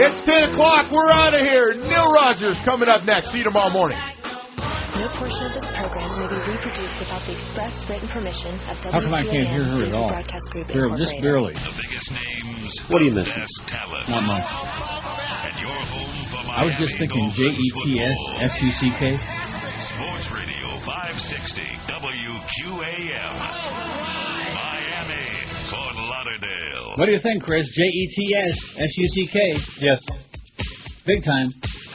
It's 10 o'clock. We're out of here. Neil Rogers coming up next. See you tomorrow morning. No portion of this program may be reproduced without the express written permission of WQAM. How come I can't hear her at all? Broadcast Group Just barely. The biggest names. What are you missing? Best talent. Not much. And your home for I was just thinking JETS-SUCK. Sports Radio 560 WQAM. Miami, Fort Lauderdale. What do you think, Chris? JETS-SUCK. Yes. Big time.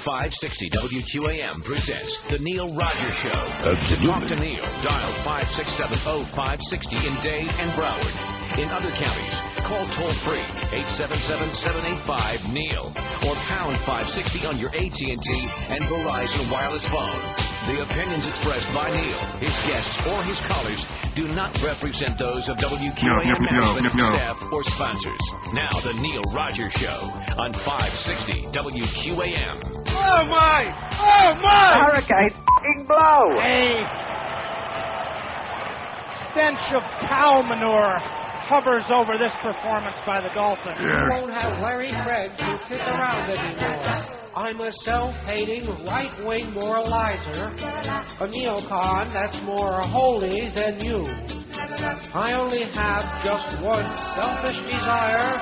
560 WQAM presents The Neil Rogers Show. To talk to Neil, dial 5670560 in Dade and Broward. In other counties, call toll-free 877-785-NEIL or pound 560 on your AT&T and Verizon wireless phone. The opinions expressed by Neil, his guests, or his callers do not represent those of WQAM management, staff, or sponsors. Now, The Neil Rogers Show on 560 WQAM. Oh, my! Oh, my! Hurricane f***ing blow! A stench of cow manure hovers over this performance by the Dolphins. You won't have Larry Craig to kick around anymore. I'm a self-hating, right-wing moralizer, a neocon that's more holy than you. I only have just one selfish desire,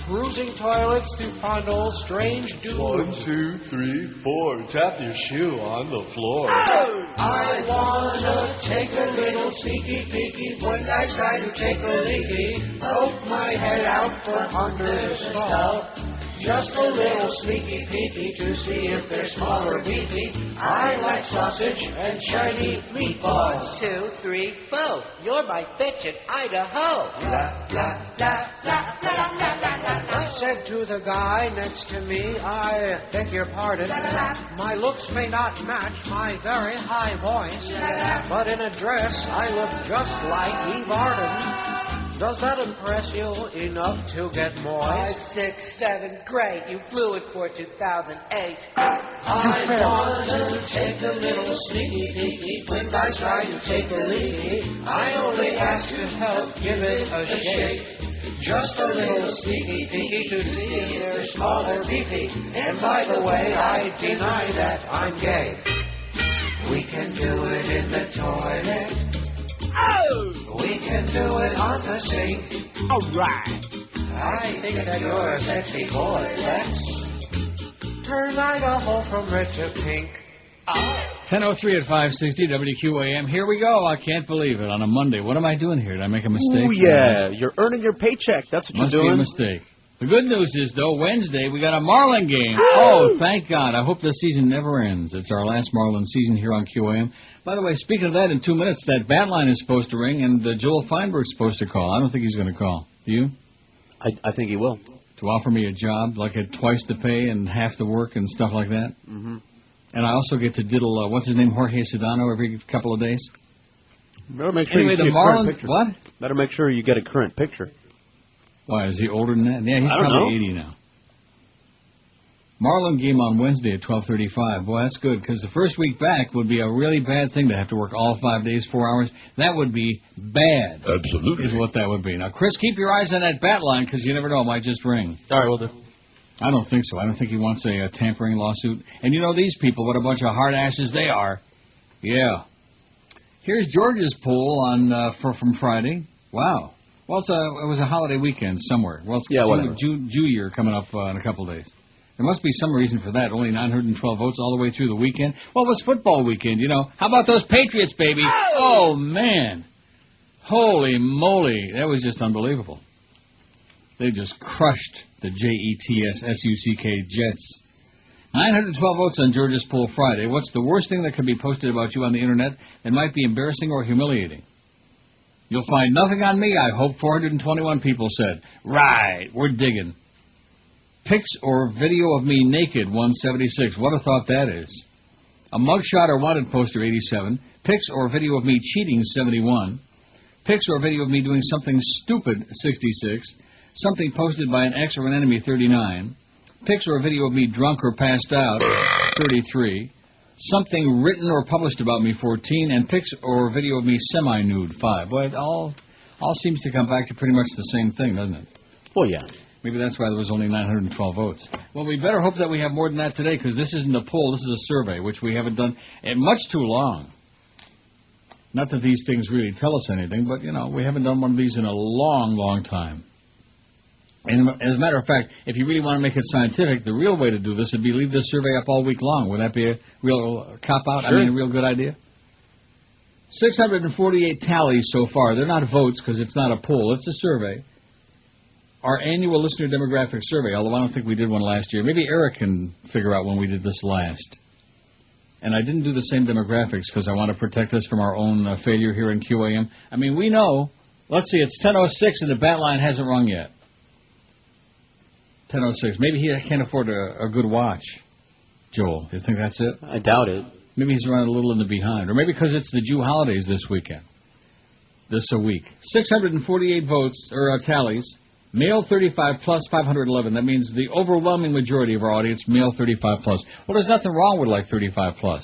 cruising toilets to fondle strange dudes. 1, 2, 3, 4. Tap your shoe on the floor. I wanna take a little sneaky peeky when I try to take a leaky. Poke my head out for under the stall. Just a little sneaky peeky to see if they're small or beefy. I like sausage and shiny meatballs. 1, 2, 3, 4. You're my bitch in Idaho. La la la la la la la la. I said to the guy next to me, I beg your pardon. My looks may not match my very high voice, but in a dress I look just like Eve Arden. Does that impress you enough to get moist? 5, 6, 7, great. You flew it for 2008. I want to take a little sneaky peeky when I try to take a leaky. I only ask to help give it a shake. Just a little sneaky peeky to see if they're small or beefy. And by the way, I deny that I'm gay. We can do it in the toilet. Oh! We can do it on the sink. All right. I think that you're a sexy boy. Let's turn Idaho from red to pink. 10:03 at 560 WQAM. Here we go. I can't believe it. On a Monday. What am I doing here? Did I make a mistake? Oh, yeah. You're earning your paycheck. That's what Must you're doing. Must be a mistake. The good news is, though, Wednesday we got a Marlin game. Oh, thank God. I hope the season never ends. It's our last Marlin season here on QAM. By the way, speaking of that, in 2 minutes, that bat line is supposed to ring, and Joel Feinberg's supposed to call. I don't think he's going to call. Do you? I think he will. To offer me a job, like at twice the pay and half the work and stuff like that? Mm-hmm. And I also get to diddle, what's his name, Jorge Sedano every couple of days? Better make sure anyway, you see the a current Marlins, picture. what? Better make sure you get a current picture. Why, is he older than that? Yeah, he's I don't probably know. 80 now. Marlin game on Wednesday at 12:35. Boy, that's good, because the first week back would be a really bad thing to have to work all 5 days, 4 hours. That would be bad. Absolutely. Is what that would be. Now, Chris, keep your eyes on that bat line, because you never know, it might just ring. All right, we'll do. I don't think so. I don't think he wants a tampering lawsuit. And you know these people, what a bunch of hard asses they are. Yeah. Here's George's poll on from Friday. Wow. Well, it was a holiday weekend somewhere. Well, it's Jew year coming up in a couple of days. There must be some reason for that. Only 912 votes all the way through the weekend. Well, it was football weekend, you know. How about those Patriots, baby? Oh, man. Holy moly. That was just unbelievable. They just crushed the JETS-SUCK Jets. 912 votes on George's poll Friday. What's the worst thing that can be posted about you on the Internet that might be embarrassing or humiliating? You'll find nothing on me, I hope, 421 people said. Right, we're digging. Pics or video of me naked, 176. What a thought that is. A mugshot or wanted poster, 87. Pics or video of me cheating, 71. Pics or video of me doing something stupid, 66. Something posted by an ex or an enemy, 39. Pics or video of me drunk or passed out, 33. Something written or published about me, 14. And pics or video of me semi-nude, 5. Boy, it all seems to come back to pretty much the same thing, doesn't it? Well, yeah. Maybe that's why there was only 912 votes. Well, we better hope that we have more than that today, because this isn't a poll, this is a survey, which we haven't done in much too long. Not that these things really tell us anything, but, we haven't done one of these in a long, long time. And as a matter of fact, if you really want to make it scientific, the real way to do this would be leave this survey up all week long. Would that be a real cop-out? Sure. I mean, a real good idea? 648 tallies so far. They're not votes because it's not a poll. It's a survey. Our annual listener demographic survey, although I don't think we did one last year. Maybe Eric can figure out when we did this last. And I didn't do the same demographics because I want to protect us from our own failure here in QAM. I mean, we know. Let's see, it's 10:06 and the bat line hasn't rung yet. 10:06. Maybe he can't afford a good watch, Joel. You think that's it? I doubt it. Maybe he's running a little in the behind. Or maybe because it's the Jew holidays this weekend. This a week. 648 votes, or tallies. Male 35 plus 511. That means the overwhelming majority of our audience, male 35 plus. Well, there's nothing wrong with like 35 plus.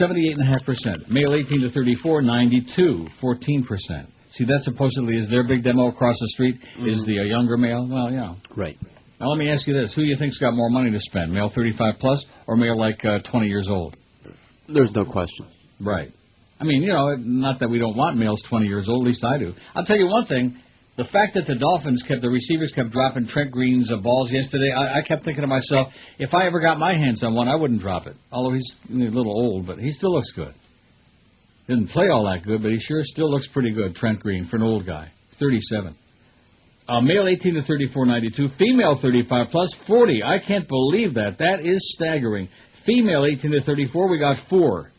78.5%. Male 18 to 34, 92, 14%. See, that supposedly is their big demo across the street, is the younger male. Well, Right. Now, let me ask you this. Who do you think's got more money to spend, male 35 plus or male like 20 years old? There's no question. Right. I mean, not that we don't want males 20 years old, at least I do. I'll tell you one thing. The fact that the Dolphins the receivers kept dropping Trent Green's balls yesterday, I kept thinking to myself, if I ever got my hands on one, I wouldn't drop it. Although he's a little old, but he still looks good. Didn't play all that good, but he sure still looks pretty good, Trent Green, for an old guy. 37. Male 18 to 34, 92. Female 35 plus, 40. I can't believe that. That is staggering. Female 18 to 34, we got 4.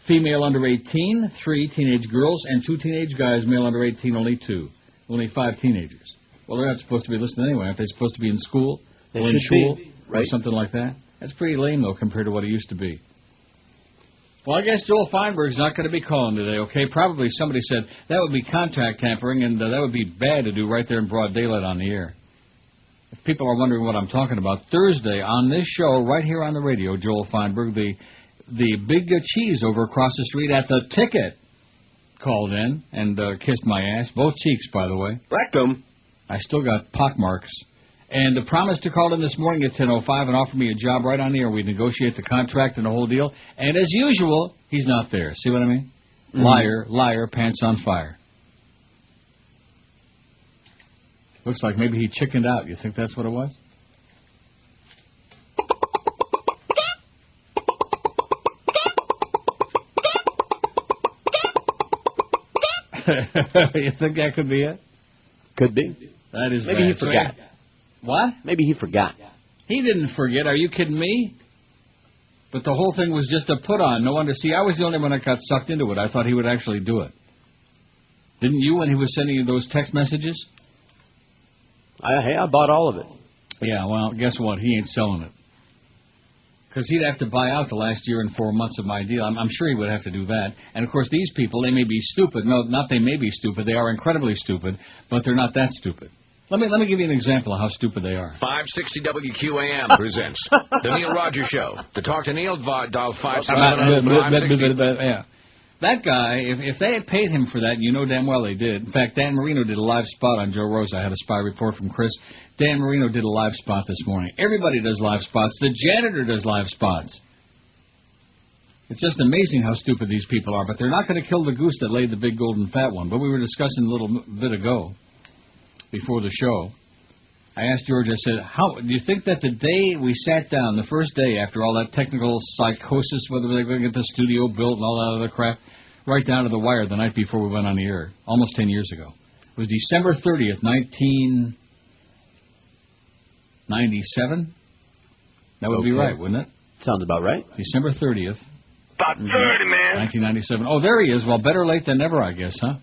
Female under 18, 3 teenage girls, and 2 teenage guys. Male under 18, only 2. Only 5 teenagers. Well, they're not supposed to be listening anyway. Aren't they supposed to be in school? They or in should school? be, or right? something like that? That's pretty lame, though, compared to what it used to be. Well, I guess Joel Feinberg's not going to be calling today, okay? Probably somebody said that would be contract tampering, and that would be bad to do right there in broad daylight on the air. If people are wondering what I'm talking about, Thursday on this show, right here on the radio, Joel Feinberg, the big cheese over across the street at the Ticket called in and kissed my ass. Both cheeks, by the way. Rectum. I still got pockmarks. And promised to call in this morning at 10:05 and offer me a job right on the air. We'd negotiate the contract and the whole deal. And as usual, he's not there. See what I mean? Mm-hmm. Liar, liar, pants on fire. Looks like maybe he chickened out. You think that's what it was? You think that could be it? Could be. That is maybe bad. he forgot. What? Maybe he forgot. He didn't forget. Are you kidding me? But the whole thing was just a put-on. No wonder. See, I was the only one that got sucked into it. I thought he would actually do it. Didn't you when he was sending you those text messages? I bought all of it. Yeah, well, guess what? He ain't selling it. Because he'd have to buy out the last year and 4 months of my deal. I'm sure he would have to do that. And, of course, these people, they may be stupid. No, not they may be stupid. They are incredibly stupid, but they're not that stupid. Let me give you an example of how stupid they are. 560 WQAM presents The Neil Rogers Show. To talk to Neil, dial 560. Yeah. That guy, if they had paid him for that, and you know damn well they did. In fact, Dan Marino did a live spot on Joe Rosa. I had a spy report from Chris. Dan Marino did a live spot this morning. Everybody does live spots. The janitor does live spots. It's just amazing how stupid these people are. But they're not going to kill the goose that laid the big golden fat one. But we were discussing a little bit ago, before the show. I asked George, I said, how do you think that the day we sat down, the first day after all that technical psychosis, whether they were going to get the studio built and all that other crap, right down to the wire the night before we went on the air, almost 10 years ago. It was December 30th, 1997? That would be right, wouldn't it? Sounds about right. December 30th. About 30, man. 1997. Oh, there he is. Well, better late than never, I guess, huh?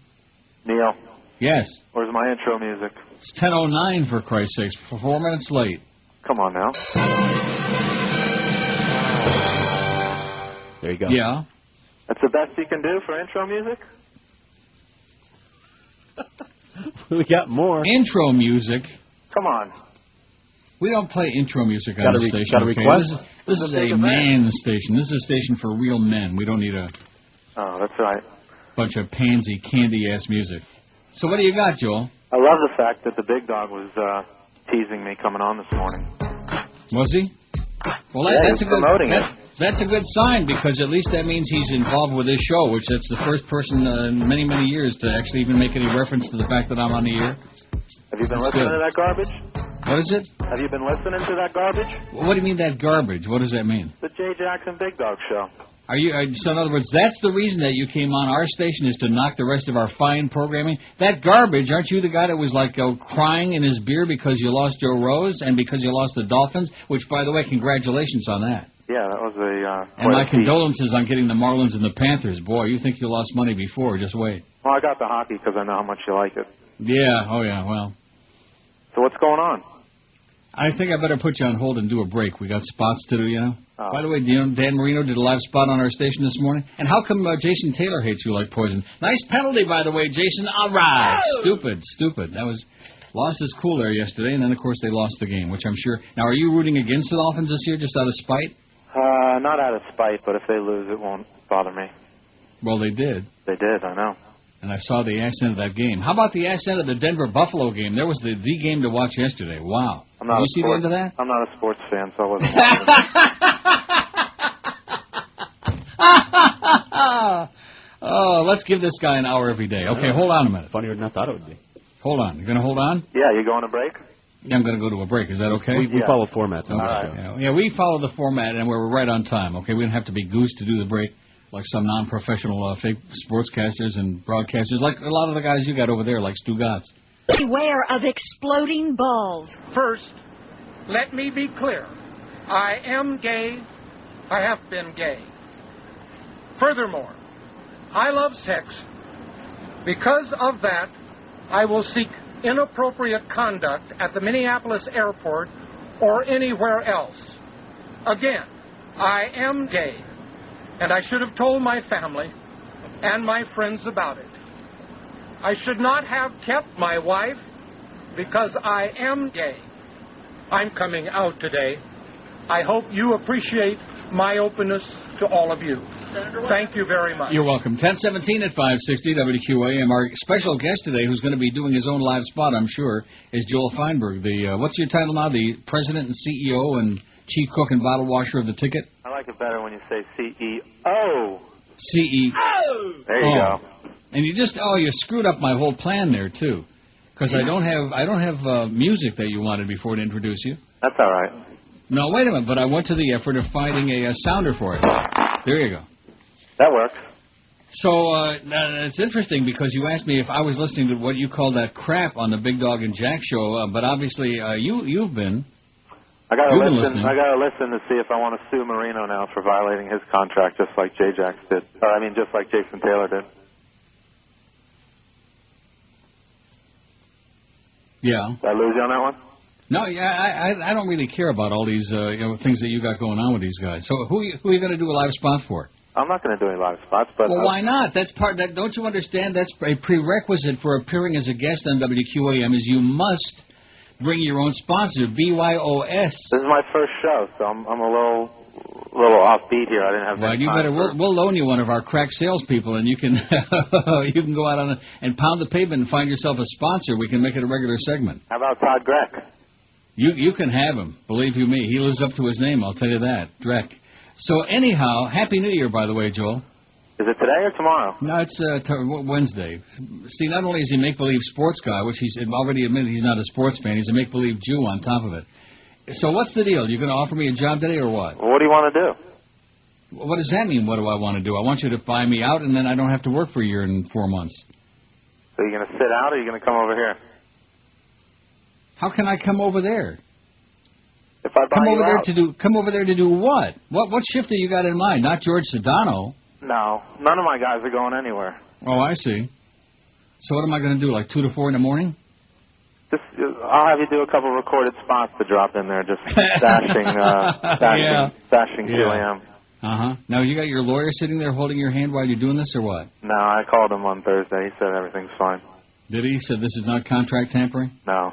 Neil. Yes. Where's my intro music? It's 10:09 for Christ's sakes. 4 minutes late. Come on now. There you go. Yeah. That's the best you can do for intro music? We got more. Intro music. Come on. We don't play intro music on the station. Got a request? This is a man station. This is a station for real men. We don't need a Oh, that's right. bunch of pansy candy-ass music. So what do you got, Joel? I love the fact that the big dog was teasing me coming on this morning. Was he? Well, yeah, that's he's a good promoting it. That's a good sign, because at least that means he's involved with this show, which that's the first person in many, many years to actually even make any reference to the fact that I'm on the air. Have you been listening to that garbage? What is it? Have you been listening to that garbage? What do you mean, that garbage? What does that mean? The Jay Jackson Big Dog Show. So in other words, that's the reason that you came on our station, is to knock the rest of our fine programming? That garbage, aren't you the guy that was like crying in his beer because you lost Joe Rose and because you lost the Dolphins? Which, by the way, congratulations on that. Yeah, that was and my condolences on getting the Marlins and the Panthers. Boy, you think you lost money before. Just wait. Well, I got the hockey because I know how much you like it. Yeah, oh yeah, well. So what's going on? I think I better put you on hold and do a break. We got spots to do, you know. Oh. By the way, Dan Marino did a live spot on our station this morning. And how come Jason Taylor hates you like poison? Nice penalty, by the way, Jason. All right. Oh. Stupid. That was lost his cool there yesterday, and then, of course, they lost the game, which I'm sure. Now, are you rooting against the Dolphins this year just out of spite? Not out of spite, but if they lose, it won't bother me. Well, they did. They did, I know. And I saw the accent of that game. How about the accent of the Denver-Buffalo game? There was the game to watch yesterday. Wow. I'm not Did you see the end of that? I'm not a sports fan, so I wasn't watching it. Oh, let's give this guy an hour every day. Okay, hold on a minute. Funnier than I thought it would be. Hold on. You're going to hold on? Yeah, you going to break? Yeah, I'm going to go to a break. Is that okay? We follow formats. All right. Yeah, we follow the format, and we're right on time. Okay, we don't have to be goose to do the break like some non-professional fake sportscasters and broadcasters, like a lot of the guys you got over there, like Stu Gatz. Beware of exploding balls. First, let me be clear. I am gay. I have been gay. Furthermore, I love sex. Because of that, I will seek inappropriate conduct at the Minneapolis airport or anywhere else. Again, I am gay, and I should have told my family and my friends about it. I should not have kept my wife because I am gay. I'm coming out today. I hope you appreciate my openness to all of you. Thank you very much. You're welcome. 1017 at 560 WQAM. Our special guest today, who's going to be doing his own live spot, I'm sure, is Joel Feinberg. The what's your title now? The president and CEO and chief cook and bottle washer of the Ticket? I like it better when you say CEO. CEO. There you go. And you screwed up my whole plan there too, because I don't have music that you wanted before to introduce you. That's all right. No, wait a minute. But I went to the effort of finding a sounder for it. There you go. That works. So it's interesting because you asked me if I was listening to what you call that crap on the Big Dog and Jack show, but obviously you've been. I gotta listen to see if I want to sue Marino now for violating his contract, just like J-Jax did. Just like Jason Taylor did. Yeah. Did I lose you on that one? No, yeah, I don't really care about all these things that you got going on with these guys. So who are you going to do a live spot for? I'm not going to do any live spots, but... Well, why not? That's part... That, don't you understand? That's a prerequisite for appearing as a guest on WQAM is you must bring your own sponsor, BYOS. This is my first show, so I'm a little offbeat here. I didn't have... Well, you better... We'll loan you one of our crack salespeople, and you can you can go out on and pound the pavement and find yourself a sponsor. We can make it a regular segment. How about Todd Dreck? You can have him. Believe you me. He lives up to his name, I'll tell you that. Dreck. So anyhow, Happy New Year, by the way, Joel. Is it today or tomorrow? No, it's Wednesday. See, not only is he a make-believe sports guy, which he's already admitted he's not a sports fan, he's a make-believe Jew on top of it. So what's the deal? You going to offer me a job today or what? Well, what do you want to do? What does that mean, what do I want to do? I want you to buy me out, and then I don't have to work for a year and 4 months. So you're going to sit out or you're going to come over here? How can I come over there? If I buy Come over there to do what? What shift have you got in mind? Not George Sedano. No, none of my guys are going anywhere. Oh, I see. So what am I going to do, like 2 to 4 in the morning? I'll have you do a couple of recorded spots to drop in there, just stashing QAM. Uh-huh. Now, you got your lawyer sitting there holding your hand while you're doing this, or what? No, I called him on Thursday. He said everything's fine. Did he? He said this is not contract tampering? No.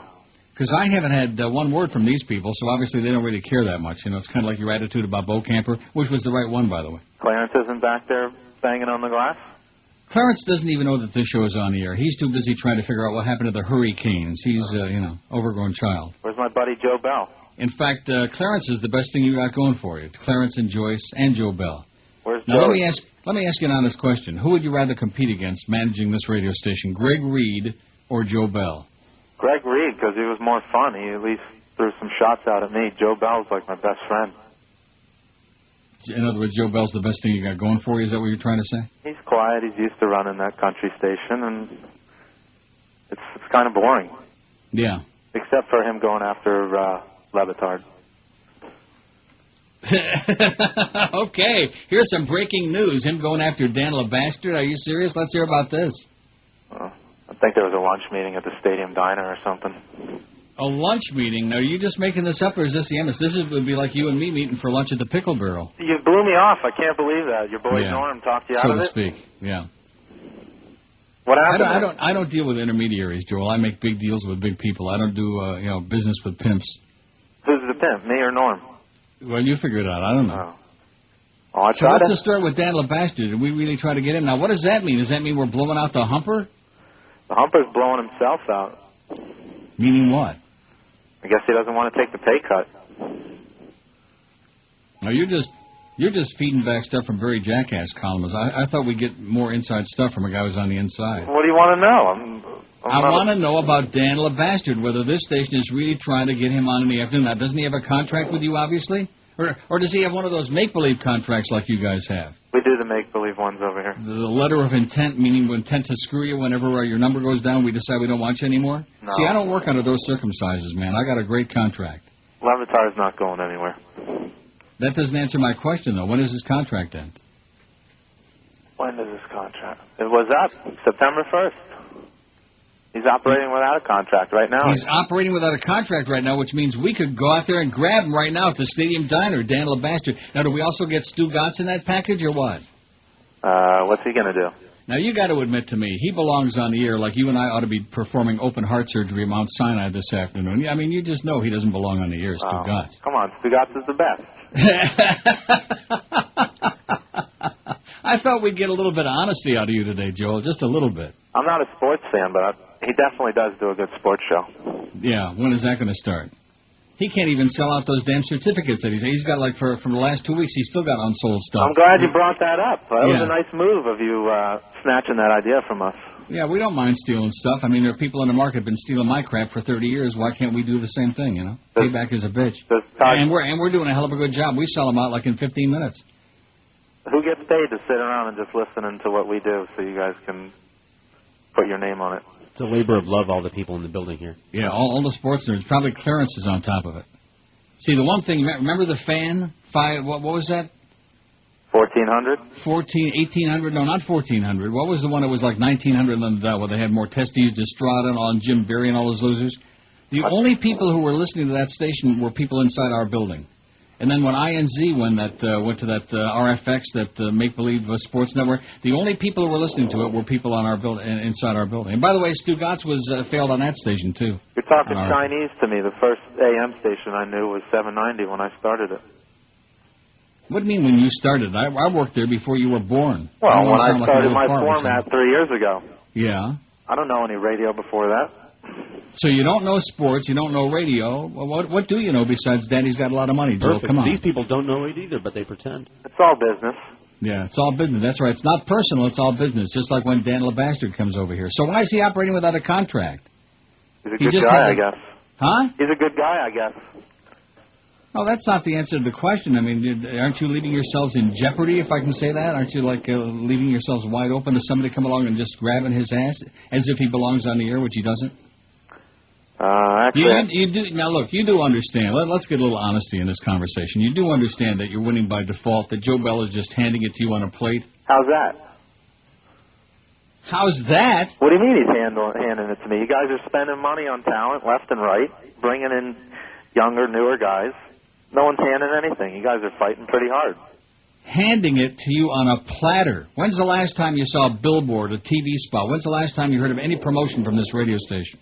Because I haven't had one word from these people, so obviously they don't really care that much. You know, it's kind of like your attitude about Bo Camper, which was the right one, by the way. Clarence isn't back there banging on the glass? Clarence doesn't even know that this show is on the air. He's too busy trying to figure out what happened to the Hurricanes. He's, overgrown child. Where's my buddy Joe Bell? In fact, Clarence is the best thing you got going for you. Clarence and Joyce and Joe Bell. Where's now, Joe? let me ask you an honest question. Who would you rather compete against managing this radio station, Greg Reed or Joe Bell? Greg Reed, because he was more fun. He at least threw some shots out at me. Joe Bell's like my best friend. In other words, Joe Bell's the best thing you got going for you? Is that what you're trying to say? He's quiet. He's used to running that country station, and it's kind of boring. Yeah. Except for him going after Levitard. Okay, here's some breaking news. Him going after Dan LeBastard. Are you serious? Let's hear about this. I think there was a lunch meeting at the Stadium Diner or something. A lunch meeting? Now, are you just making this up, or is this the MS? This would be like you and me meeting for lunch at the Pickle Barrel. You blew me off. I can't believe that. Your boy Norm talked you out of it? So to speak, yeah. What happened? I don't deal with intermediaries, Joel. I make big deals with big people. I don't do business with pimps. Who's the pimp, me or Norm? Well, you figure it out. I don't know. Oh, I so what's the story with Dan LeBastard? Did we really try to get him? Now, what does that mean? Does that mean we're blowing out the humper? The humper's blowing himself out. Meaning what? I guess he doesn't want to take the pay cut. No, you're just feeding back stuff from Barry Jackass columnists. I thought we'd get more inside stuff from a guy who's on the inside. What do you want to know? I want to know about Dan LeBastard, whether this station is really trying to get him on in the afternoon. Now, doesn't he have a contract with you, obviously? Or does he have one of those make-believe contracts like you guys have? We do the make-believe ones over here. The letter of intent, meaning intent to screw you whenever your number goes down, we decide we don't want you anymore? No. See, I don't work under those circumstances, man. I got a great contract. Levitar's not going anywhere. That doesn't answer my question, though. When does his contract end? When does his contract? It was up September 1st. He's operating without a contract right now. He's operating without a contract right now, which means we could go out there and grab him right now at the Stadium Diner, Dan LeBastard. Now, do we also get Stu Gotts in that package or what? What's he going to do? Now, you got to admit to me, he belongs on the air like you and I ought to be performing open heart surgery at Mount Sinai this afternoon. I mean, you just know he doesn't belong on the air, Stu Gotts. Come on, Stu Gotts is the best. I thought we'd get a little bit of honesty out of you today, Joel, just a little bit. I'm not a sports fan, but he definitely does do a good sports show. Yeah, when is that going to start? He can't even sell out those damn certificates that he's got, like, for the last 2 weeks. He's still got unsold stuff. I'm glad you brought that up. That was a nice move of you snatching that idea from us. Yeah, we don't mind stealing stuff. I mean, there are people in the market who have been stealing my crap for 30 years. Why can't we do the same thing, you know? Payback is a bitch. And we're doing a hell of a good job. We sell them out, like, in 15 minutes. Who gets paid to sit around and just listening to what we do so you guys can put your name on it? It's a labor of love, all the people in the building here. Yeah, all the sports nerds. Probably Clarence is on top of it. See, the one thing, remember the fan? What was that? 1,400? 1,800? No, not 1,400. What was the one that was like 1,900 where they had Mortestes, Destrada, and all Jim Berry and all those losers? The only people who were listening to that station were people inside our building. And then when INZ went to that RFX, that make-believe sports network, the only people who were listening to it were people on our inside our building. And by the way, Stu Gotts was failed on that station, too. You're talking Chinese to me. The first AM station I knew was 790 when I started it. What do you mean when you started? I worked there before you were born. Well, when I started my format 3 years ago. Yeah. I don't know any radio before that. So you don't know sports, you don't know radio. Well, what do you know besides Daddy's got a lot of money, Joe? Perfect. Come on. These people don't know it either, but they pretend. It's all business. Yeah, it's all business. That's right. It's not personal, it's all business, just like when Dan LeBastard comes over here. So why is he operating without a contract? He's a good guy, I guess. Huh? He's a good guy, I guess. No, that's not the answer to the question. I mean, aren't you leaving yourselves in jeopardy, if I can say that? Aren't you, like, leaving yourselves wide open to somebody come along and just grabbing his ass as if he belongs on the air, which he doesn't? Actually, you do. Now, look, you do understand. Let's get a little honesty in this conversation. You do understand that you're winning by default, that Joe Bell is just handing it to you on a plate? How's that? How's that? What do you mean he's handing it to me? You guys are spending money on talent left and right, bringing in younger, newer guys. No one's handing anything. You guys are fighting pretty hard. Handing it to you on a platter. When's the last time you saw a billboard, a TV spot? When's the last time you heard of any promotion from this radio station?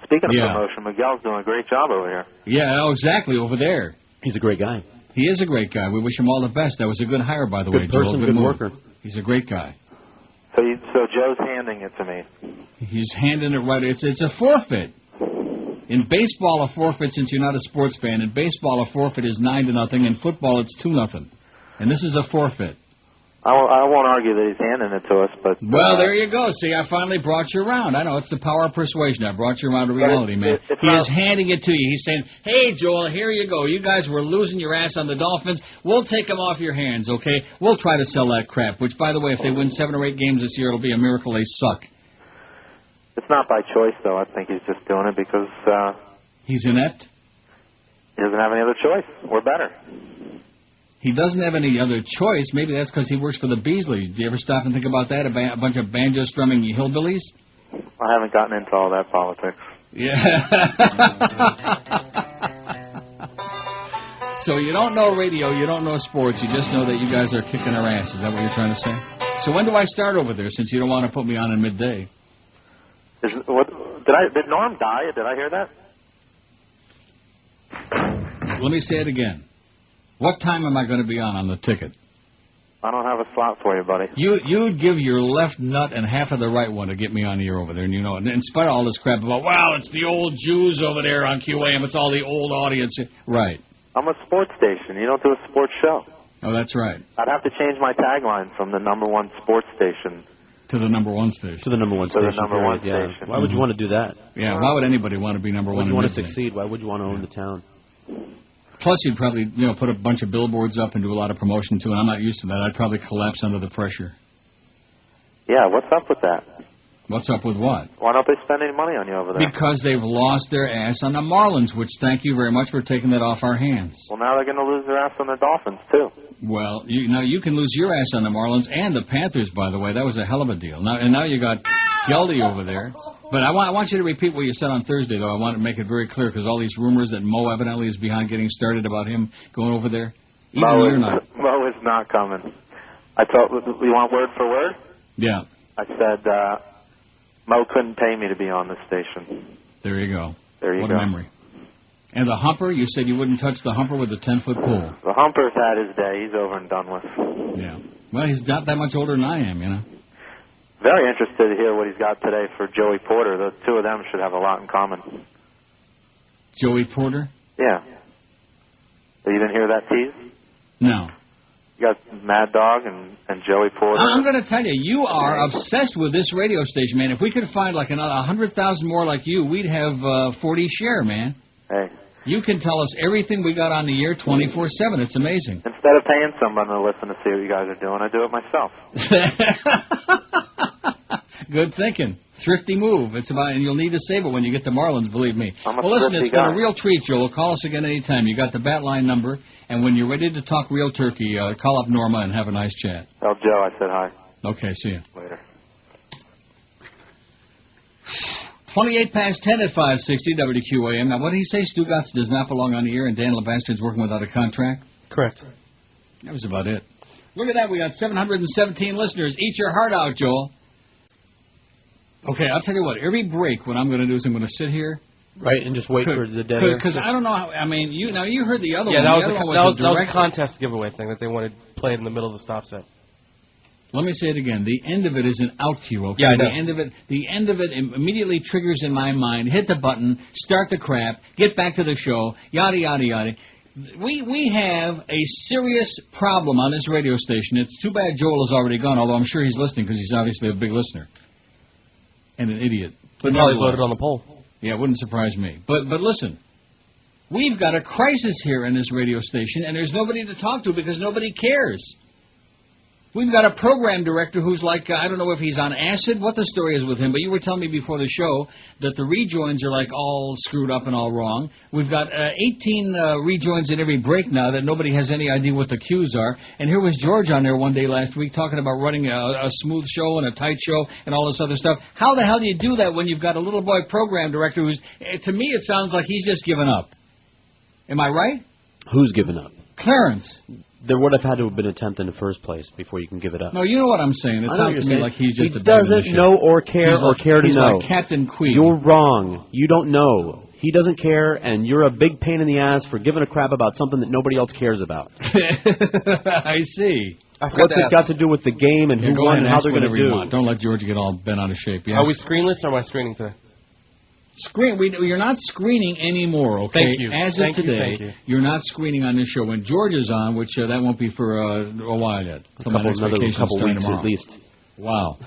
Speaking of promotion, Miguel's doing a great job over here. Yeah, exactly, over there. He's a great guy. He is a great guy. We wish him all the best. That was a good hire, by the way, Good person, Joel. good worker. He's a great guy. So Joe's handing it to me. He's handing it right. It's a forfeit. In baseball, a forfeit, since you're not a sports fan, in baseball, a forfeit is 9-0. In football, it's 2-0. And this is a forfeit. I won't argue that he's handing it to us, but... Well, there you go. See, I finally brought you around. I know, it's the power of persuasion. I brought you around to reality, man. He is handing it to you. He's saying, hey, Joel, here you go. You guys were losing your ass on the Dolphins. We'll take them off your hands, okay? We'll try to sell that crap, which, by the way, if they win 7 or 8 games this year, it'll be a miracle they suck. It's not by choice, though. I think he's just doing it because... He's inept? He doesn't have any other choice. We're better. He doesn't have any other choice. Maybe that's because he works for the Beasleys. Do you ever stop and think about that? A bunch of banjo-strumming hillbillies? I haven't gotten into all that politics. Yeah. So you don't know radio, you don't know sports, you just know that you guys are kicking our ass. Is that what you're trying to say? So when do I start over there, since you don't want to put me on in midday? Did Norm die? Did I hear that? Let me say it again. What time am I going to be on the ticket? I don't have a slot for you, buddy. You'd give your left nut and half of the right one to get me on the air over there, and you know, in spite of all this crap about, wow, it's the old Jews over there on QAM, it's all the old audience. Right. I'm a sports station. You don't do a sports show. Oh, that's right. I'd have to change my tagline from the #1 sports station to the #1 station. To the #1 station. To the #1 station. Yeah. Why would you want to do that? Yeah, why would anybody want to be #1? Why would you want to succeed? Why would you want to own the town? Plus, you'd probably, put a bunch of billboards up and do a lot of promotion, too, and I'm not used to that. I'd probably collapse under the pressure. Yeah, what's up with that? What's up with what? Why don't they spend any money on you over there? Because they've lost their ass on the Marlins, which thank you very much for taking that off our hands. Well, now they're going to lose their ass on the Dolphins, too. Well, you can lose your ass on the Marlins and the Panthers, by the way. That was a hell of a deal. Now you got Geldy over there. But I want you to repeat what you said on Thursday, though. I want to make it very clear, because all these rumors that Mo evidently is behind getting started about him going over there. Mo is not coming. I thought, we want word for word? Yeah. I said, Mo couldn't pay me to be on this station. There you go. There you go. What a memory. And the humper, you said you wouldn't touch the humper with the 10-foot pole. The humper's had his day. He's over and done with. Yeah. Well, he's not that much older than I am, Very interested to hear what he's got today for Joey Porter. The two of them should have a lot in common. Joey Porter? Yeah. You didn't hear that tease? No. You got Mad Dog and Joey Porter. I'm going to tell you, you are obsessed with this radio station, man. If we could find like another 100,000 more like you, we'd have 40 share, man. Hey. You can tell us everything we got on the air 24/7. It's amazing. Instead of paying someone to listen to see what you guys are doing, I do it myself. Good thinking. Thrifty move. It's about, and you'll need to save it when you get the Marlins, believe me. Well, listen, it's been guy. a real treat, Joel. Call us again anytime. You got the bat line number, and when you're ready to talk real turkey, call up Norma and have a nice chat. Tell Joe I said hi. Okay, see you. Later. 28 past 10 at 560 WQAM. Now, what did he say? Stu Gotts does not belong on the air, and Dan LeBastard's working without a contract? Correct. That was about it. Look at that. We got 717 listeners. Eat your heart out, Joel. Okay, I'll tell you what. Every break, what I'm going to do is I'm going to sit here. Right, and just wait for the dead air. Because I don't know how, I mean, you heard the other one. Yeah, that was direct... a contest giveaway thing that they wanted played in the middle of the stop set. Let me say it again. The end of it is an out cue, okay? Yeah, I know. The end of it immediately triggers in my mind, hit the button, start the crap, get back to the show, yada, yada, yada. We have a serious problem on this radio station. It's too bad Joel is already gone, although I'm sure he's listening because he's obviously a big listener. And an idiot. But probably voted on the poll. Yeah, it wouldn't surprise me. But listen, we've got a crisis here in this radio station, and there's nobody to talk to because nobody cares. We've got a program director who's like, I don't know if he's on acid, what the story is with him, but you were telling me before the show that the rejoins are like all screwed up and all wrong. We've got 18 rejoins in every break now that nobody has any idea what the cues are. And here was George on there one day last week talking about running a smooth show and a tight show and all this other stuff. How the hell do you do that when you've got a little boy program director who's, to me it sounds like he's just given up. Am I right? Who's given up? Clarence. There would have had to have been an attempt in the first place before you can give it up. No, you know what I'm saying. It sounds to me like he's just he doesn't know or care he's or like, care to he's know. Like Captain Queeg. You're wrong. You don't know. he doesn't care, and you're a big pain in the ass for giving a crap about something that nobody else cares about. I see. What's it got to do with the game and who won and how they're going to do? Don't let George get all bent out of shape. Yeah. Are we screenless or am I screening today? You're not screening anymore, okay? Thank you. As Thank of you, today, thank you. You're not screening on this show. When George is on, which that won't be for a while yet. A couple weeks tomorrow. at least. Wow.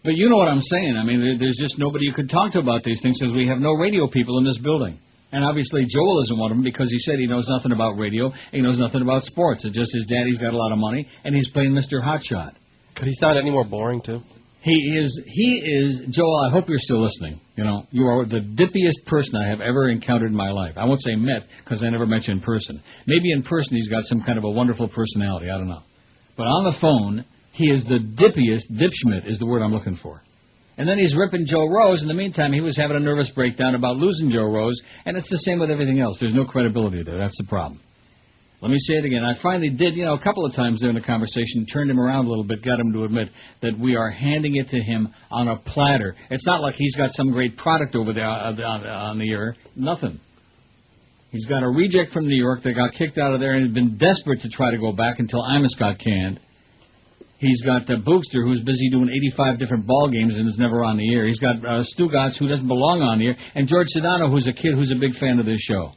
But you know what I'm saying. I mean, there's just nobody you could talk to about these things because we have no radio people in this building. And obviously Joel isn't one of them because he said he knows nothing about radio, he knows nothing about sports. It's just his daddy's got a lot of money, and he's playing Mr. Hotshot. Could he sound any more boring, too? He is, Joel, I hope you're still listening. You know, you are the dippiest person I have ever encountered in my life. I won't say met, because I never met you in person. Maybe in person he's got some kind of a wonderful personality, I don't know. But on the phone, he is the dippiest, dipschmidt is the word I'm looking for. And then he's ripping Joe Rose. In the meantime, he was having a nervous breakdown about losing Joe Rose, and it's the same with everything else. There's no credibility there. That's the problem. Let me say it again. I finally did, a couple of times there in the conversation, turned him around a little bit, got him to admit that we are handing it to him on a platter. It's not like he's got some great product over there on the air. Nothing. He's got a reject from New York that got kicked out of there and has been desperate to try to go back until Imus got canned. He's got Bookster, who's busy doing 85 different ball games and is never on the air. He's got Stugatz, who doesn't belong on the air, and George Sedano, who's a kid who's a big fan of this show.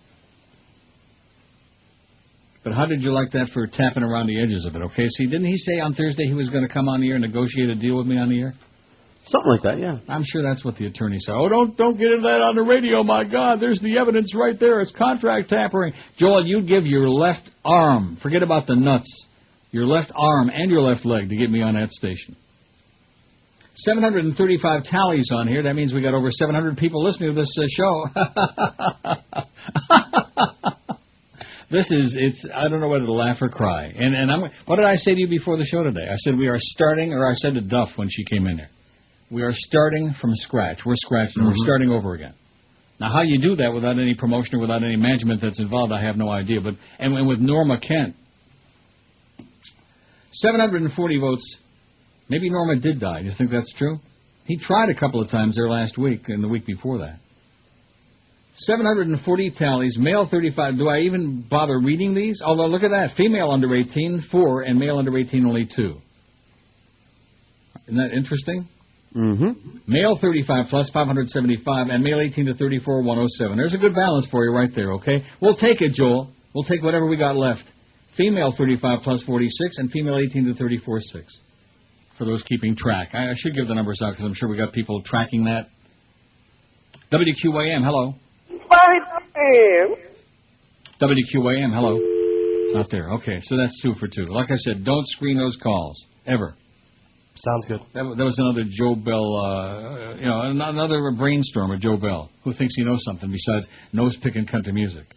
But how did you like that for tapping around the edges of it? Okay, see, didn't he say on Thursday he was going to come on the air and negotiate a deal with me on the air? Something like that, yeah. I'm sure that's what the attorney said. Oh, don't get into that on the radio, my God. There's the evidence right there. It's contract tampering. Joel, you'd give your left arm, forget about the nuts, your left arm and your left leg to get me on that station. 735 tallies on here. That means we got over 700 people listening to this show. I don't know whether to laugh or cry. And what did I say to you before the show today? I said we are starting, or I said to Duff when she came in here, we are starting from scratch. We're scratching. Mm-hmm. We're starting over again. Now, how you do that without any promotion or without any management that's involved, I have no idea. But and with Norma Kent, 740 votes. Maybe Norma did die. Do you think that's true? He tried a couple of times there last week and the week before that. 740 tallies, male 35. Do I even bother reading these? Although, look at that. Female under 18, 4, and male under 18, only 2. Isn't that interesting? Mm-hmm. Male 35 plus, 575, and male 18 to 34, 107. There's a good balance for you right there, okay? We'll take it, Joel. We'll take whatever we got left. Female 35 plus 46, and female 18 to 34, 6. For those keeping track. I should give the numbers out because I'm sure we got people tracking that. WQAM, hello. WQAM, hello. Not there. Okay, so that's 2 for 2. Like I said, don't screen those calls. Ever. Sounds good. That was another Joe Bell, another brainstormer, Joe Bell, who thinks he knows something besides nose-picking country music.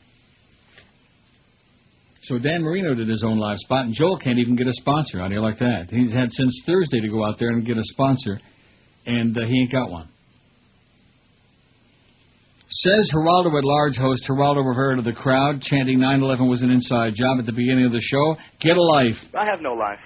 So Dan Marino did his own live spot, and Joel can't even get a sponsor out here like that. He's had since Thursday to go out there and get a sponsor, and he ain't got one. Says Geraldo at Large host Geraldo Rivera to the crowd, chanting 9/11 was an inside job at the beginning of the show. Get a life. I have no life.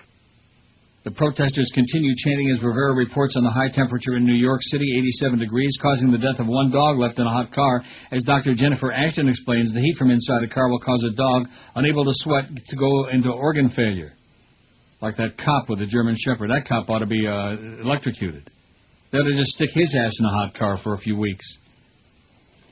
The protesters continue chanting as Rivera reports on the high temperature in New York City, 87 degrees, causing the death of one dog left in a hot car. As Dr. Jennifer Ashton explains, the heat from inside a car will cause a dog unable to sweat to go into organ failure. Like that cop with the German Shepherd. That cop ought to be electrocuted. They ought to just stick his ass in a hot car for a few weeks.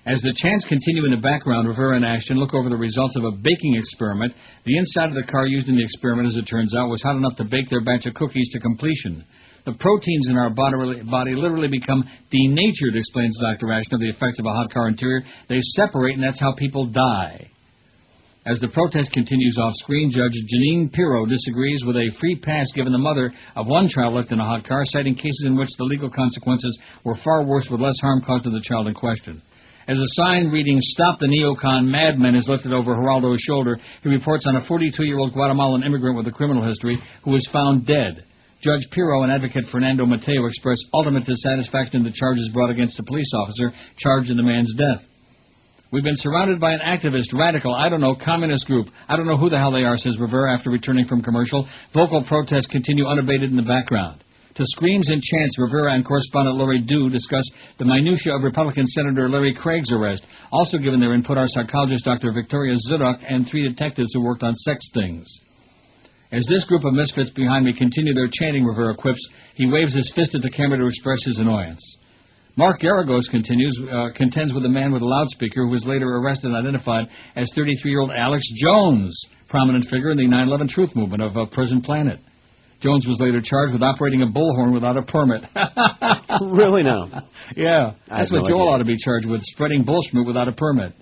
As the chants continue in the background, Rivera and Ashton look over the results of a baking experiment. The inside of the car used in the experiment, as it turns out, was hot enough to bake their batch of cookies to completion. The proteins in our body literally become denatured, explains Dr. Ashton, of the effects of a hot car interior. They separate, and that's how people die. As the protest continues off-screen, Judge Janine Pirro disagrees with a free pass given the mother of one child left in a hot car, citing cases in which the legal consequences were far worse with less harm caused to the child in question. As a sign reading, "Stop the Neocon Madmen," is lifted over Geraldo's shoulder, he reports on a 42-year-old Guatemalan immigrant with a criminal history who was found dead. Judge Pirro and advocate Fernando Mateo expressed ultimate dissatisfaction in the charges brought against a police officer charged in the man's death. "We've been surrounded by an activist, radical, communist group. I don't know who the hell they are," says Rivera after returning from commercial. Vocal protests continue unabated in the background. To screams and chants, Rivera and correspondent Lori Dew discussed the minutiae of Republican Senator Larry Craig's arrest. Also given their input are psychologist Dr. Victoria Zudok and 3 detectives who worked on sex stings. As this group of misfits behind me continue their chanting, Rivera quips, he waves his fist at the camera to express his annoyance. Mark Garagos contends with a man with a loudspeaker who was later arrested and identified as 33-year-old Alex Jones, prominent figure in the 9/11 Truth Movement of Prison Planet. Jones was later charged with operating a bullhorn without a permit. Really now? Yeah, that's what Joel ought to be charged with, spreading bullshit without a permit.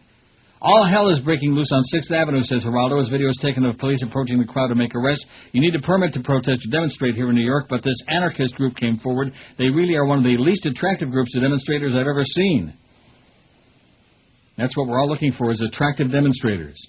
All hell is breaking loose on 6th Avenue, says Geraldo, as video is taken of police approaching the crowd to make arrests. You need a permit to protest or demonstrate here in New York, but this anarchist group came forward. They really are one of the least attractive groups of demonstrators I've ever seen. That's what we're all looking for, is attractive demonstrators.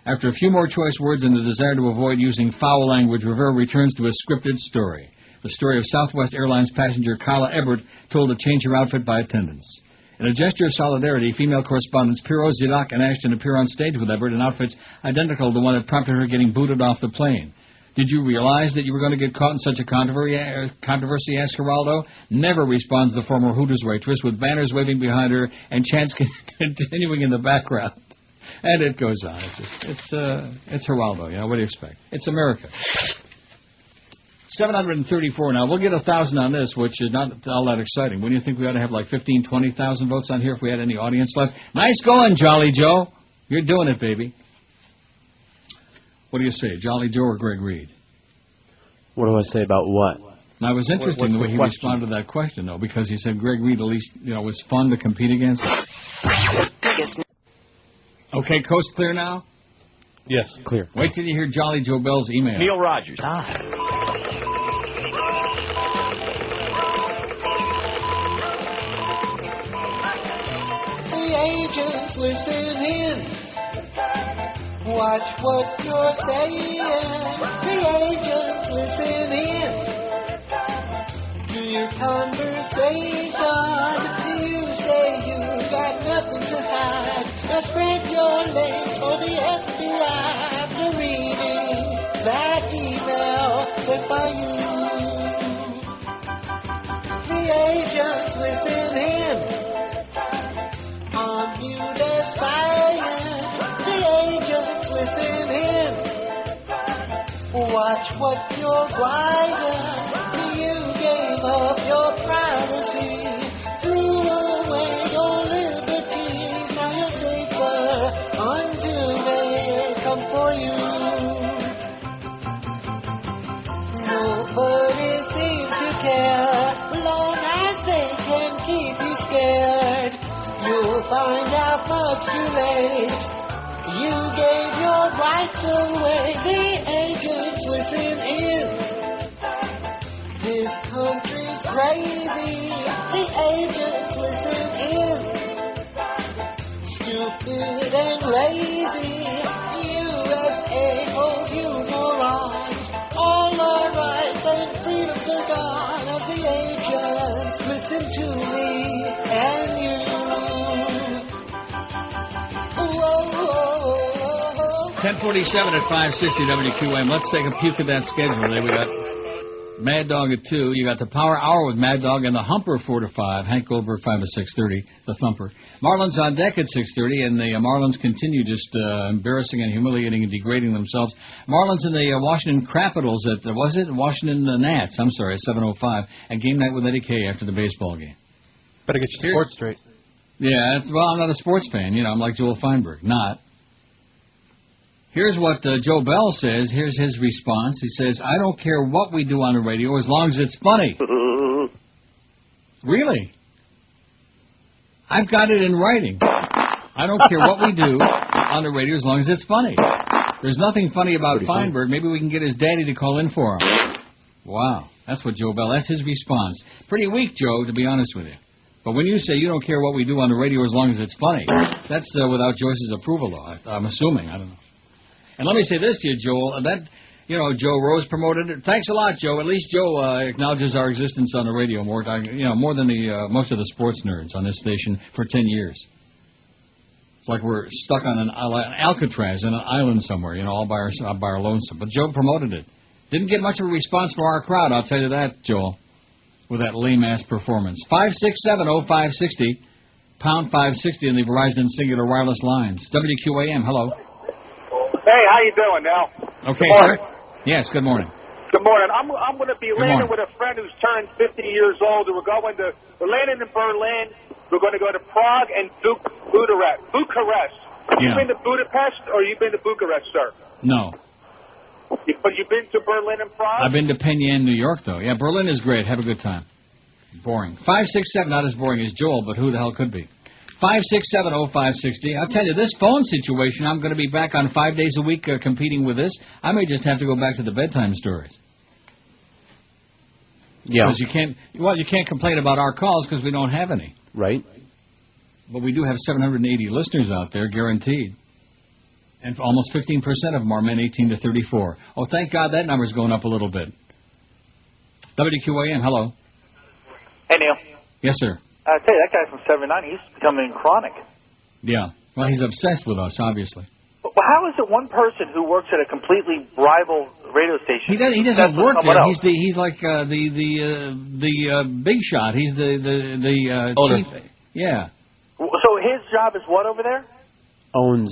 After a few more choice words and the desire to avoid using foul language, Rivera returns to a scripted story. The story of Southwest Airlines passenger Kyla Everett told to change her outfit by attendants. In a gesture of solidarity, female correspondents Pirro, Zidok, and Ashton appear on stage with Everett in outfits identical to the one that prompted her getting booted off the plane. Did you realize that you were going to get caught in such a controversy, asked Geraldo. Never, responds the former Hooters waitress, with banners waving behind her and chants continuing in the background. And it goes on. It's Geraldo, you know, what do you expect? It's America. 734 now. We'll get 1,000 on this, which is not all that exciting. Wouldn't you think we ought to have like 15, 20,000 votes on here if we had any audience left? Nice going, Jolly Joe. You're doing it, baby. What do you say, Jolly Joe or Greg Reed? What do I say about what? Now, it was interesting the way he responded to that question, though, because he said Greg Reed at least, you know, was fun to compete against. Okay, coast clear now? Yes, clear. Wait till you hear Jolly Joe Bell's email. Neil Rogers. The agents listen in. Watch what you're saying. The agents listen in to your conversation. You say you got nothing to hide. Now spread your legs for the FBI after reading that email sent by you. The agents listen in. On you they're spying. The agents listen in. Watch what you're writing. You gave up your privacy. Threw away your liberties. Now you're safer until they come for you. Nobody seems to care. Long as they can keep you scared. You'll find out much too late. You gave your rights away. The agents listen in. This country's crazy. The agents listen in. Stupid and lazy. USA holds you morons. All our rights and freedoms are gone as the agents listen to me and you. 10:47 at 560 WQAM. Let's take a peek at that schedule today. We got Mad Dog at 2. You got the Power Hour with Mad Dog and the Humper 4 to 5. Hank Goldberg 5 to 6:30. The Thumper. Marlins on deck at 6:30, and the Marlins continue just embarrassing and humiliating and degrading themselves. Marlins and the Washington Capitals at Washington Nats. I'm sorry, at 7:05. And game night with Eddie K after the baseball game. Better get your sports straight. Yeah, well, I'm not a sports fan. You know, I'm like Joel Feinberg. Not. Here's what Joe Bell says. Here's his response. He says, I don't care what we do on the radio as long as it's funny. Really? I've got it in writing. I don't care what we do on the radio as long as it's funny. There's nothing funny about Feinberg. Maybe we can get his daddy to call in for him. Wow. That's what Joe Bell, that's his response. Pretty weak, Joe, to be honest with you. But when you say you don't care what we do on the radio as long as it's funny, that's without Joyce's approval, though. I'm assuming. I don't know. And let me say this to you, Joel. Joe Rose promoted it. Thanks a lot, Joe. At least Joe acknowledges our existence on the radio more than most of the sports nerds on this station for 10 years. It's like we're stuck on an Alcatraz in an island somewhere, all by our lonesome. But Joe promoted it. Didn't get much of a response from our crowd, I'll tell you that, Joel. with that lame-ass performance. 5670560, pound 560 on the Verizon Singular Wireless lines. WQAM, hello. Hey, how you doing, Al? Okay, Good morning. sir. Yes, good morning. Good morning. I'm going to be Good landing morning. with a friend who's turned 50 years old. We're landing in Berlin. We're going to go to Prague and Bucharest. You Yeah. been to Budapest or you been to Bucharest, sir? No. But you've been to Berlin and Prague? I've been to Penn, New York, though. Yeah, Berlin is great. Have a good time. Boring. 567, not as boring as Joel, but who the hell could be? 5670560. I'll tell you, this phone situation, I'm going to be back on 5 days a week competing with this. I may just have to go back to the bedtime stories. Yeah. Because you can't complain about our calls because we don't have any. Right. But we do have 780 listeners out there, guaranteed. And almost 15% of them are men 18 to 34. Oh, thank God that number's going up a little bit. WQAM, hello. Hey, Neil. Yes, sir. I tell you, that guy from 790, he's becoming chronic. Yeah. Well, he's obsessed with us, obviously. Well, how is it one person who works at a completely rival radio station? He doesn't work there. Else? He's like the big shot. He's the Owner. chief. Yeah. So his job is what over there? Owns.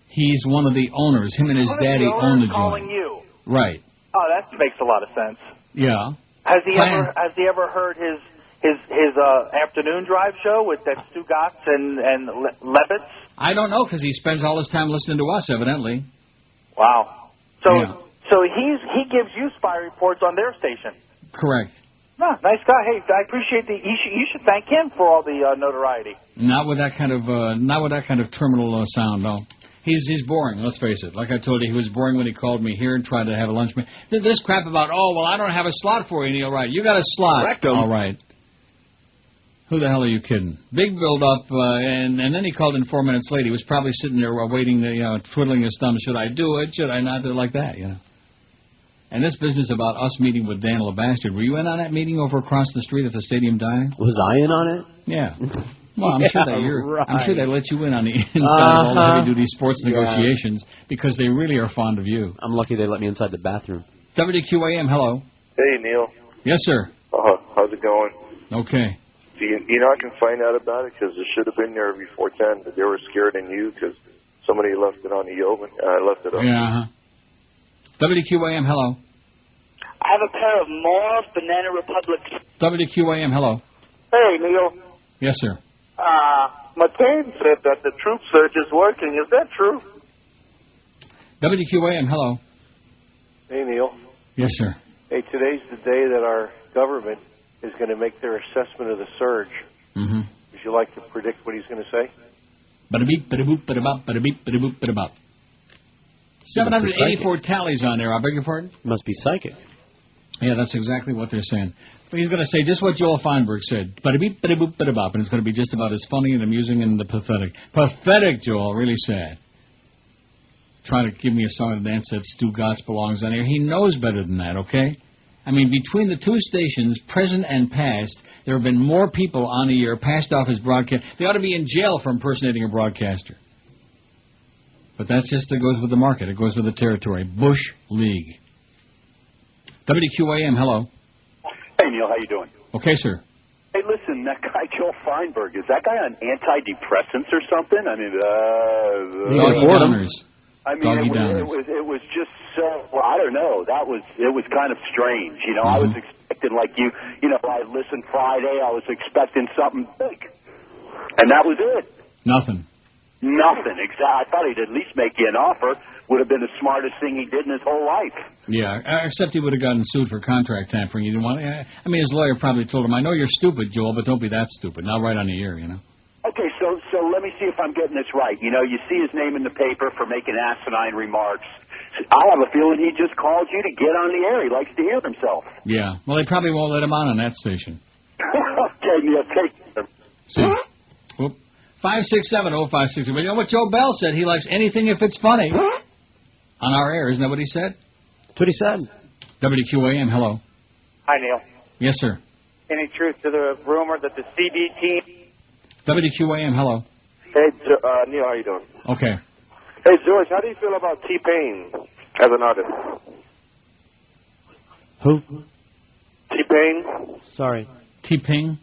He's one of the owners. Him and his One of daddy the own the owners calling joint. you. Right. Oh, that makes a lot of sense. Yeah. Has he ever heard his afternoon drive show with that Stu Gatz and Levitz? I don't know because he spends all his time listening to us, evidently. Wow. So Yeah. so he gives you spy reports on their station. Correct. No, nice guy. Hey, I appreciate you should thank him for all the notoriety. Not with that kind of terminal sound. No. He's boring. Let's face it. Like I told you, he was boring when he called me here and tried to have a lunch. This crap about I don't have a slot for you, Neil. Right? You got a slot. Rectum. All right. Who the hell are you kidding? Big build-up, and then he called in 4 minutes late. He was probably sitting there waiting, twiddling his thumb. Should I do it? Should I not do it? Like that, And this business about us meeting with Dan LeBastard, were you in on that meeting over across the street at the stadium dining? Was I in on it? Yeah. Well, I'm sure that I'm sure they let you in on the inside of all the heavy-duty sports negotiations because they really are fond of you. I'm lucky they let me inside the bathroom. WQAM, hello. Hey, Neil. Yes, sir. How's it going? Okay. You know I can find out about it because it should have been there before 10, but they were scared in you because somebody left it on the oven, and I left it up. Yeah. WQAM, hello. I have a pair of Mars Banana Republics. WQAM, hello. Hey, Neil. Yes, sir. McCain said that the troop surge is working. Is that true? WQAM, hello. Hey, Neil. Yes, sir. Hey, today's the day that our government is going to make their assessment of the surge. Mm-hmm. Would you like to predict what he's going to say? Bada-beep, bada-boop, bada-bop, bada-beep, bada-boop, bada-bop. 784 tallies on there. I beg your pardon? Must be psychic. Yeah, that's exactly what they're saying. He's going to say just what Joel Feinberg said. Bada-beep, bada-boop, bada-bop. And it's going to be just about as funny and amusing and pathetic. Pathetic, Joel. Really sad. Trying to give me a song and dance that Stu Gatz belongs on here. He knows better than that, okay? I mean, between the two stations, present and past, there have been more people on the air passed off as broadcast. They ought to be in jail for impersonating a broadcaster. But that just goes with the market. It goes with the territory. Bush League. WQAM, hello. Hey, Neil, how you doing? Okay, sir. Hey, listen, that guy Joel Feinberg, is that guy on antidepressants or something? I mean, Doggy Downers. I mean, Doggy it Downers. was just so, well, I don't know, it was kind of strange, you know. I was expecting, like you know, I listened Friday, I was expecting something big, and that was it. Nothing. Nothing, exactly. I thought he'd at least make you an offer. Would have been the smartest thing he did in his whole life. Yeah, except he would have gotten sued for contract tampering. He didn't want. I mean, his lawyer probably told him, "I know you're stupid, Joel, but don't be that stupid." Not right on the air, you know. Okay, so let me see if I'm getting this right. You know, you see his name in the paper for making asinine remarks. I have a feeling he just called you to get on the air. He likes to hear himself. Yeah. Well, they probably won't let him on that station. Okay, Neil, take care. See. Whoop. 5670560. But you know what Joe Bell said? He likes anything if it's funny. On our air, isn't that what he said? That's what he said. WQAM, hello. Hi, Neil. Yes, sir. Any truth to the rumor that the CD team... WQAM, hello. Hey, Neil, how you doing? Okay. Hey, George, how do you feel about T-Pain as an artist? Who? T-Pain. Sorry. T-Ping?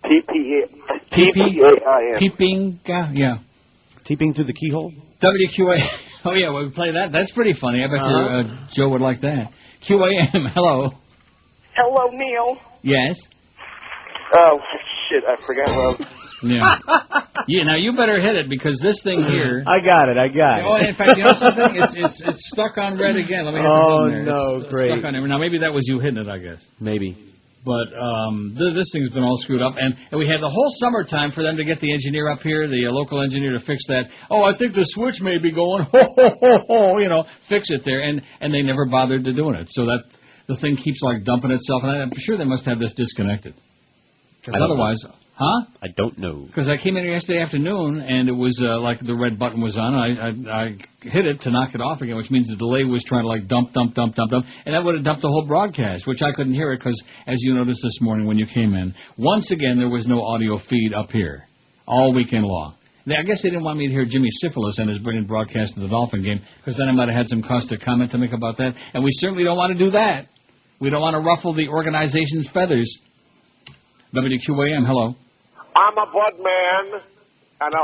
T-P-A-I-N. T-Ping, yeah. T-Ping through the keyhole? WQA. Oh, yeah, we play that. That's pretty funny. I bet you Joe would like that. QAM, hello. Hello, Neil. Yes? Oh, shit, I forgot what Yeah. Yeah, now you better hit it because this thing here... I got it. Oh, in fact, you know something? It's stuck on red again. Let me hit the button there. No, it's great. Stuck on there. Now, maybe that was you hitting it, I guess. Maybe. But this thing's been all screwed up. And we had the whole summertime for them to get the engineer up here, the local engineer, to fix that. Oh, I think the switch may be going. You know, fix it there. And they never bothered to doing it. So that the thing keeps, like, dumping itself. And I'm sure they must have this disconnected. Otherwise... Huh? I don't know. Because I came in yesterday afternoon, and it was like the red button was on. I hit it to knock it off again, which means the delay was trying to, like, dump. And that would have dumped the whole broadcast, which I couldn't hear it because, as you noticed this morning when you came in, once again there was no audio feed up here all weekend long. I guess they didn't want me to hear Jimmy Syphilis and his brilliant broadcast of the Dolphin game, because then I might have had some caustic comment to make about that. And we certainly don't want to do that. We don't want to ruffle the organization's feathers. WQAM, hello. I'm a bud man, and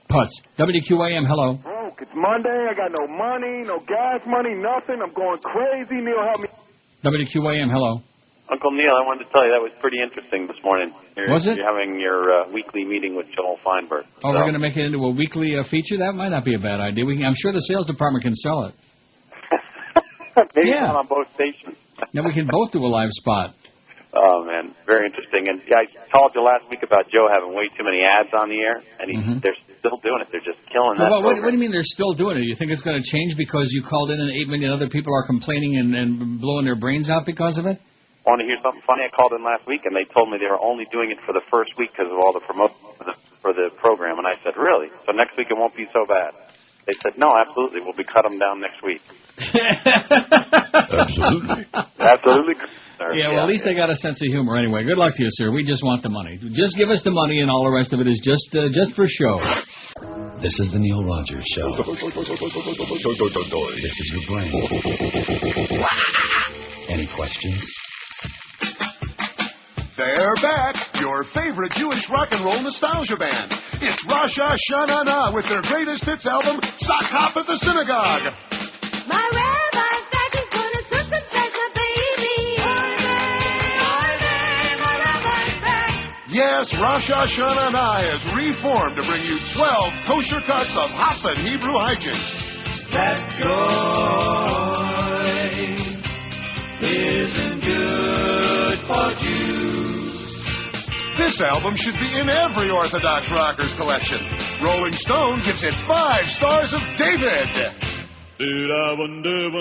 Putz. WQAM, hello. Broke. It's Monday. I got no money, no gas money, nothing. I'm going crazy. Neil, help me. WQAM, hello. Uncle Neil, I wanted to tell you that was pretty interesting this morning. Was it? You're having your weekly meeting with Joel Feinberg. Oh, we're going to make it into a weekly feature? That might not be a bad idea. I'm sure the sales department can sell it. Maybe not on both stations. Now we can both do a live spot. Oh, man, very interesting. And I told you last week about Joe having way too many ads on the air, and they're still doing it. They're just killing that what do you mean they're still doing it? You think it's going to change because you called in and 8 million other people are complaining and blowing their brains out because of it? Want to hear something funny? I called in last week, and they told me they were only doing it for the first week because of all the promotion for the program. And I said, really? So next week it won't be so bad? They said, no, absolutely. We'll be cut them down next week. Absolutely. Absolutely. Yeah, well, at least they got a sense of humor anyway. Good luck to you, sir. We just want the money. Just give us the money, and all the rest of it is just for show. This is the Neil Rogers Show. This is your brain. Any questions? They're back, your favorite Jewish rock and roll nostalgia band. It's Rosh Hashanah with their greatest hits album, Sock Hop at the Synagogue. My rabbi said he's gonna circumcise a baby. My rabbi said. Yes, Rosh Hashanah has reformed to bring you 12 kosher cuts of hop and Hebrew hijinks. That joy isn't good for Jews. This album should be in every Orthodox rockers collection. Rolling Stone gives it 5 stars of David. Did I wonder,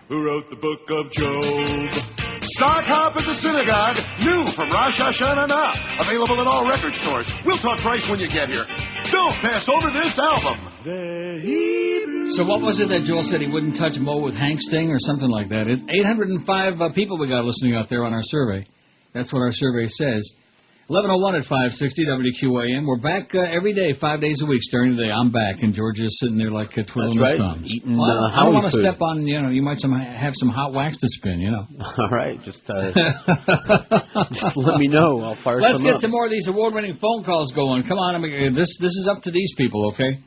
who wrote the book of Job? Sock Hop at the Synagogue, new from Rosh Hashanah. Available at all record stores. We'll talk price when you get here. Don't pass over this album. So what was it that Joel said he wouldn't touch Mo with Hank's thing or something like that? 805 people we got listening out there on our survey. That's what our survey says. 11:01 at 560 WQAM. We're back every day, 5 days a week, starting today. I'm back, and Georgia's sitting there like twiddling his thumbs. Eating I don't want to step on, you might have some hot wax to spin, All right, just let me know. I'll fire Let's some get up. some more of these award-winning phone calls going. Come on, this is up to these people, okay?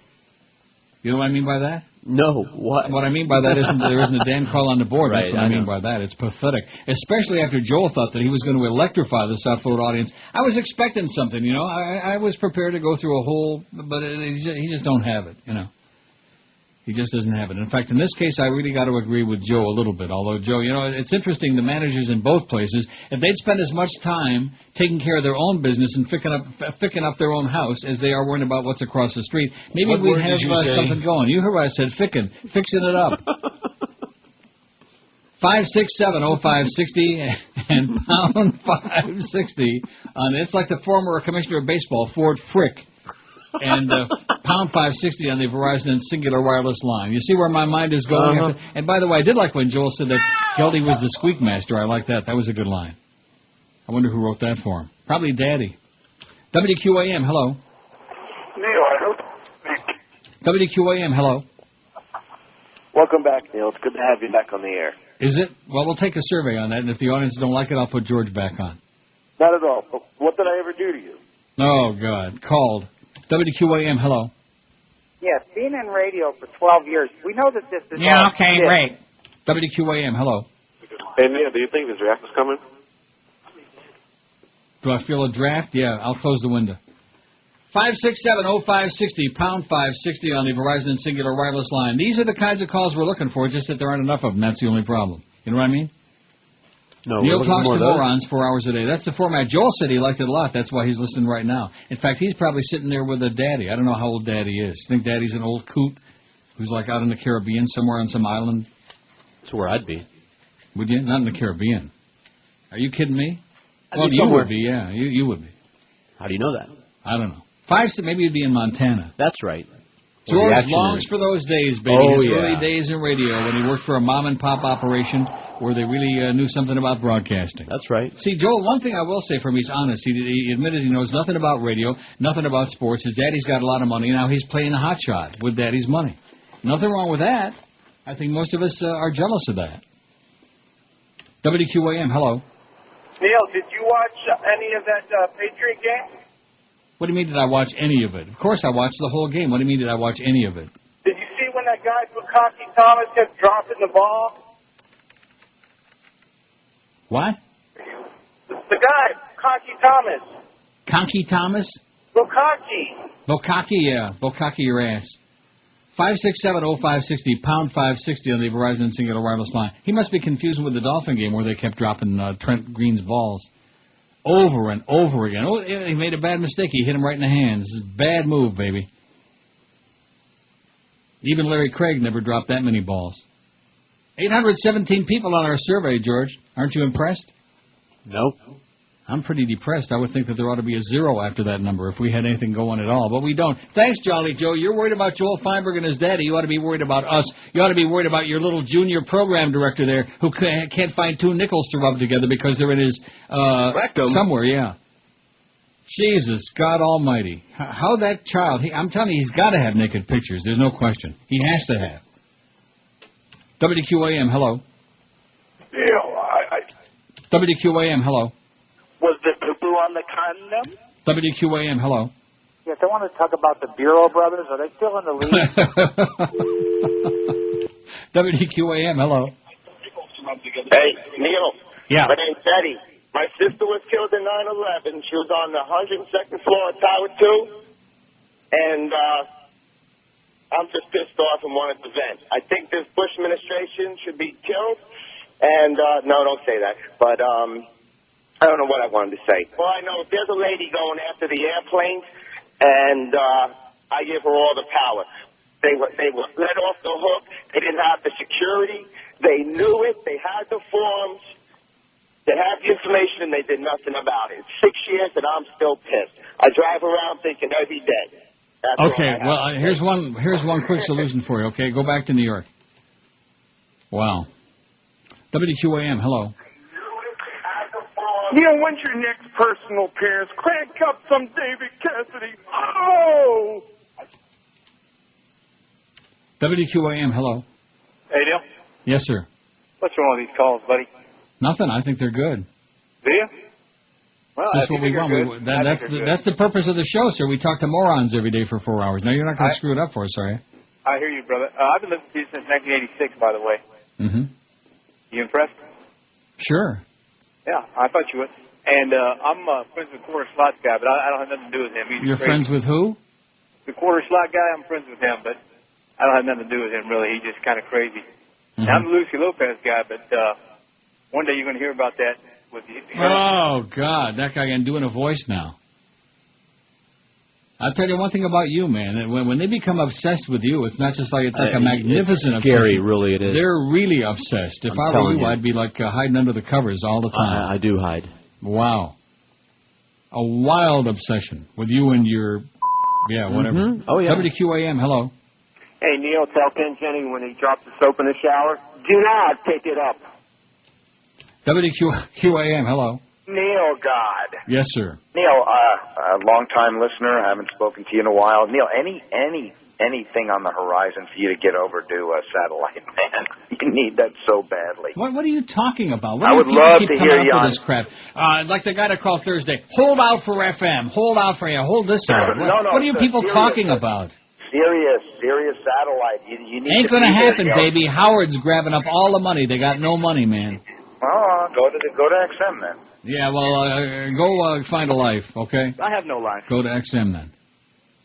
You know what I mean by that? No. What? What I mean by that isn't there isn't a damn call on the board. Right, That's what I mean by that. It's pathetic. Especially after Joel thought that he was going to electrify the South Florida audience. I was expecting something, I was prepared to go through a whole, but he just don't have it, He just doesn't have it. In fact, in this case, I really got to agree with Joe a little bit. Although, Joe, it's interesting, the managers in both places, if they'd spend as much time taking care of their own business and ficking up their own house as they are worrying about what's across the street, maybe we'd have something going. You heard what I said, fixing it up. 567-0560 and pound 560. It's like the former commissioner of baseball, Ford Frick. And pound 560 on the Verizon and Singular Wireless line. You see where my mind is going? And by the way, I did like when Joel said that Geldy was the squeak master. I like that. That was a good line. I wonder who wrote that for him. Probably Daddy. WQAM, hello. Neil, I hope. WQAM, hello. Welcome back, Neil. It's good to have you back on the air. Is it? Well, we'll take a survey on that, and if the audience don't like it, I'll put George back on. Not at all. But what did I ever do to you? Oh, God. Called. WQAM, hello. Yes, being in radio for 12 years, we know that this is... Yeah, okay, great. WQAM, hello. Hey, Neil, do you think the draft is coming? Do I feel a draft? Yeah, I'll close the window. 567-0560, pound 560 on the Verizon and Singular wireless line. These are the kinds of calls we're looking for, just that there aren't enough of them. That's the only problem. You know what I mean? No, Neil talks to morons 4 hours a day. That's the format. Joel said he liked it a lot. That's why he's listening right now. In fact, he's probably sitting there with a daddy. I don't know how old Daddy is. Think Daddy's an old coot who's like out in the Caribbean somewhere on some island? That's where I'd be. Would you? Not in the Caribbean. Are you kidding me? I'd Well, be you somewhere. would be, yeah. You would be. How do you know that? I don't know. Maybe you'd be in Montana. That's right. George Where the action longs is. for those days, baby. Oh, His yeah. early days in radio when he worked for a mom-and-pop operation where they really knew something about broadcasting. That's right. See, Joel, one thing I will say from him, he's honest. He admitted he knows nothing about radio, nothing about sports. His daddy's got a lot of money, and now he's playing a hot shot with daddy's money. Nothing wrong with that. I think most of us are jealous of that. WQAM, hello. Neil, did you watch any of that Patriot game? What do you mean did I watch any of it? Of course I watched the whole game. What do you mean did I watch any of it? Did you see when that guy Bukaki Thomas kept dropping the ball? What? The guy, Bukaki Thomas. Conky Thomas? Bukaki. Bokaki, yeah. Bokaki your ass. 567-0560, pound 560 on the Verizon and Singular wireless line. He must be confused with the Dolphin game where they kept dropping Trent Green's balls over and over again. Oh, he made a bad mistake. He hit him right in the hands. This is a bad move, baby. Even Larry Craig never dropped that many balls. 817 people on our survey, George. Aren't you impressed? Nope. I'm pretty depressed. I would think that there ought to be a 0 after that number if we had anything going at all, but we don't. Thanks, Jolly Joe. You're worried about Joel Feinberg and his daddy. You ought to be worried about us. You ought to be worried about your little junior program director there who can't find 2 nickels to rub together because they're in his rectum somewhere. Yeah. Jesus, God Almighty! How that child? I'm telling you, he's got to have naked pictures. There's no question. He has to have. WQAM, hello. WQAM, hello. Was the poo-poo on the condom? WQAM, hello. Yes, I want to talk about the Bureau brothers. Are they still in the league? WQAM, hello. Hey, Neil. Yeah. My name's Eddie. My sister was killed in 9/11. She was on the 102nd floor of Tower 2. And I'm just pissed off and wanted to vent. I think this Bush administration should be killed. And, no, don't say that. But, I don't know what I wanted to say. Well, I know there's a lady going after the airplanes, and I give her all the power. They were let off the hook. They didn't have the security. They knew it. They had the forms. They have the information, and they did nothing about it. It's 6 years, and I'm still pissed. I drive around thinking they'll be dead. That's Okay, well, here's one quick solution for you, okay? Go back to New York. Wow. WQAM, hello. Neil, when's your next personal appearance? Crank up some David Cassidy. Oh! WQAM, hello. Hey, Neil. Yes, sir. What's wrong with these calls, buddy? Nothing. I think they're good. Do you? Well, That's what we want. That's the purpose of the show, sir. We talk to morons every day for 4 hours. Now, you're not going to screw it up for us, are you? I hear you, brother. I've been listening to you since 1986, by the way. Mm-hmm. You impressed? Sure. Yeah, I thought you would. And I'm friends with Quarter Slot guy, but I don't have nothing to do with him. He's You're crazy. friends with who? The Quarter Slot guy, I'm friends with him, but I don't have nothing to do with him, really. He's just kind of crazy. Mm-hmm. Now, I'm the Lucy Lopez guy, but one day you're going to hear about that with you. Oh, God. That guy doing a voice now. I'll tell you one thing about you, man. When they become obsessed with you, it's not just like it's like a magnificent it's scary, obsession. really, it is. They're really obsessed. If I were you, I'd be like hiding under the covers all the time. I do hide. Wow. A wild obsession with you and your, whatever. Mm-hmm. Oh, yeah. WQAM, hello. Hey, Neil, tell Ken Jennings when he drops the soap in the shower, do not pick it up. WQAM, hello. Neil, God. Yes, sir. Neil, a long-time listener. I haven't spoken to you in a while. Neil, any anything on the horizon for you to get over to satellite, man. You need that so badly. What are you talking about? What I do would people love keep to coming hear up you with on... this crap? Like the guy that called Thursday. Hold out for FM. Hold out for you. Hold this out. No, What are you people serious, talking about? Serious satellite. You need Ain't to gonna be there, happen, you know. baby. Howard's grabbing up all the money. They got no money, man. Oh, go to XM then. Yeah, well, go find a life, okay? I have no life. Go to XM then.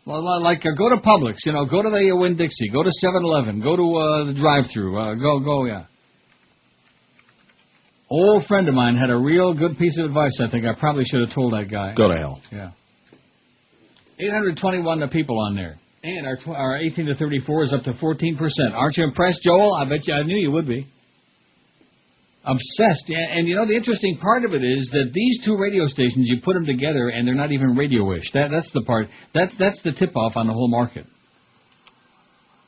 Well, go to Publix, go to the Winn-Dixie, go to 7-Eleven, go to the drive-thru, go, yeah. Old friend of mine had a real good piece of advice. I think I probably should have told that guy. Go to hell. Yeah. 821 people on there. And our 18 to 34 is up to 14%. Aren't you impressed, Joel? I knew you would be. Obsessed. And the interesting part of it is that these two radio stations, you put them together and they're not even radio-ish. That's the part. That's the tip-off on the whole market.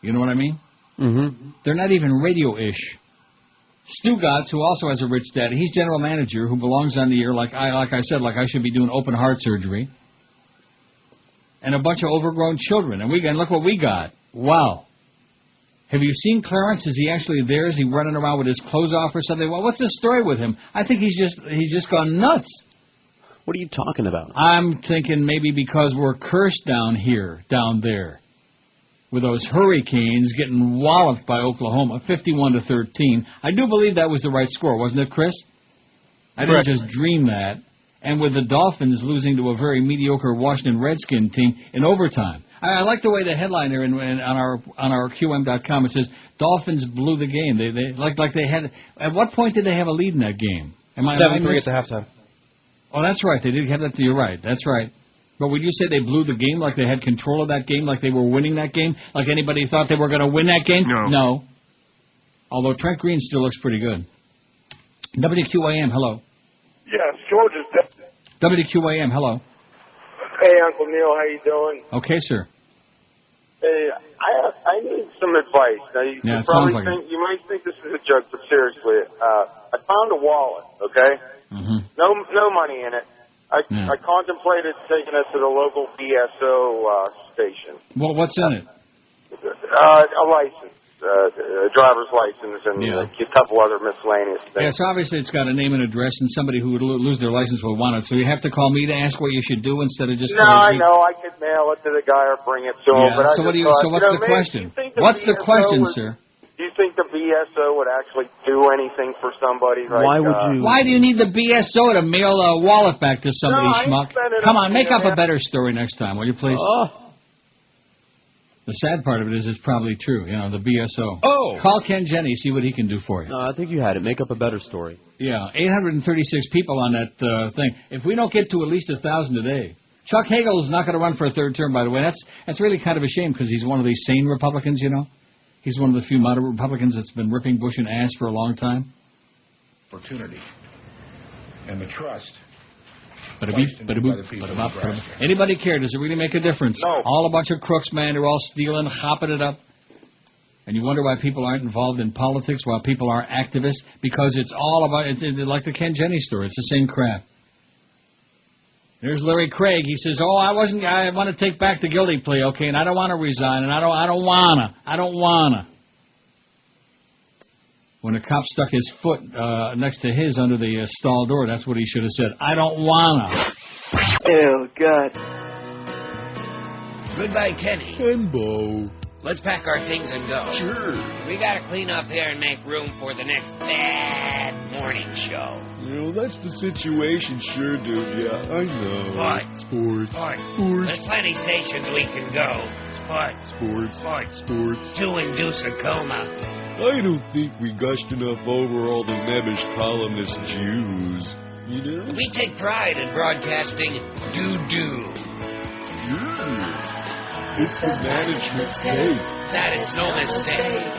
You know what I mean? Mm-hmm. They're not even radio-ish. Stu Gotts, who also has a rich daddy, he's general manager who belongs on the air like I said, I should be doing open heart surgery. And a bunch of overgrown children. And look what we got. Wow. Have you seen Clarence? Is he actually there? Is he running around with his clothes off or something? Well, what's the story with him? I think he's just gone nuts. What are you talking about? I'm thinking maybe because we're cursed down there, with those hurricanes getting walloped by Oklahoma, 51-13. I do believe that was the right score, wasn't it, Chris? I didn't just dream that. And with the Dolphins losing to a very mediocre Washington Redskin team in overtime. I like the way the headline there on our QM.com, it says Dolphins blew the game. They they had. At what point did they have a lead in that game? 7-3 at the halftime. Oh, that's right. They did have that. You're right. That's right. But would you say they blew the game, like they had control of that game, like they were winning that game, like anybody thought they were going to win that game? No. Although Trent Green still looks pretty good. WQAM, hello. Yes, George is dead. WQAM, hello. Hey, Uncle Neil, how you doing? Okay, sir. Hey, I need some advice. Now, you might think this is a joke, but seriously, I found a wallet. Okay, no money in it. I contemplated taking it to the local BSO station. Well, what's in it? A license. A driver's license and a couple other miscellaneous things. Yeah, so obviously it's got a name and address, and somebody who would lose their license would want it. So you have to call me to ask what you should do instead of just. No, I know. I could mail it to the guy or bring it to him. But so what's the question? What's the question, sir? Do you think the BSO would actually do anything for somebody? Why would you? Why do you need the BSO to mail a wallet back to somebody, schmuck? Come on, make up a better story next time, will you please? The sad part of it is it's probably true, the BSO. Oh! Call Ken Jenny, see what he can do for you. No, I think you had it. Make up a better story. Yeah, 836 people on that thing. If we don't get to at least 1,000 today. Chuck Hagel is not going to run for a third term, by the way. That's really kind of a shame because he's one of these sane Republicans, He's one of the few moderate Republicans that's been ripping Bush an ass for a long time. Opportunity and the trust. Anybody care? Does it really make a difference? No. All a bunch of crooks, man. They're all stealing, hopping it up. And you wonder why people aren't involved in politics, why people aren't activists, because it's all about, it's like the Ken Jenny story. It's the same crap. There's Larry Craig. He says, I want to take back the guilty plea, okay, and I don't want to resign, and I don't wanna. When a cop stuck his foot next to his under the stall door, that's what he should have said. I don't wanna. Ew, God. Goodbye, Kenny. Kenbo. Let's pack our things and go. Sure. We gotta clean up here and make room for the next bad morning show. That's the situation, sure, dude. Yeah, I know. Sports. There's plenty stations we can go. Sports. To induce a coma. I don't think we gushed enough over all the Nebish columnist Jews. We take pride in broadcasting doo-doo. Sure. It's the management's take. That is no mistake.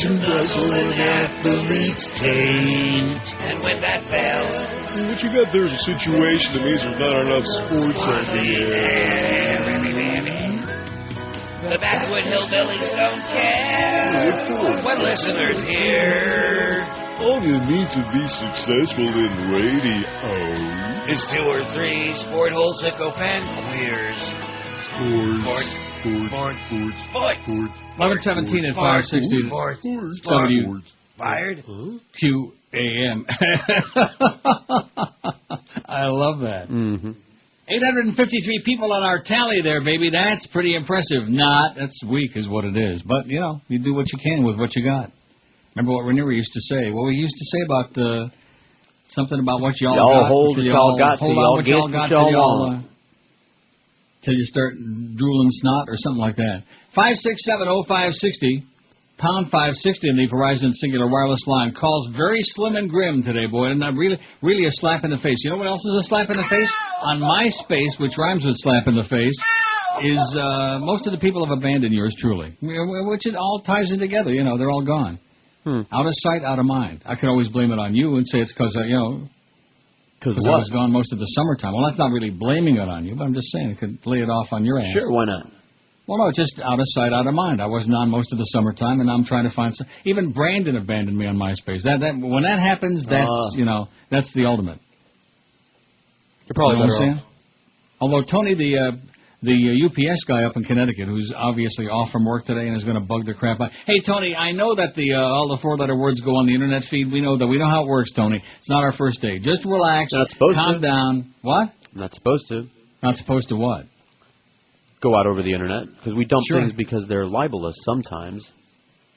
To nuzzle an athlete's taint. And when that fails... What you got there's a situation that means there's not enough sports on the air. The Backwood Hillbillies don't care what listeners hear. All you need to be successful in radio is 2 or 3 sport hole sycophant queers. Sports. 11:17 at 560. Sports. W. Fired? QAM. I love that. Mm-hmm. 853 people on our tally there, baby. That's pretty impressive. That's weak is what it is. But, you know, you do what you can with what you got. Remember what Ranieri used to say? What we used to say about something about what y'all got. Hold what y'all got till y'all get till you start drooling snot or something like that. 5670560. Pound 560 in the Verizon Singular Wireless line. Calls very slim and grim today, boy, and not really a slap in the face. You know what else is a slap in the face? On MySpace, which rhymes with slap in the face, is most of the people have abandoned yours truly, which it all ties in together. You know, they're all gone. Out of sight, out of mind. I could always blame it on you and say it's because, you know, because I was gone most of the summertime. Well, that's not really blaming it on you, but I'm just saying I could lay it off on your ass. Sure, why not? Well, no, it's just out of sight, out of mind. I wasn't on most of the summertime, and I'm trying to find some. Even Brandon abandoned me on MySpace. When that happens, that's that's the ultimate. You're probably you know better what I'm saying? Although Tony, the UPS guy up in Connecticut, who's obviously off from work today and is going to bug the crap out. Hey, Tony, I know that all the four-letter words go on the internet feed. We know that. We know how it works, Tony. It's not our first day. Just relax. Not supposed calm to. down. What? Not supposed to. Not supposed to what? Go out over the internet because we dump things because they're libelous sometimes.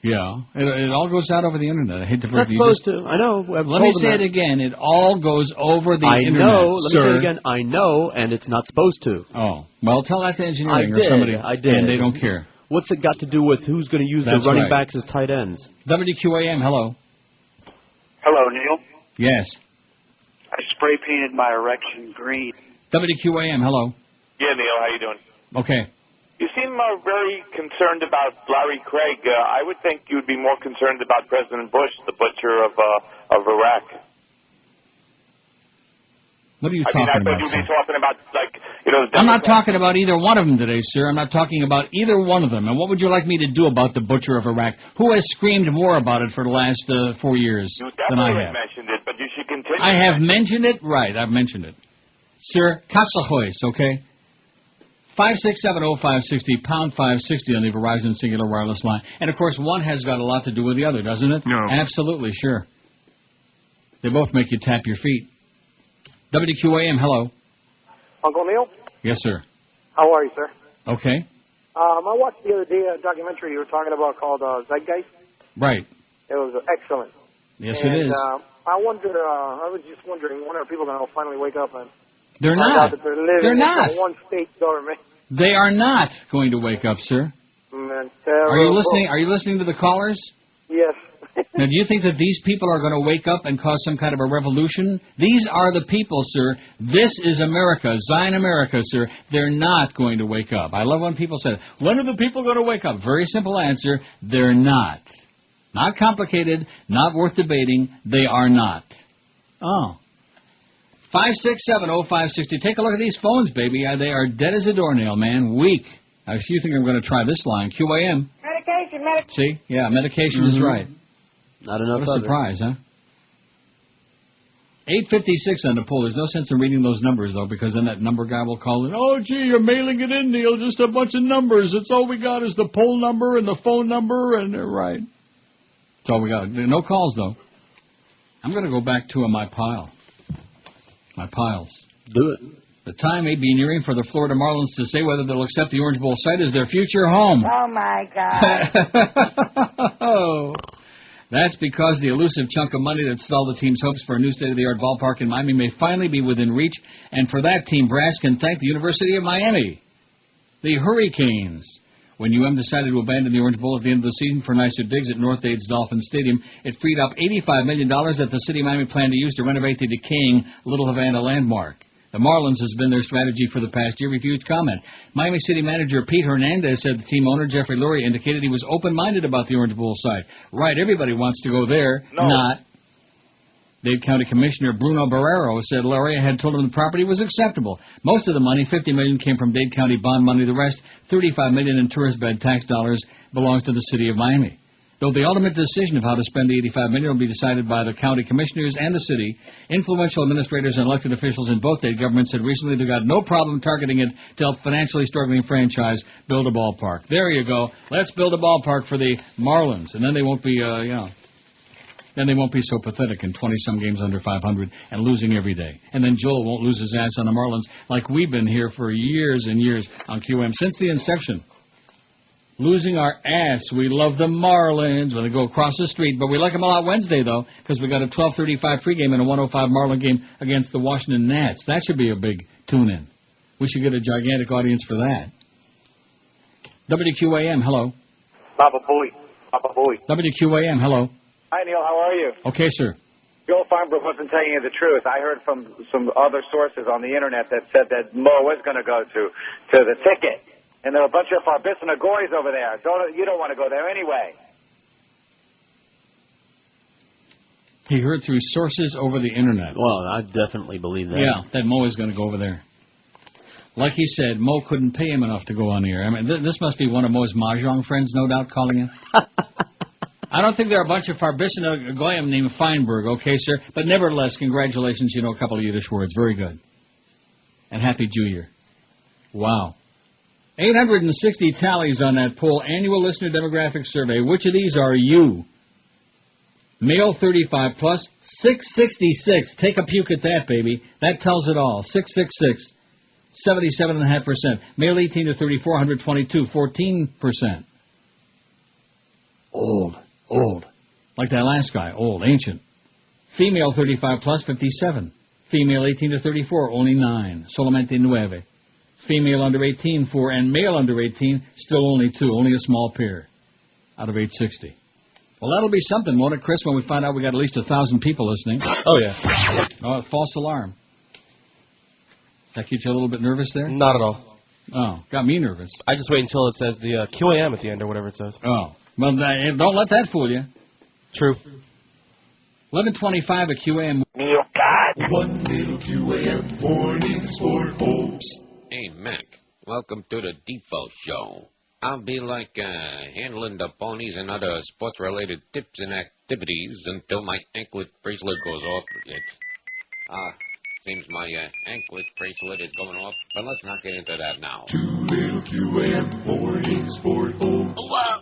Yeah, it all goes out over the internet. I hate to break Not supposed to. I know. Let me say it again. It all goes over the internet. I know. Let me sir. say it again. I know, and it's not supposed to. Oh, well, tell that to engineering or somebody. I did. And they don't care. What's it got to do with who's going to use the running backs as tight ends? WQAM, hello. Hello, Neil. Yes. I spray painted my erection green. WQAM, hello. Yeah, Neil, how you doing? Okay. You seem very concerned about Larry Craig. I would think you would be more concerned about President Bush, the butcher of Iraq. What are you talking I about? thought you'd be talking about, I'm not talking about either one of them today, sir. I'm not talking about either one of them. And what would you like me to do about the butcher of Iraq? Who has screamed more about it for the last 4 years than I have? You mentioned it, but you should continue. I have mentioned it? Right, I've mentioned it. Sir, Casajois, okay? 5670560, pound 560 on the Verizon Singular Wireless line. And, of course, one has got a lot to do with the other, doesn't it? No. Absolutely, sure. They both make you tap your feet. WQAM, hello. Uncle Neil? Yes, sir. How are you, sir? Okay. I watched the other day a documentary you were talking about called Zeitgeist. Right. It was excellent. Yes, and, it is. I was just wondering, when are people going to finally wake up and They're find not. out that they're living They're not. in a one-state government? They are not going to wake up, sir. Man, Are you listening? Are you listening to the callers? Yes. Now, do you think that these people are going to wake up and cause some kind of a revolution? These are the people, sir. This is America, Zion America, sir. They're not going to wake up. I love when people say that. When are the people going to wake up? Very simple answer. They're not. Not complicated, not worth debating. They are not. Oh. 5670560. Take a look at these phones, baby. They are dead as a doornail, man. Weak. If you think I'm going to try this line, QAM. Medication. See? Yeah, medication is right. Not enough. What a surprise, huh? 856 on the poll. There's no sense in reading those numbers, though, because then that number guy will call in. Oh, gee, you're mailing it in, Neil. Just a bunch of numbers. It's all we got is the poll number and the phone number, and they're right. That's all we got. No calls, though. I'm going to go back to my pile. My piles. Do it. The time may be nearing for the Florida Marlins to say whether they'll accept the Orange Bowl site as their future home. Oh, my God. Oh. That's because the elusive chunk of money that stalled the team's hopes for a new state-of-the-art ballpark in Miami may finally be within reach, and for that, Team Brass can thank the University of Miami. The Hurricanes. When UM decided to abandon the Orange Bowl at the end of the season for nicer digs at North Dade's Dolphin Stadium, it freed up $85 million that the city of Miami planned to use to renovate the decaying Little Havana landmark. The Marlins has been their strategy for the past year, refused comment. Miami City manager Pete Hernandez said the team owner, Jeffrey Lurie, indicated he was open-minded about the Orange Bowl site. Right, everybody wants to go there. No. Not. Dade County Commissioner Bruno Barrero said Lurie had told him the property was acceptable. Most of the money, $50 million, came from Dade County bond money. The rest, $35 million in tourist bed tax dollars, belongs to the city of Miami. Though the ultimate decision of how to spend the $85 million will be decided by the county commissioners and the city, influential administrators and elected officials in both state governments said recently they've got no problem targeting it to help financially struggling franchise build a ballpark. There you go. Let's build a ballpark for the Marlins, and then they won't be, then they won't be so pathetic in 20-some games under 500 and losing every day. And then Joel won't lose his ass on the Marlins like we've been here for years and years on QM since the inception. Losing our ass. We love the Marlins when they go across the street, but we like them a lot Wednesday, though, because we got a 12:35 pregame and a 1:05 Marlin game against the Washington Nats. That should be a big tune-in. We should get a gigantic audience for that. WQAM, hello. Papa Boy. WQAM, hello. Hi, Neil. How are you? Okay, sir. Joel Feinberg wasn't telling you the truth. I heard from some other sources on the Internet that said that Mo was going to go to the ticket. And there are a bunch of Farbissina goys over there. You don't want to go there anyway. He heard through sources over the Internet. Well, I definitely believe that. Yeah, that Mo is going to go over there. Like he said, Mo couldn't pay him enough to go on the air. I mean, this must be one of Mo's mahjong friends, no doubt, calling in. I don't think there are a bunch of Farbissina goyim named Feinberg, okay, sir? But nevertheless, congratulations, you know a couple of Yiddish words. Very good. And Happy Jew Year. Wow. 860 tallies on that poll, annual listener demographic survey. Which of these are you? Male 35 plus, 666. Take a puke at that, baby. That tells it all. 666, 77.5%. Male 18 to 34, 122, 14%. Old. Like that last guy, old, ancient. Female 35 plus, 57. Female 18 to 34, only 9. Solamente 9. Female under 18, 4, and male under 18, still only 2, only a small pair out of 860. Well, that'll be something, won't it, Chris, when we find out we got at least 1,000 people listening? Oh, yeah. Oh, false alarm. That keeps you a little bit nervous there? Not at all. Oh, got me nervous. I just wait until it says the QAM at the end or whatever it says. Oh, well, don't let that fool you. True. 11:25 at QAM. Neil, God. One little QAM morning sport hopes. Hey, Mac. Welcome to the Default Show. I'll be handling the ponies and other sports-related tips and activities until my anklet bracelet goes off. Seems my anklet bracelet is going off, but let's not get into that now. Two little QAM morning sport hopes. Whoa.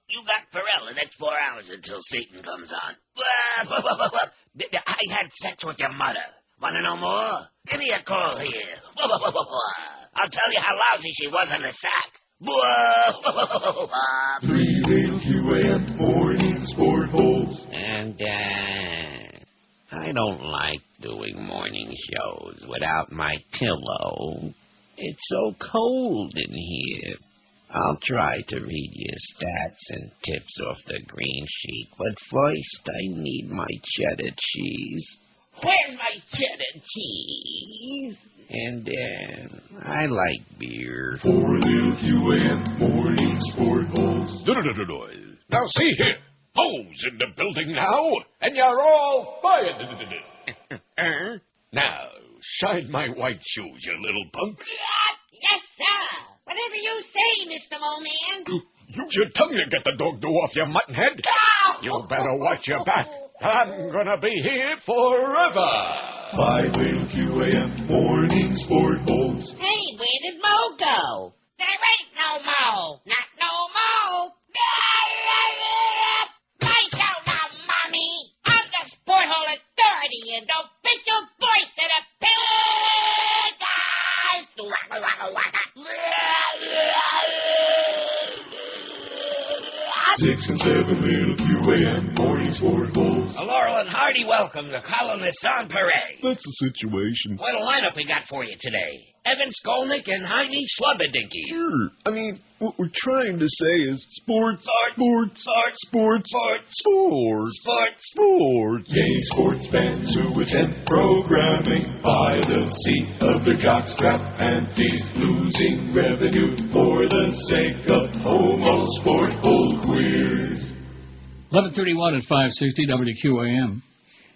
You got Pharrell the next 4 hours until Satan comes on. I had sex with your mother. Want to know more? Give me a call here. I'll tell you how lousy she was in the sack. 3 little QAM morning sport hopes. And, I don't like doing morning shows without my pillow. It's so cold in here. I'll try to read you stats and tips off the green sheet, but first I need my cheddar cheese. Where's my cheddar cheese? And, I like beer. 4 little QAM morning sport hopes. Now see here. Mo's in the building now, and you're all fired. Now, shine my white shoes, you little punk. Yes, sir. Whatever you say, Mr. Mo-Man. Use your tongue and get the dog do off your mutton head. You better watch your back. I'm gonna be here forever. 5 little QAM morning sport hopes. Hey, where did Mo go? There ain't no Mo. Not no Mo. Lights out now, Mommy. I'm the Sport Hole Authority, and don't pitch your voice at a pig. 6 and 7 little QAM morning sport hopes. Laurel and Hardy, welcome to Colonists on Parade. That's the situation. What a lineup we got for you today. Evan Skolnick and Jaime Schlubadinky. Sure. I mean, what we're trying to say is sports. Gay sports fans who attend programming by the seat of their jockstrap and feast, losing revenue for the sake of homo sport hole queers. 11:31 at 560 WQAM.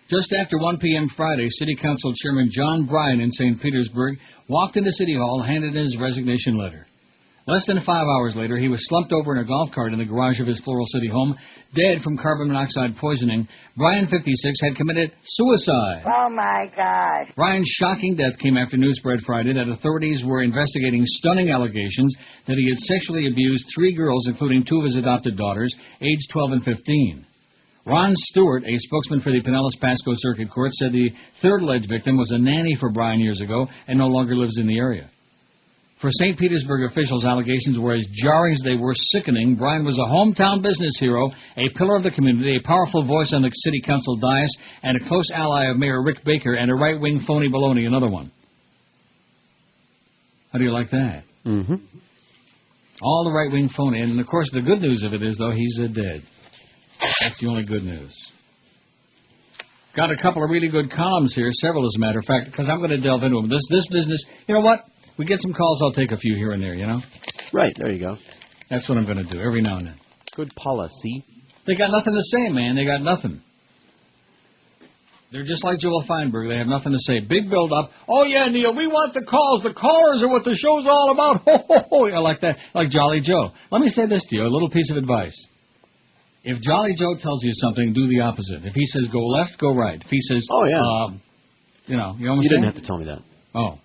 Just after 1 p.m. Friday, City Council Chairman John Bryan in St. Petersburg walked into City Hall, handed in his resignation letter. Less than 5 hours later, he was slumped over in a golf cart in the garage of his Floral City home, dead from carbon monoxide poisoning. Brian, 56, had committed suicide. Oh, my God. Brian's shocking death came after news spread Friday that authorities were investigating stunning allegations that he had sexually abused 3 girls, including 2 of his adopted daughters, aged 12 and 15. Ron Stewart, a spokesman for the Pinellas Pasco Circuit Court, said the third alleged victim was a nanny for Brian years ago and no longer lives in the area. For St. Petersburg officials, allegations were as jarring as they were sickening. Brian was a hometown business hero, a pillar of the community, a powerful voice on the city council dais, and a close ally of Mayor Rick Baker, and a right-wing phony baloney, another one. How do you like that? Mm-hmm. All the right-wing phony. And, of course, the good news of it is, though, he's dead. That's the only good news. Got a couple of really good columns here, several as a matter of fact, because I'm going to delve into them. This business, you know what? We get some calls, I'll take a few here and there, you know? Right, there you go. That's what I'm going to do, every now and then. Good policy. They got nothing to say, man. They got nothing. They're just like Joel Feinberg. They have nothing to say. Big build-up. Oh, yeah, Neil, we want the calls. The callers are what the show's all about. Ho, ho, ho. I like that. Like Jolly Joe. Let me say this to you, a little piece of advice. If Jolly Joe tells you something, do the opposite. If he says go left, go right. If he says, oh, yeah. You know you didn't have to tell me that. Oh.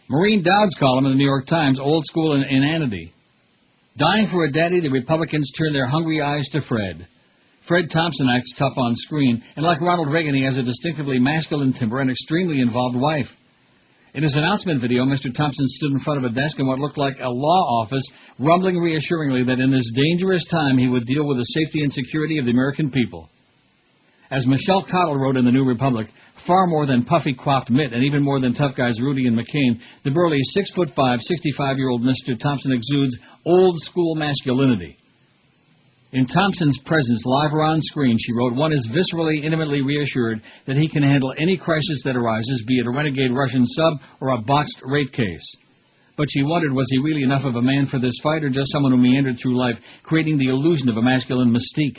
Maureen Dowd's column in the New York Times, Old School Inanity. Dying for a daddy, the Republicans turn their hungry eyes to Fred. Fred Thompson acts tough on screen, and like Ronald Reagan, he has a distinctively masculine temper and extremely involved wife. In his announcement video, Mr. Thompson stood in front of a desk in what looked like a law office, rumbling reassuringly that in this dangerous time he would deal with the safety and security of the American people. As Michelle Cottle wrote in the New Republic, far more than puffy-coiffed Mitt and even more than tough guys Rudy and McCain, the burly 6'5", 65-year-old Mr. Thompson exudes old-school masculinity. In Thompson's presence, live or on screen, she wrote, one is viscerally, intimately reassured that he can handle any crisis that arises, be it a renegade Russian sub or a botched rape case. But she wondered, was he really enough of a man for this fight, or just someone who meandered through life, creating the illusion of a masculine mystique?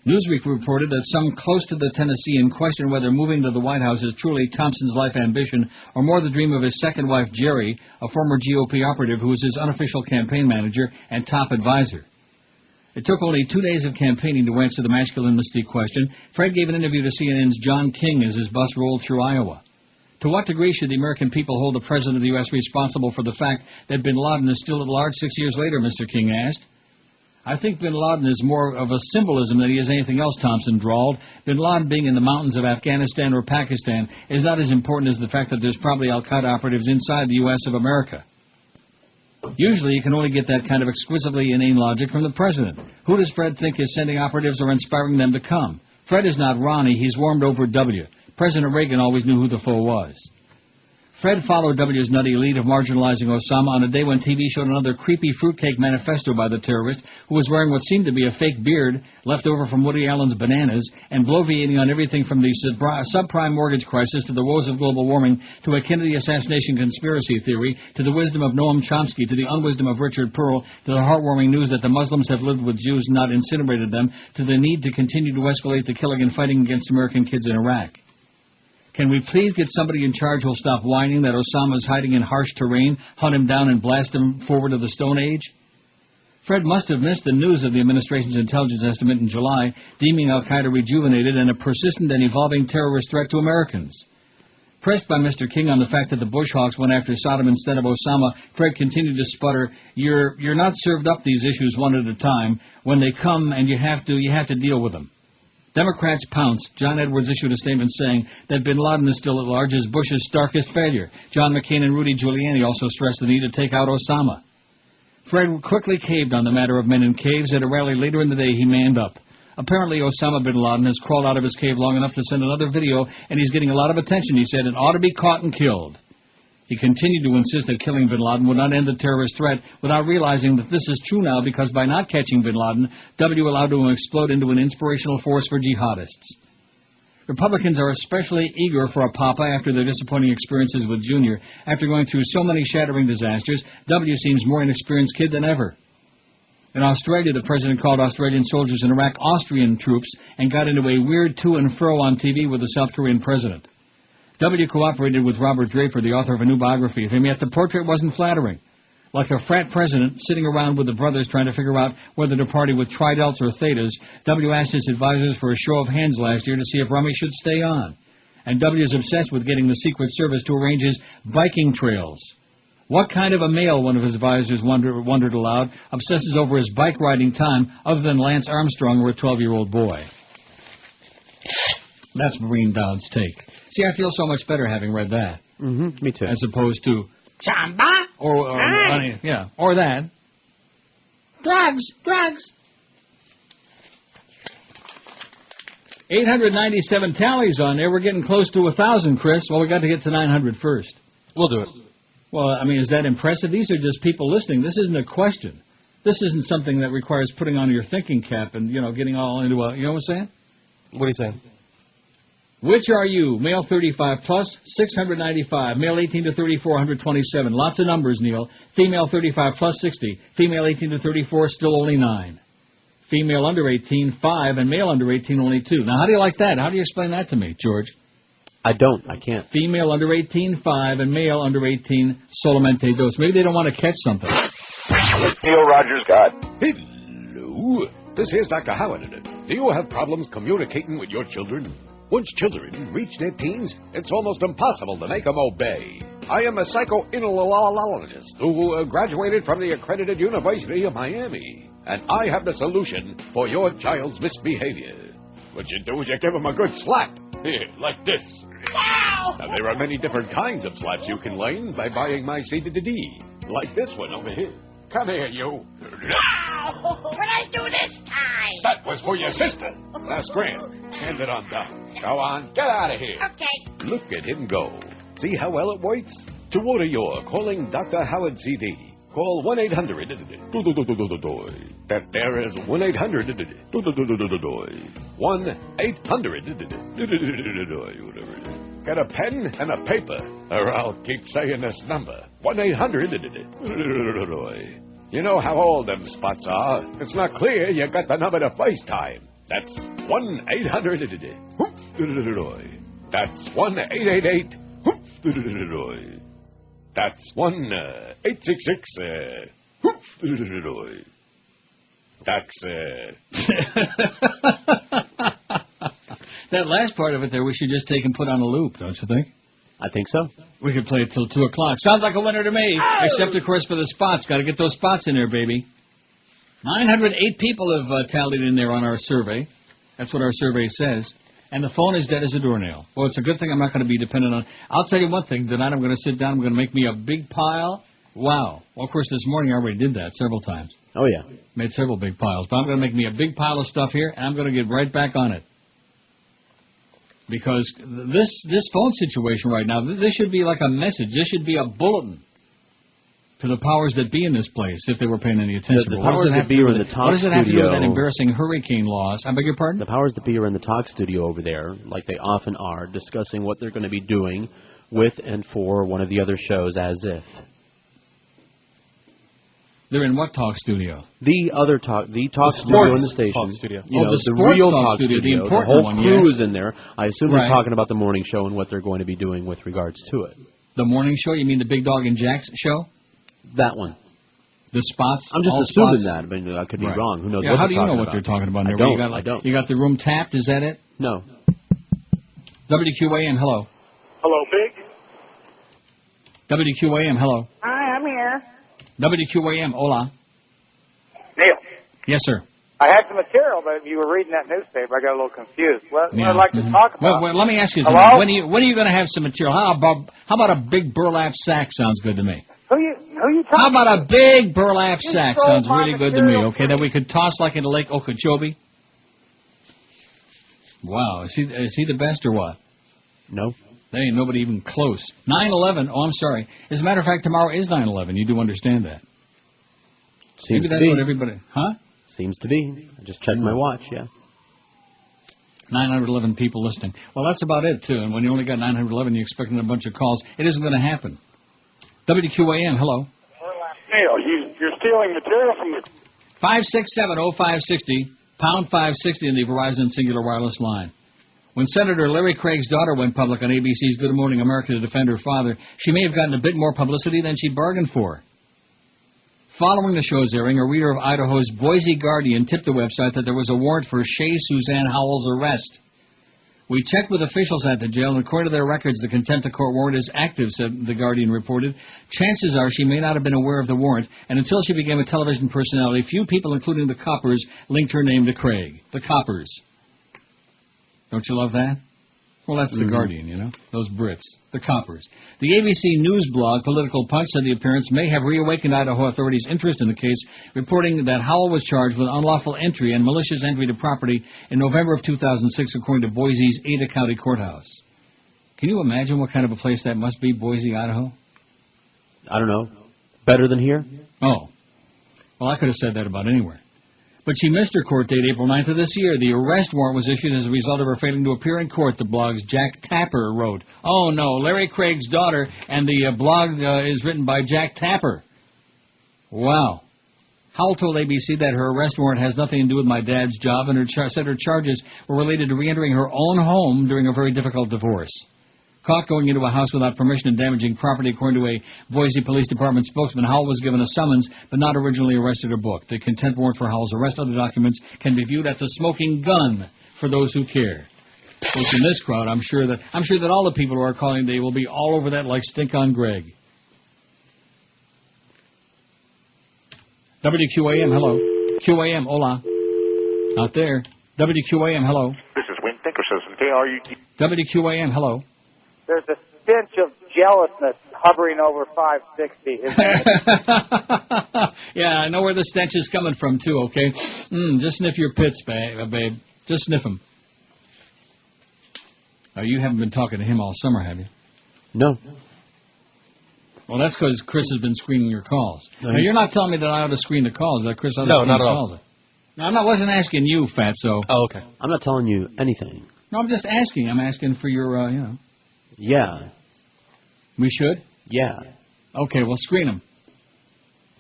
Newsweek reported that some close to the Tennessean question whether moving to the White House is truly Thompson's life ambition or more the dream of his second wife, Jerry, a former GOP operative who was his unofficial campaign manager and top advisor. It took only 2 days of campaigning to answer the masculine mystique question. Fred gave an interview to CNN's John King as his bus rolled through Iowa. To what degree should the American people hold the President of the U.S. responsible for the fact that bin Laden is still at large 6 years later, Mr. King asked. I think bin Laden is more of a symbolism than he is anything else, Thompson drawled. Bin Laden being in the mountains of Afghanistan or Pakistan is not as important as the fact that there's probably al-Qaeda operatives inside the U.S. of America. Usually you can only get that kind of exquisitely inane logic from the President. Who does Fred think is sending operatives or inspiring them to come? Fred is not Ronnie, he's warmed over W. President Reagan always knew who the foe was. Fred followed W's nutty lead of marginalizing Osama on a day when TV showed another creepy fruitcake manifesto by the terrorist who was wearing what seemed to be a fake beard left over from Woody Allen's Bananas and bloviating on everything from the subprime mortgage crisis to the woes of global warming to a Kennedy assassination conspiracy theory to the wisdom of Noam Chomsky to the unwisdom of Richard Pearl to the heartwarming news that the Muslims have lived with Jews and not incinerated them to the need to continue to escalate the killing and fighting against American kids in Iraq. Can we please get somebody in charge who'll stop whining that Osama is hiding in harsh terrain, hunt him down and blast him forward to the Stone Age? Fred must have missed the news of the administration's intelligence estimate in July, deeming al-Qaeda rejuvenated and a persistent and evolving terrorist threat to Americans. Pressed by Mr. King on the fact that the Bush Hawks went after Saddam instead of Osama, Fred continued to sputter, You're not served up these issues one at a time. When they come and you have to deal with them. Democrats pounced. John Edwards issued a statement saying that bin Laden is still at large as Bush's starkest failure. John McCain and Rudy Giuliani also stressed the need to take out Osama. Fred quickly caved on the matter of men in caves. At a rally later in the day, he manned up. Apparently, Osama bin Laden has crawled out of his cave long enough to send another video, and he's getting a lot of attention, he said, and ought to be caught and killed. He continued to insist that killing bin Laden would not end the terrorist threat without realizing that this is true now because by not catching bin Laden, W allowed him to explode into an inspirational force for jihadists. Republicans are especially eager for a papa after their disappointing experiences with Junior. After going through so many shattering disasters, W seems more inexperienced kid than ever. In Australia, the president called Australian soldiers in Iraq Austrian troops and got into a weird to and fro on TV with the South Korean president. W cooperated with Robert Draper, the author of a new biography of him, yet the portrait wasn't flattering. Like a frat president sitting around with the brothers trying to figure out whether to party with Tridelts or Thetas, W asked his advisors for a show of hands last year to see if Rummy should stay on. And W is obsessed with getting the Secret Service to arrange his biking trails. What kind of a male, one of his advisors wondered aloud, obsesses over his bike riding time other than Lance Armstrong or a 12-year-old boy? That's Marine Dowd's take. See, I feel so much better having read that. Mm-hmm. Me too. As opposed to Chamba? or that. Drugs. 897 tallies on there. We're getting close to 1,000, Chris. Well, we got to get to 900 first. We'll do it. Well, I mean, is that impressive? These are just people listening. This isn't a question. This isn't something that requires putting on your thinking cap and, getting all into a, you know what I'm saying? What are you saying? Which are you? Male 35 plus, 695. Male 18 to 34, 127. Lots of numbers, Neil. Female 35 plus, 60. Female 18 to 34, still only 9. Female under 18, 5. And male under 18, only 2. Now, how do you like that? How do you explain that to me, George? I don't. I can't. Female under 18, 5. And male under 18, solamente dos. Maybe they don't want to catch something. Neil Rogers got. Hello. This here's Dr. Howard. Do you have problems communicating with your children? Once children reach their teens, it's almost impossible to make them obey. I am a psychoanalyst who graduated from the accredited University of Miami, and I have the solution for your child's misbehavior. What you do is you give them a good slap. Here, like this. Now, there are many different kinds of slaps you can learn by buying my CD. Like this one over here. Come here, you. What'd I do this time? That was for your sister. That's grand. Hand it on down. Go on. Get out of here. Okay. Look at him go. See how well it works? To order your Calling Dr. Howard CD, call 1-800. That there is 1-800. 1-800. Get a pen and a paper, or I'll keep saying this number. 1-800. You know how old them spots are. It's not clear you got the number the first time. That's 1-800. That's 1-888. That's 1-866. That's That last part of it there we should just take and put on a loop, don't you think? I think so. We could play it till 2 o'clock. Sounds like a winner to me. Oh! Except, of course, for the spots. Got to get those spots in there, baby. 908 people have tallied in there on our survey. That's what our survey says. And the phone is dead as a doornail. Well, it's a good thing I'm not going to be dependent on. I'll tell you one thing. Tonight I'm going to sit down. I'm going to make me a big pile. Wow. Well, of course, this morning I already did that several times. Oh, yeah. Made several big piles. But I'm going to make me a big pile of stuff here, and I'm going to get right back on it. Because this phone situation right now, this should be like a message. This should be a bulletin to the powers that be in this place, if they were paying any attention. The powers that be are in the talk studio. What does it have to do with that embarrassing hurricane loss? I beg your pardon? The powers that be are in the talk studio over there, like they often are, discussing what they're going to be doing with and for one of the other shows, as if. They're in what talk studio? The talk studio in the station. Talk studio. You know, the real talk studio, the important whole one, crew yes. is in there. I assume they're talking about the morning show and what they're going to be doing with regards to it. The morning show? You mean the Big Dog and Jack's show? That one. The spots? I'm just all assuming spots? that. I mean, I could be wrong. Who knows what how they're do you know talking what about? they're talking about? I There? don't. You got the room tapped? Is that it? No. WQAM, hello. Hello, Big. WQAM, hello. Hi, I'm here. WQAM, hola. Neil, Yes, sir. I had some material, but if you were reading that newspaper, I got a little confused. What I'd like to talk about... Well, let me ask you Hello? something. When are you going to have some material? How about a big burlap sack? Sounds good to me. Who you talking How about a big burlap sack? stole Sounds my really good to me, material okay, that we could toss like into Lake Okeechobee? Wow, is he the best or what? No. There ain't nobody even close. 9/11, oh, I'm sorry. As a matter of fact, tomorrow is 9/11. You do understand that. Seems Maybe to that's be. what everybody... Huh? Seems to be. I just checked my watch, yeah. 911 people listening. Well, that's about it, too. And when you only got 911, you're expecting a bunch of calls. It isn't going to happen. WQAM, hello. Neil, you're stealing material from the... 567-0560, pound 560 in the Verizon Singular Wireless line. When Senator Larry Craig's daughter went public on ABC's Good Morning America to defend her father, she may have gotten a bit more publicity than she bargained for. Following the show's airing, a reader of Idaho's Boise Guardian tipped the website that there was a warrant for Shay Suzanne Howell's arrest. We checked with officials at the jail, and according to their records, the contempt of court warrant is active, said the Guardian reported. Chances are she may not have been aware of the warrant, and until she became a television personality, few people, including the coppers, linked her name to Craig. The coppers. Don't you love that? Well, that's the Guardian, you know, those Brits, the coppers. The ABC News blog, Political Punch, said the appearance may have reawakened Idaho authorities' interest in the case, reporting that Howell was charged with unlawful entry and malicious entry to property in November of 2006, according to Boise's Ada County Courthouse. Can you imagine what kind of a place that must be, Boise, Idaho? I don't know. Better than here? Oh. Well, I could have said that about anywhere. But she missed her court date April 9th of this year. The arrest warrant was issued as a result of her failing to appear in court, the blog's Jack Tapper wrote. Oh, no, Larry Craig's daughter, and the blog is written by Jack Tapper. Wow. Howell told ABC that her arrest warrant has nothing to do with my dad's job, and said her charges were related to re-entering her own home during a very difficult divorce. Caught going into a house without permission and damaging property, according to a Boise Police Department spokesman, Howell was given a summons, but not originally arrested or booked. The contempt warrant for Howell's arrest, other documents, can be viewed at the Smoking Gun for those who care. Which in this crowd, I'm sure that all the people who are calling today will be all over that like stink on Greg. WQAM, hello. QAM, hola. Out there. WQAM, hello. This is Win Dickerson, KRUT. WQAM, hello. There's a stench of jealousness hovering over 560. Isn't there? Yeah, I know where the stench is coming from, too, okay? Just sniff your pits, babe. Just sniff them. You haven't been talking to him all summer, have you? No. Well, that's because Chris has been screening your calls. Now, you're not telling me that I ought to screen the calls. That Chris ought to screen not the at calls. all. No, I wasn't asking you, Fatso. Oh, okay. I'm not telling you anything. No, I'm just asking. I'm asking for your, Yeah. We should? Yeah. Okay, well, screen him.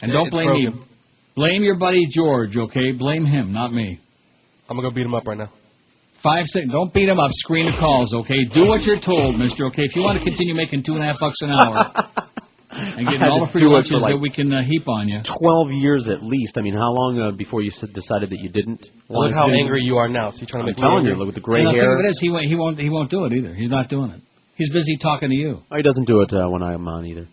And Yeah, don't it's blame me. broken. Blame your buddy George, okay? Blame him, not me. I'm going to go beat him up right now. 5 seconds. Don't beat him up. Screen the calls, okay? Do what you're told, mister, okay? If you want to continue making $2.50 an hour and getting all the free lunches that we can heap on you. 12 years at least. I mean, how long before you decided that you didn't want Look how to? angry you are now. So you're trying to make me telling you, angry. look at the gray And the hair. thing of it is, he won't do it either. He's not doing it. He's busy talking to you. Oh, he doesn't do it when I'm on either.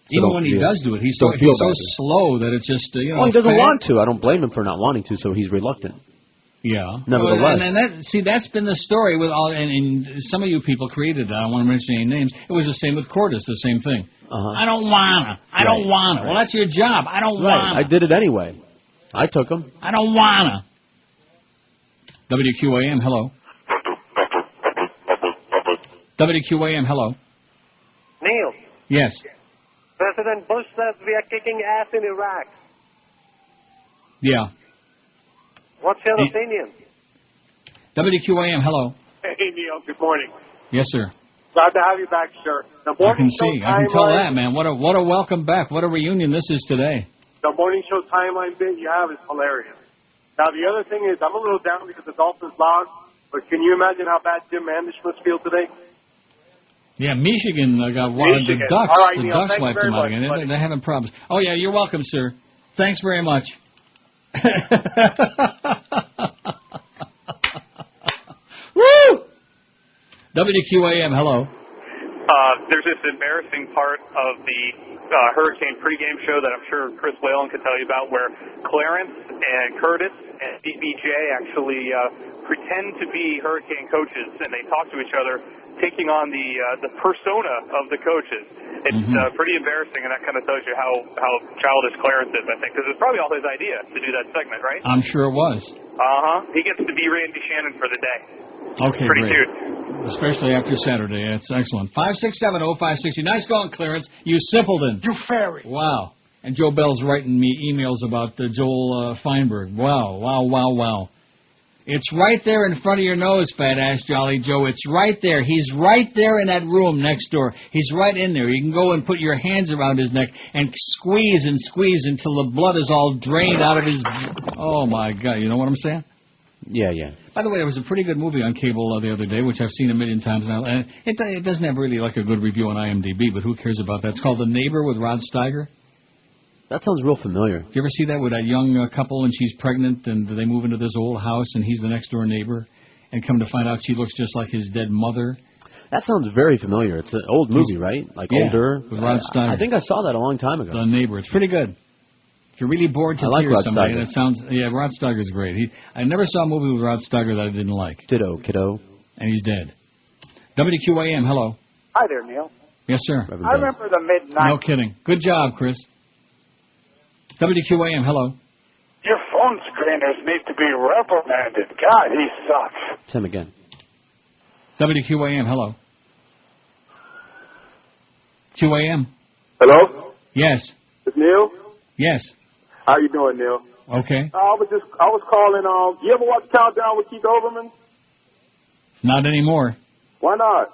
So Even when he does do it, he's so slow that it's just, Well, he doesn't want to. I don't blame him for not wanting to, so he's reluctant. Yeah. Nevertheless. And that's been the story with all, and some of you people created that. I don't want to mention any names. It was the same with Cordes, the same thing. I don't wanna. I don't wanna. Well, that's your job. I don't wanna. I did it anyway. I took him. I don't wanna. WQAM, hello. WQAM, hello. Neil, Yes. President Bush says we are kicking ass in Iraq. Yeah. What's your opinion? WQAM, hello. Hey, Neil, good morning. Yes, sir. Glad to have you back, sir. The I morning can show see. I can tell timeline- that, man. What a welcome back. What a reunion this is today. The morning show timeline bit you have is hilarious. Now, the other thing is, I'm a little down because the Dolphins lost, but can you imagine how bad Jim Manish must feel today? Yeah, Michigan got one. Michigan. The Ducks. All right, the Neil, Ducks thank you wiped very them out much, again. buddy. They're having problems. Oh yeah, you're welcome, sir. Thanks very much. Woo! WQAM, hello. There's this embarrassing part of the Hurricane pregame show that I'm sure Chris Whalen could tell you about, where Clarence and Curtis and DBJ actually pretend to be Hurricane coaches, and they talk to each other, taking on the persona of the coaches. It's pretty embarrassing, and that kind of tells you how childish Clarence is, I think, because it's probably all his idea to do that segment, right? I'm sure it was. He gets to be Randy Shannon for the day. Okay, Pretty great. cute. Especially after Saturday. That's excellent. 5670560. Nice going, Clarence. You simpleton. You fairy. Wow. And Joe Bell's writing me emails about Joel Feinberg. Wow. It's right there in front of your nose, fat ass Jolly Joe. It's right there. He's right there in that room next door. He's right in there. You can go and put your hands around his neck and squeeze until the blood is all drained out of his... Oh, my God. You know what I'm saying? Yeah. By the way, there was a pretty good movie on cable the other day, which I've seen a million times now. And it doesn't have really like a good review on IMDb, but who cares about that? It's called The Neighbor with Rod Steiger. That sounds real familiar. Do you ever see that with that young couple and she's pregnant and they move into this old house and he's the next door neighbor and come to find out she looks just like his dead mother? That sounds very familiar. It's an old movie, right? Like older. With Rod Steiger. I think I saw that a long time ago. The Neighbor. It's pretty good. If you're really bored to hear somebody, and it sounds, Rod Steiger's great. I never saw a movie with Rod Steiger that I didn't like. Ditto, kiddo. And he's dead. WQAM, hello. Hi there, Neil. Yes, sir. I remember the mid-90s. No kidding. Good job, Chris. WQAM, hello. Your phone screeners need to be reprimanded. God, he sucks. It's him again. WQAM, hello. QAM. Hello? Yes. It's Neil? Yes. How you doing, Neil? Okay. I was calling, you ever watch Countdown with Keith Olbermann? Not anymore. Why not?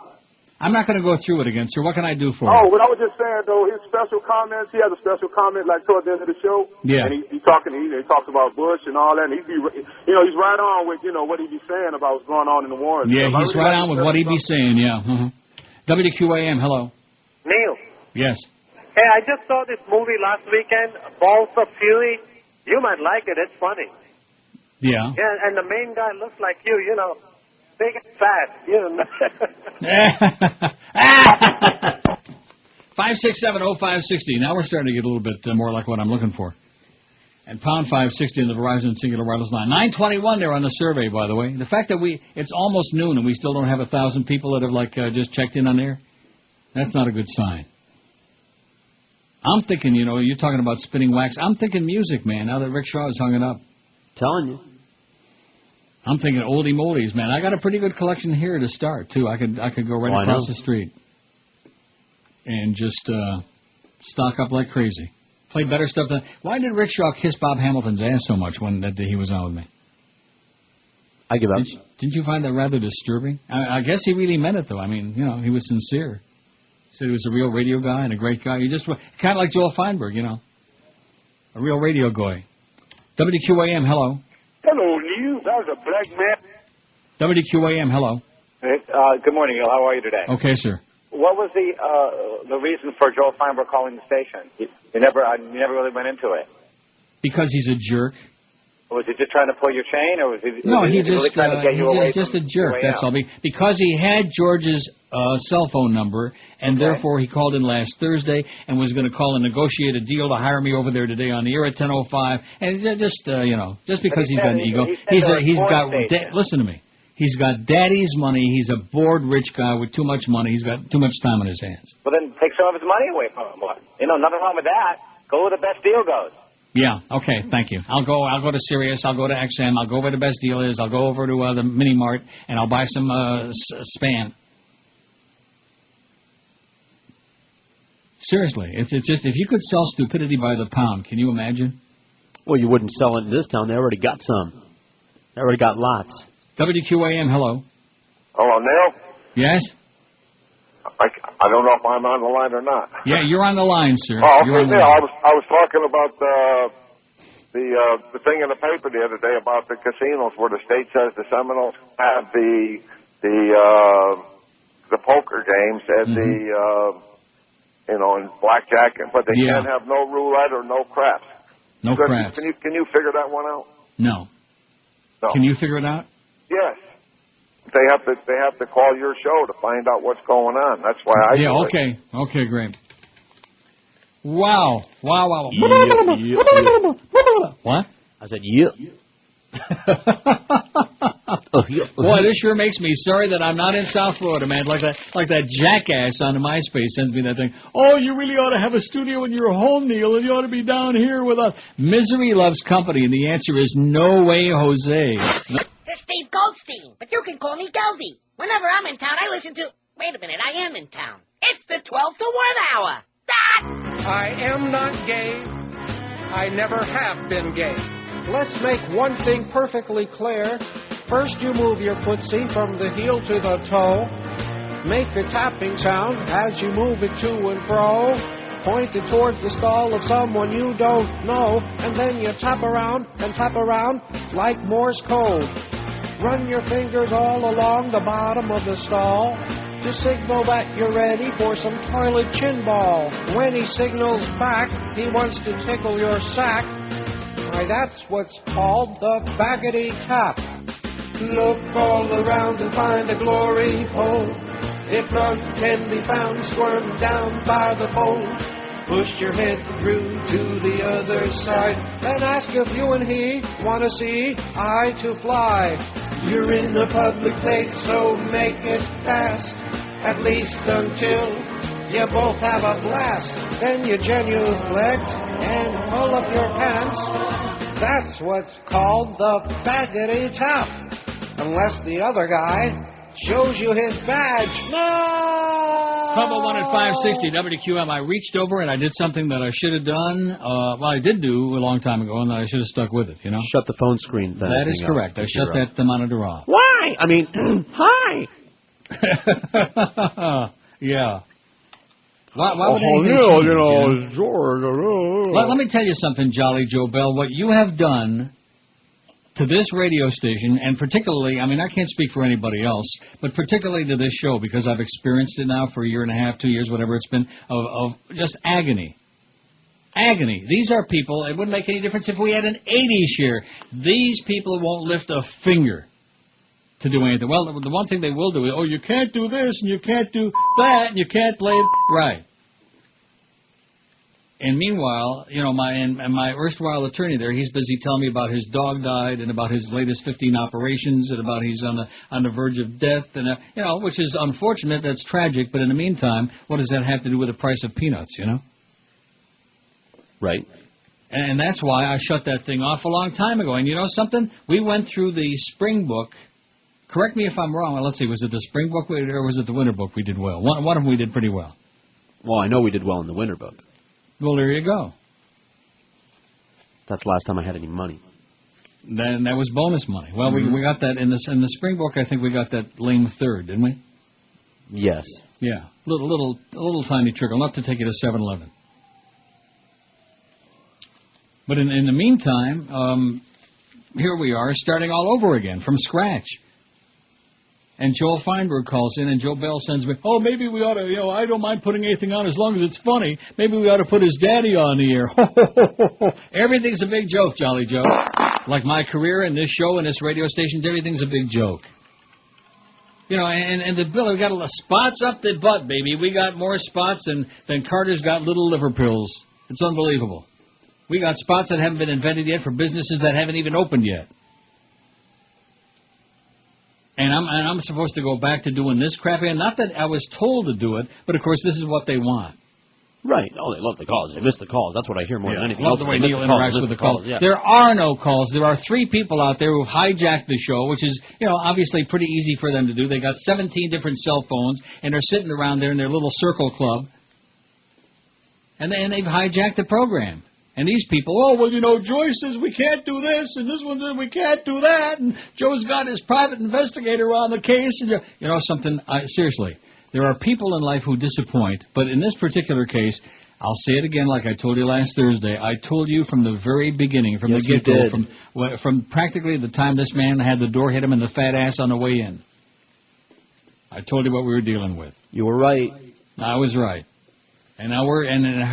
I'm not going to go through it again, sir. What can I do for Oh, you? what I was just saying, though, his special comments, he has a special comment, like, toward the end of the show. Yeah. And he talks about Bush and all that, and he's right on with, what he be saying about what's going on in the war. Yeah, he's right on with what he be saying, yeah. WQAM, hello. Neil. Yes. Hey, I just saw this movie last weekend, Balls of Fury. You might like it. It's funny. Yeah. Yeah, and the main guy looks like you, big and fat. 5670560. Now we're starting to get a little bit more like what I'm looking for. And pound 560 in the Verizon Singular Wireless line. 921 there on the survey, by the way. The fact that it's almost noon and we still don't have 1,000 people that have just checked in on there, that's not a good sign. I'm thinking, you're talking about spinning wax. I'm thinking music, man, now that Rick Shaw has hung it up. Telling you. I'm thinking oldie moldies, man. I got a pretty good collection here to start, too. I could go right across the street and just stock up like crazy. Play better stuff than... Why did Rick Shaw kiss Bob Hamilton's ass so much when that day he was on with me? I give up. Didn't you find that rather disturbing? I guess he really meant it, though. I mean, he was sincere. He said he was a real radio guy and a great guy. He just kind of like Joel Feinberg, a real radio guy. WQAM, hello. Hello, Neil. That was a black man. WQAM, hello. Good morning, Neil. How are you today? Okay, sir. What was the reason for Joel Feinberg calling the station? You never really went into it. Because he's a jerk. Was he just trying to pull your chain, or was he? No, was he just really trying to get you away just from a jerk. your way That's out? all. Because he had George's cell phone number, and therefore he called in last Thursday and was going to call and negotiate a deal to hire me over there today on the air at 10:05. And just because he's got an ego, he's got. Listen to me. He's got daddy's money. He's a bored rich guy with too much money. He's got too much time on his hands. Well, then take some of his money away from him. Nothing wrong with that. Go where the best deal goes. Yeah, okay, thank you. I'll go to Sirius, I'll go to XM, I'll go where the best deal is, I'll go over to the Mini Mart, and I'll buy some Spam. Seriously, it's just, if you could sell stupidity by the pound, can you imagine? Well, you wouldn't sell it in this town. They already got some. They already got lots. WQAM, hello. Hello, Neil? Yes? I don't know if I'm on the line or not. Yeah, you're on the line, sir. Oh, You're okay, on the Neil. line. I was talking about the thing in the paper the other day about the casinos where the state says the Seminoles have the poker games and and blackjack, but they can't have no roulette or no craps. No craps. Can you figure that one out? No. No. Can you figure it out? Yes. They have to call your show to find out what's going on. That's why I do it. Okay. Okay, great. Wow. What? I said, yep. Boy, this sure makes me sorry that I'm not in South Florida, man. Like that jackass on MySpace sends me that thing. Oh, you really ought to have a studio in your home, Neil, and you ought to be down here with us. Misery loves company, and the answer is no way, Jose. No. It's Steve Goldstein, but you can call me Geldy. Whenever I'm in town, I listen to... Wait a minute, I am in town. It's the 12 to 1 hour. I am not gay. I never have been gay. Let's make one thing perfectly clear. First, you move your footsie from the heel to the toe. Make the tapping sound as you move it to and fro. Point it towards the stall of someone you don't know. And then you tap around and tap around like Morse code. Run your fingers all along the bottom of the stall. to signal that you're ready for some toilet chin ball. When he signals back, he wants to tickle your sack. Why, that's what's called the baggity tap. Look all around and find a glory hole. If none can be found, squirm down by the pole. Push your head through to the other side and ask if you and he want to see eye to fly. You're in a public place, so make it fast, at least until you both have a blast. Then you genuflect and pull up your pants. That's what's called the baggity tap. Unless the other guy shows you his badge. No! Trouble 1 at 560 WQM. I reached over and I did something that I should have done. Well, I did do a long time ago, and I should have stuck with it, you know? Shut the phone screen. That is correct. I shut that monitor off. Why? I mean, hi. Yeah. Why would anything change, you know? George. Let me tell you something, Jolly Joe Bell. What you have done to this radio station, and particularly, I mean, I can't speak for anybody else, but particularly to this show, because I've experienced it now for a year and a half, 2 years, whatever it's been, of just agony. Agony. These are people, it wouldn't make any difference if we had an 80s here. These people won't lift a finger to do anything. Well, the one thing they will do is, oh, you can't do this, and you can't do that, and you can't play it. Right. And meanwhile, you know, my erstwhile attorney there, he's busy telling me about his dog died and about his latest 15 operations and about he's on the verge of death, and you know, which is unfortunate. That's tragic. But in the meantime, what does that have to do with the price of peanuts? You know. Right. And that's why I shut that thing off a long time ago. And you know something? We went through the spring book. Correct me if I'm wrong. Well, let's see. Was it the spring book or was it the winter book we did well? One of them we did pretty well. Well, I know we did well in the winter book. Well, there you go. That's the last time I had any money. Then that was bonus money. Well, we got that in the spring book. I think we got that lame third, didn't we? Yes. Yeah, a little tiny trickle, enough to take you to 7-Eleven. But in the meantime, here we are, starting all over again from scratch. And Joel Feinberg calls in, and Joe Bell sends me, oh, maybe we ought to, you know, I don't mind putting anything on as long as it's funny. Maybe we ought to put his daddy on the air. Everything's a big joke, Jolly Joe. Like my career in this show and this radio station, everything's a big joke. You know, and the bill, we got spots up the butt, baby. We got more spots than Carter's got little liver pills. It's unbelievable. We got spots that haven't been invented yet for businesses that haven't even opened yet. And I'm supposed to go back to doing this crappy, and not that I was told to do it, but of course this is what they want. Right. Oh, they love the calls. They miss the calls. That's what I hear more than anything else. Love the way Neil interacts with the calls. Yeah. There are no calls. There are 3 people out there who've hijacked the show, which is, you know, obviously pretty easy for them to do. They got 17 different cell phones, and they're sitting around there in their little circle club, and they've hijacked the program. And these people, oh, well, you know, Joyce says we can't do this, and this one says we can't do that, and Joe's got his private investigator on the case. And you know something? Seriously, there are people in life who disappoint, but in this particular case, I'll say it again like I told you last Thursday. I told you from the very beginning, from the get-go, from practically the time this man had the door hit him in the fat ass on the way in. I told you what we were dealing with. You were right. I was right. And now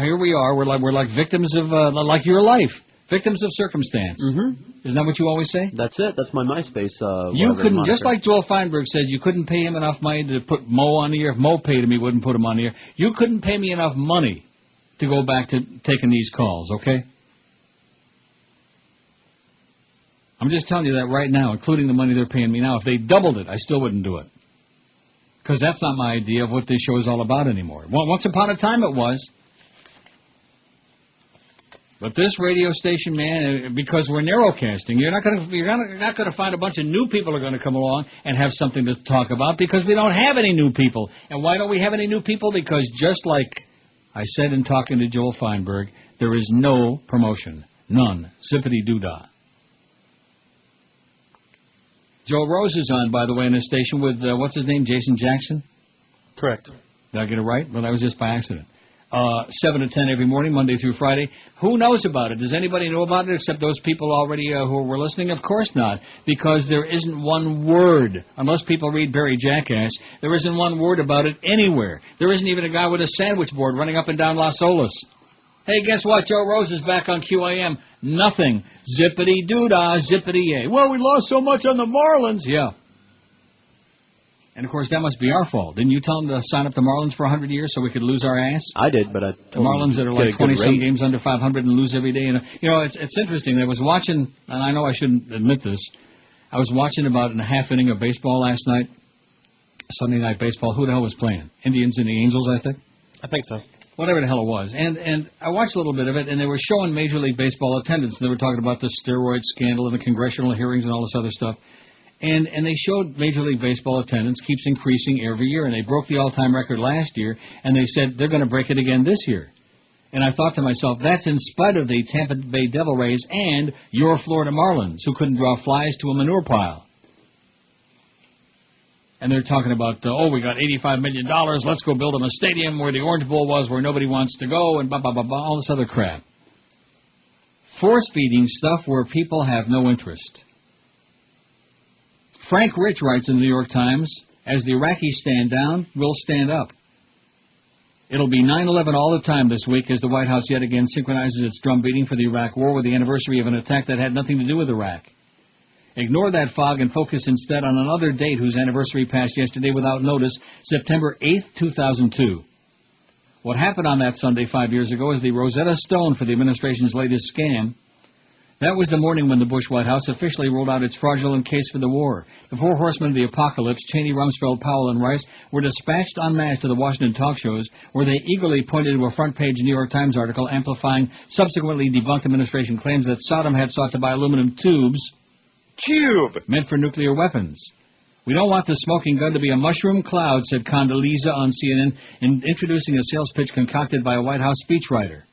here we are. We're like victims of like your life, victims of circumstance. Mm-hmm. Isn't that what you always say? That's it. That's my MySpace. You couldn't, just like Joel Feinberg said, you couldn't pay him enough money to put Mo on the air. If Mo paid him, he wouldn't put him on the air. You couldn't pay me enough money to go back to taking these calls. Okay. I'm just telling you that right now, including the money they're paying me now. If they doubled it, I still wouldn't do it. Because that's not my idea of what this show is all about anymore. Once upon a time it was. But this radio station, man, because we're narrowcasting, you're not going to find a bunch of new people who are going to come along and have something to talk about because we don't have any new people. And why don't we have any new people? Because just like I said in talking to Joel Feinberg, there is no promotion. None. Zippity-doo-dah. Joe Rose is on, by the way, in a station with, what's his name, Jason Jackson? Correct. Did I get it right? Well, that was just by accident. 7 to 10 every morning, Monday through Friday. Who knows about it? Does anybody know about it except those people already who were listening? Of course not, because there isn't one word. Unless people read Barry Jackass, there isn't one word about it anywhere. There isn't even a guy with a sandwich board running up and down Las Olas. Hey, guess what? Joe Rose is back on QAM. Nothing. Zippity-doo-dah, zippity-yay. Well, we lost so much on the Marlins. Yeah. And, of course, that must be our fault. Didn't you tell them to sign up the Marlins for 100 years so we could lose our ass? I did, but I told the Marlins that are like 20-some rate. games under 500 and lose every day. And, it's interesting. I was watching, and I know I shouldn't admit this, I was watching about a half inning of baseball last night, Sunday night baseball. Who the hell was playing? Indians and the Angels, I think? I think so. Whatever the hell it was. And I watched a little bit of it, and they were showing Major League Baseball attendance. They were talking about the steroid scandal and the congressional hearings and all this other stuff. And they showed Major League Baseball attendance keeps increasing every year, and they broke the all-time record last year, and they said they're going to break it again this year. And I thought to myself, that's in spite of the Tampa Bay Devil Rays and your Florida Marlins, who couldn't draw flies to a manure pile. And they're talking about, we got $85 million, let's go build them a stadium where the Orange Bowl was, where nobody wants to go, and all this other crap. Force-feeding stuff where people have no interest. Frank Rich writes in the New York Times, as the Iraqis stand down, we'll stand up. It'll be 9/11 all the time this week as the White House yet again synchronizes its drum beating for the Iraq War with the anniversary of an attack that had nothing to do with Iraq. Ignore that fog and focus instead on another date whose anniversary passed yesterday without notice, September 8th, 2002. What happened on that Sunday 5 years ago is the Rosetta Stone for the administration's latest scam. That was the morning when the Bush White House officially rolled out its fraudulent case for the war. The four horsemen of the apocalypse, Cheney, Rumsfeld, Powell, and Rice, were dispatched en masse to the Washington talk shows, where they eagerly pointed to a front-page New York Times article amplifying subsequently debunked administration claims that Saddam had sought to buy aluminum tubes meant for nuclear weapons. We don't want the smoking gun to be a mushroom cloud, said Condoleezza on CNN, in introducing a sales pitch concocted by a White House speechwriter.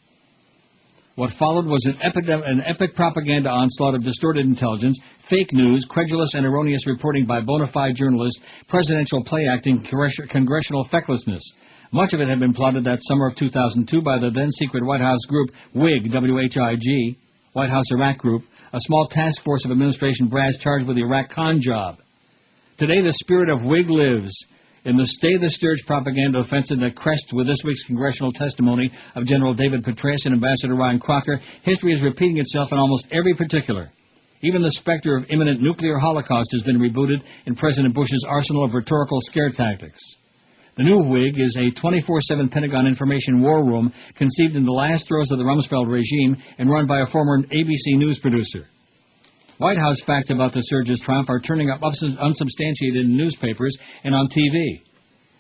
What followed was an epic propaganda onslaught of distorted intelligence, fake news, credulous and erroneous reporting by bona fide journalists, presidential play-acting, congressional fecklessness. Much of it had been plotted that summer of 2002 by the then-secret White House group WIG, W-H-I-G, White House Iraq Group, a small task force of administration brass charged with the Iraq con job. Today, the spirit of WIG lives in the Stay the Sturge propaganda offensive that crests with this week's congressional testimony of General David Petraeus and Ambassador Ryan Crocker. History is repeating itself in almost every particular. Even the specter of imminent nuclear holocaust has been rebooted in President Bush's arsenal of rhetorical scare tactics. The new WIG is a 24/7 Pentagon information war room conceived in the last throes of the Rumsfeld regime and run by a former ABC News producer. White House facts about the surge's triumph are turning up unsubstantiated in newspapers and on TV.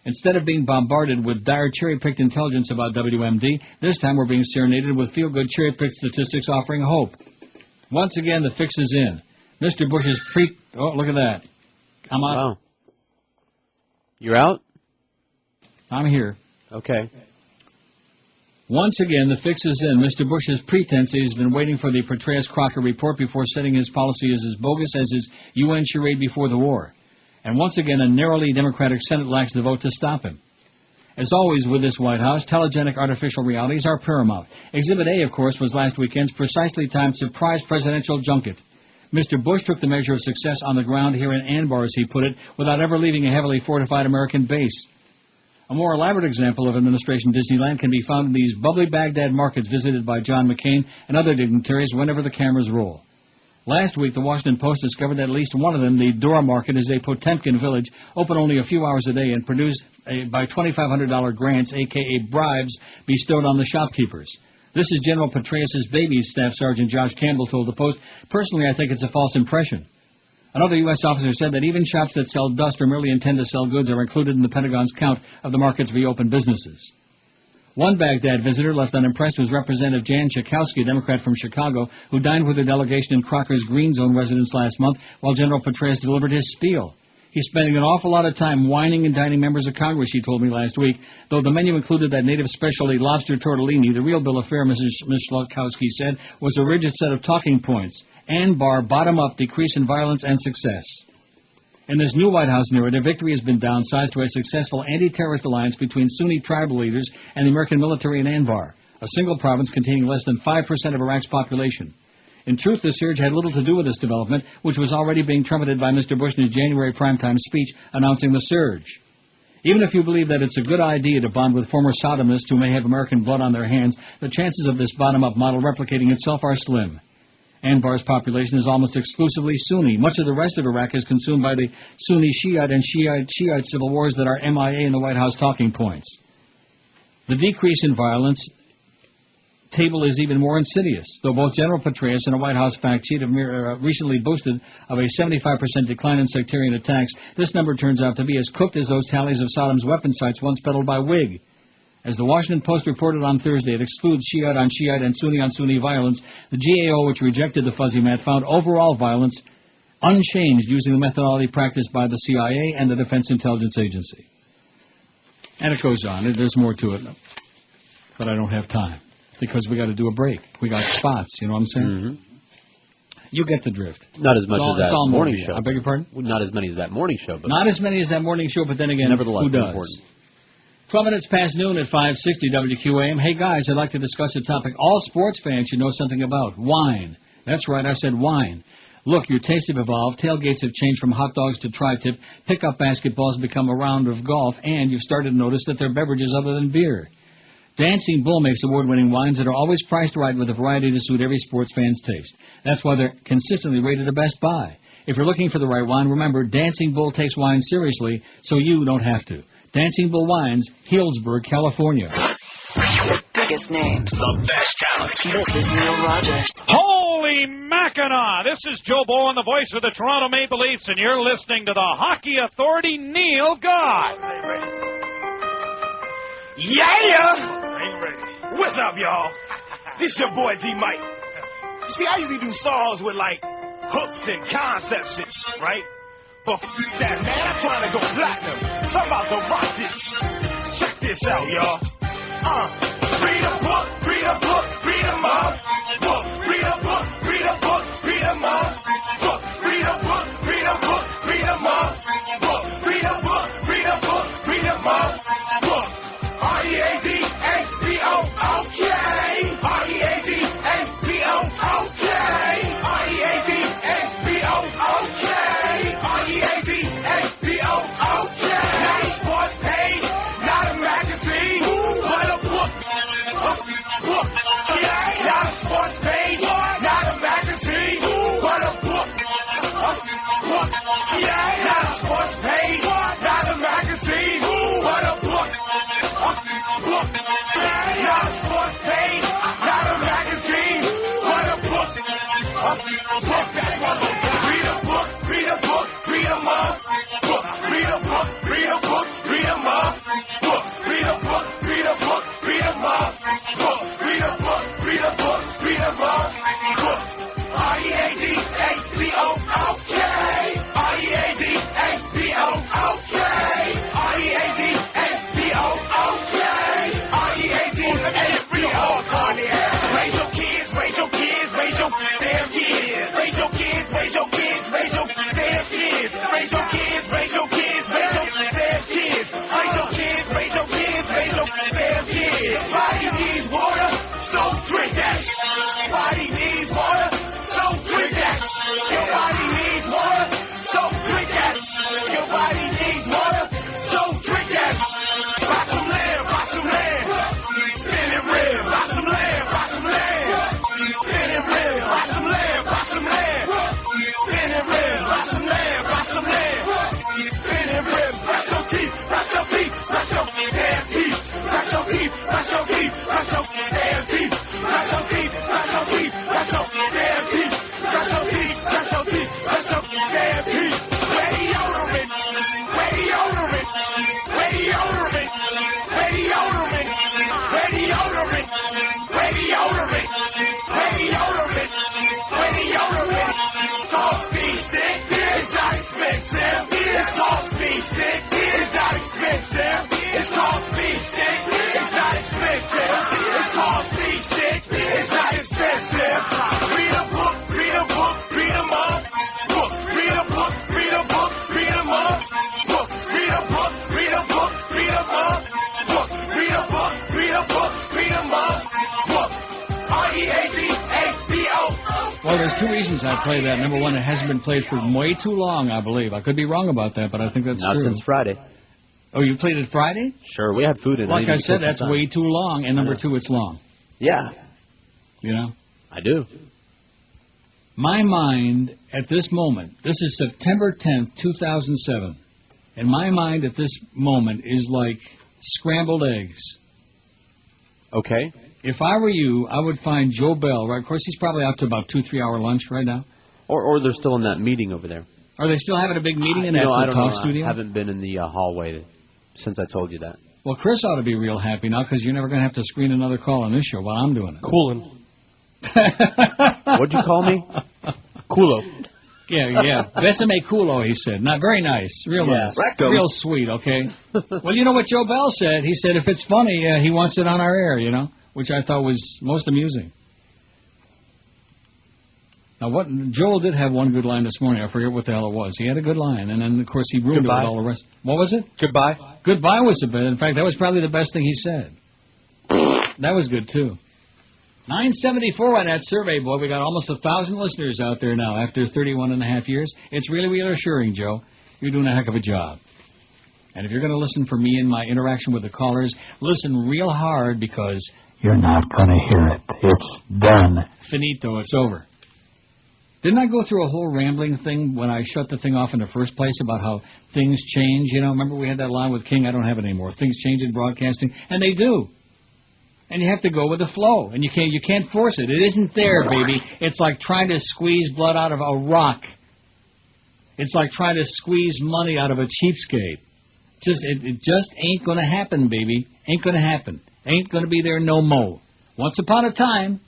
Instead of being bombarded with dire cherry-picked intelligence about WMD, this time we're being serenaded with feel-good cherry-picked statistics offering hope. Once again, the fix is in. Mr. Bush's Oh, look at that. I'm out. Wow. You're out? I'm here. Okay. Once again, the fix is in. Mr. Bush's pretense he's been waiting for the Petraeus-Crocker report before setting his policy is as bogus as his UN charade before the war. And once again, a narrowly Democratic Senate lacks the vote to stop him. As always with this White House, telegenic artificial realities are paramount. Exhibit A, of course, was last weekend's precisely timed surprise presidential junket. Mr. Bush took the measure of success on the ground here in Anbar, as he put it, without ever leaving a heavily fortified American base. A more elaborate example of administration Disneyland can be found in these bubbly Baghdad markets visited by John McCain and other dignitaries whenever the cameras roll. Last week, the Washington Post discovered that at least one of them, the Dora Market, is a Potemkin village, open only a few hours a day and produced by $2,500 grants, a.k.a. bribes, bestowed on the shopkeepers. This is General Petraeus' baby, Staff Sergeant Josh Campbell told the Post. Personally, I think it's a false impression. Another U.S. officer said that even shops that sell dust or merely intend to sell goods are included in the Pentagon's count of the market's reopened businesses. One Baghdad visitor left unimpressed was Representative Jan Schakowsky, a Democrat from Chicago, who dined with a delegation in Crocker's Green Zone residence last month while General Petraeus delivered his spiel. He's spending an awful lot of time whining and dining members of Congress, she told me last week. Though the menu included that native specialty lobster tortellini, the real bill of fare, Ms. Schakowsky said, was a rigid set of talking points. Anbar, bottom up, decrease in violence and success. In this new White House narrative, victory has been downsized to a successful anti-terrorist alliance between Sunni tribal leaders and the American military in Anbar, a single province containing less than 5% of Iraq's population. In truth, the surge had little to do with this development, which was already being trumpeted by Mr. Bush in his January primetime speech announcing the surge. Even if you believe that it's a good idea to bond with former Sodomists who may have American blood on their hands, the chances of this bottom-up model replicating itself are slim. Anbar's population is almost exclusively Sunni. Much of the rest of Iraq is consumed by the Sunni Shiite and Shiite civil wars that are MIA in the White House talking points. The decrease in violence table is even more insidious, though both General Petraeus and a White House fact sheet have recently boasted of a 75% decline in sectarian attacks. This number turns out to be as cooked as those tallies of Saddam's weapon sites once peddled by Whig. As the Washington Post reported on Thursday, it excludes Shiite on Shiite and Sunni on Sunni violence. The GAO, which rejected the fuzzy math, found overall violence unchanged using the methodology practiced by the CIA and the Defense Intelligence Agency. And it goes on. There's more to it, but I don't have time because we got to do a break. We got spots, you know what I'm saying? Mm-hmm. You get the drift. Not as much as that morning show. I beg your pardon? Not as many as that morning show. But not as many as that morning show, but then again, nevertheless, who does? Important. 12 minutes past noon at 560 WQAM. Hey, guys, I'd like to discuss a topic all sports fans should know something about. Wine. That's right, I said wine. Look, your tastes have evolved. Tailgates have changed from hot dogs to tri-tip. Pickup basketballs become a round of golf. And you've started to notice that there are beverages other than beer. Dancing Bull makes award-winning wines that are always priced right with a variety to suit every sports fan's taste. That's why they're consistently rated a best buy. If you're looking for the right wine, remember, Dancing Bull takes wine seriously, so you don't have to. Dancing Bull Wines, Healdsburg, California. Biggest names. The best talent. This is Neil Rogers. Holy Mackinac! This is Joe Bowen, the voice of the Toronto Maple Leafs, and you're listening to the Hockey Authority, Neil God. Yeah! What's up, y'all? This your boy D-Mike. You see, I usually do songs with, like, hooks and concepts and shit, right? But that, man, I'm trying to go platinum. So I'm about to rock this. Check this out, y'all. Read a book, read a book, read 'em up. Book, read a book, read a book, read 'em up. Book, read a book, read a book, read 'em up. Book, read a book, read a book, read 'em up. Book, R-E-A-D-A-B-O, okay. R-E-A-D-A-B-O, okay. R-E-A-D-A-B-O, okay. R-E-A-D-A-B-O, okay. Not a sports page, not a magazine, but a book. Book, yeah. Not a sports page, not a magazine, but a book. Book, yeah. Not a sports page, not a magazine, but a book. Book, yeah. Not a sports page, not a magazine, but a book. Book, that one. Read a book, read a book, read 'em up. Book, read a book, read a book, read 'em up. Book, read a book, read a book, read 'em up. Book, read a book, read a book, read 'em up. Book, R-E-A-D-A-B-O, okay. R-E-A-D-A-B-O, okay. R-E-A-D-A-B-O, okay. R-E-A-D-A-B-O, okay. Raise your kids, raise your kids, raise your damn kids. Raise your kids, raise your kids, raise your damn kids. Raise your kids, raise your kids, raise your damn kids. Raise your kids, raise your kids, raise your damn kids. Body needs water, so drink that. Body needs water, so drink that. Your body needs water, so drink that. Your body needs water, so drink that. Buy some land, buy some land. Spin it real, buy some land, buy some land. Spin it real, buy some land, buy some land. there's two reasons I play that. Number one, it hasn't been played for way too long, I believe. I could be wrong about that, but I think that's Not true. since Friday. Oh, you played it Friday? Sure, we had food in. Like I said, that's time. way too long. And number two, it's long. Yeah. You know? I do. My mind at this moment, this is September 10th, 2007, and my mind at this moment is like scrambled eggs. Okay. If I were you, I would find Joe Bell, right? Of course, he's probably out to about 2-3 hour lunch right now. Or they're still in that meeting over there. Are they still having a big meeting in that I don't talk know. studio? I haven't been in the hallway since I told you that. Well, Chris ought to be real happy now because you're never going to have to screen another call on this show while I'm doing it. Coolin'. What'd you call me? Culo. Yeah. Besame culo, he said. Not very nice. Real nice. Rectum. Real sweet, okay? Well, you know what Joe Bell said? He said if it's funny, he wants it on our air, you know, which I thought was most amusing. Now, Joel did have one good line this morning. I forget what the hell it was. He had a good line, and then, of course, he ruined it with all the rest. What was it? Goodbye. Goodbye was the best. In fact, that was probably the best thing he said. That was good, too. 974 on that survey, boy. We got almost 1,000 listeners out there now after 31 and a half years. It's really reassuring, Joe. You're doing a heck of a job. And if you're going to listen for me and my interaction with the callers, listen real hard because you're not going to hear it. It's done. Finito. It's over. Didn't I go through a whole rambling thing when I shut the thing off in the first place about how things change? You know, remember we had that line with King? I don't have it anymore. Things change in broadcasting, and they do. And you have to go with the flow, and you can't force it. It isn't there, baby. It's like trying to squeeze blood out of a rock. It's like trying to squeeze money out of a cheapskate. It just ain't going to happen, baby. Ain't going to happen. Ain't going to be there no mo. Once upon a time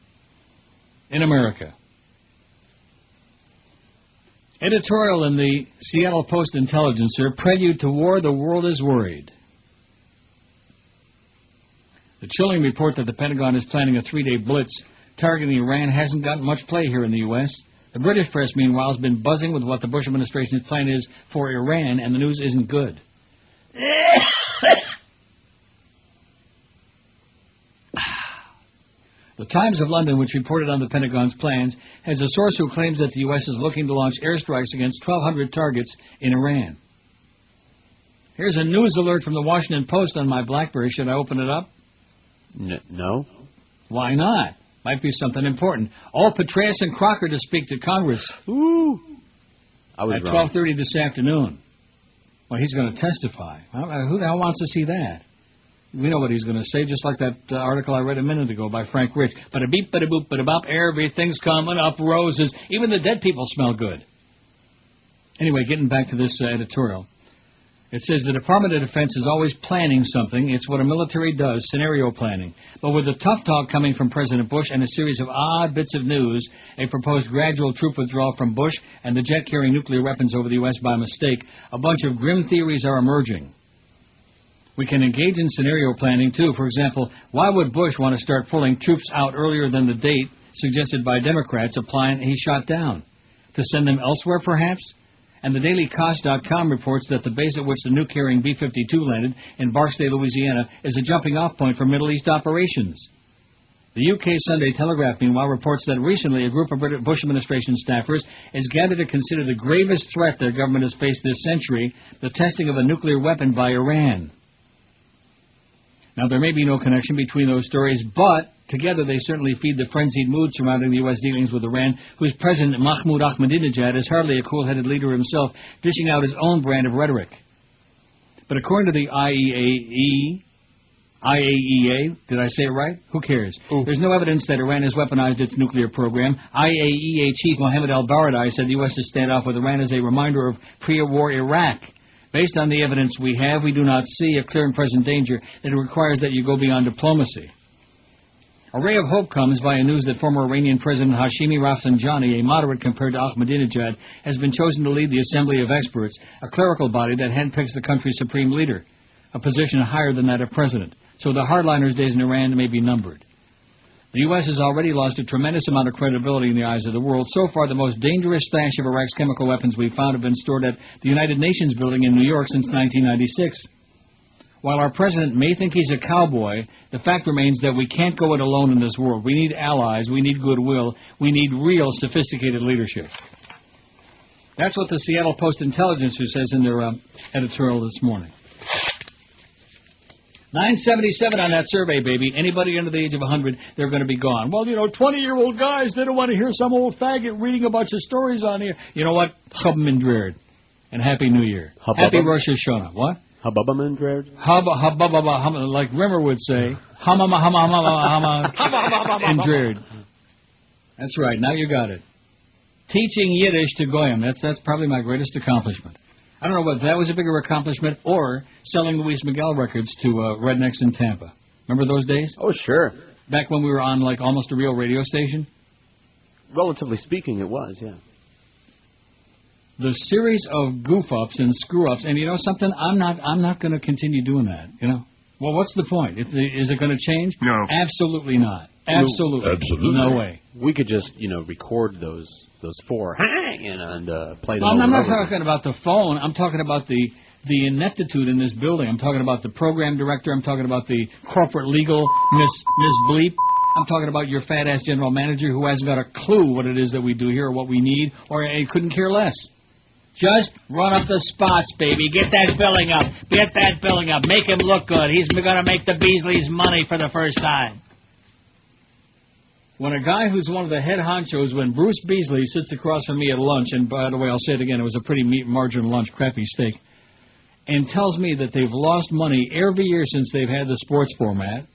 in America. Editorial in the Seattle Post-Intelligencer, Prelude to War, the World is Worried. The chilling report that the Pentagon is planning a 3-day blitz targeting Iran hasn't gotten much play here in the U.S. The British press, meanwhile, has been buzzing with what the Bush administration's plan is for Iran, and the news isn't good. The Times of London, which reported on the Pentagon's plans, has a source who claims that the U.S. is looking to launch airstrikes against 1,200 targets in Iran. Here's a news alert from the Washington Post on my BlackBerry. Should I open it up? No. Why not? Might be something important. All Petraeus and Crocker to speak to Congress. Ooh. I was at wrong. 12:30 this afternoon. Well, he's going to testify. Who the hell wants to see that? We know what he's going to say, just like that article I read a minute ago by Frank Rich. Bada beep, bada boop, bada bop, everything's coming up roses. Even the dead people smell good. Anyway, getting back to this editorial. It says the Department of Defense is always planning something. It's what a military does, scenario planning. But with the tough talk coming from President Bush and a series of odd bits of news, a proposed gradual troop withdrawal from Bush and the jet carrying nuclear weapons over the U.S. by mistake, a bunch of grim theories are emerging. We can engage in scenario planning, too. For example, why would Bush want to start pulling troops out earlier than the date suggested by Democrats, a plan he shot down? To send them elsewhere, perhaps? And the DailyKos.com reports that the base at which the nuke-carrying B-52 landed in Barksdale, Louisiana, is a jumping-off point for Middle East operations. The UK Sunday Telegraph, meanwhile, reports that recently a group of Bush administration staffers is gathered to consider the gravest threat their government has faced this century, the testing of a nuclear weapon by Iran. Now, there may be no connection between those stories, but together they certainly feed the frenzied mood surrounding the U.S. dealings with Iran, whose President Mahmoud Ahmadinejad is hardly a cool-headed leader himself, dishing out his own brand of rhetoric. But according to the IAEA, did I say it right? Who cares? Ooh. There's no evidence that Iran has weaponized its nuclear program. IAEA Chief Mohammed al-Baradei said the U.S.'s standoff with Iran is a reminder of pre-war Iraq. Based on the evidence we have, we do not see a clear and present danger that it requires that you go beyond diplomacy. A ray of hope comes via news that former Iranian President Hashemi Rafsanjani, a moderate compared to Ahmadinejad, has been chosen to lead the Assembly of Experts, a clerical body that handpicks the country's supreme leader, a position higher than that of president. So the hardliners' days in Iran may be numbered. The U.S. has already lost a tremendous amount of credibility in the eyes of the world. So far, the most dangerous stash of Iraq's chemical weapons we've found have been stored at the United Nations building in New York since 1996. While our president may think he's a cowboy, the fact remains that we can't go it alone in this world. We need allies. We need goodwill. We need real sophisticated leadership. That's what the Seattle Post-Intelligencer says in their editorial this morning. 977 on that survey, baby. Anybody under the age of 100, they're going to be gone. Well, 20-year-old guys, they don't want to hear some old faggot reading a bunch of stories on here. You know what? Chub Mindred. And Happy New Year. Happy Rosh Hashanah. What? Hubba Mindred? Hubba, like Rimmer would say. Hama Mindred. That's right. Now you got it. Teaching Yiddish to Goyim. That's probably my greatest accomplishment. I don't know whether that was a bigger accomplishment or selling Luis Miguel records to rednecks in Tampa. Remember those days? Oh, sure. Back when we were on like almost a real radio station? Relatively speaking, it was, yeah. The series of goof-ups and screw-ups, and you know something? I'm not going to continue doing that, Well, what's the point? Is it going to change? No. Absolutely not. Absolutely. No way. We could just, record those four and play them. I'm not talking about the phone. I'm talking about the ineptitude in this building. I'm talking about the program director. I'm talking about the corporate legal Miss Bleep. I'm talking about your fat-ass general manager who hasn't got a clue what it is that we do here or what we need, or he couldn't care less. Just run up the spots, baby. Get that billing up. Get that billing up. Make him look good. He's going to make the Beasleys money for the first time. When a guy who's one of the head honchos, when Bruce Beasley sits across from me at lunch, and by the way, I'll say it again, it was a pretty meat margin lunch, crappy steak, and tells me that they've lost money every year since they've had the sports format,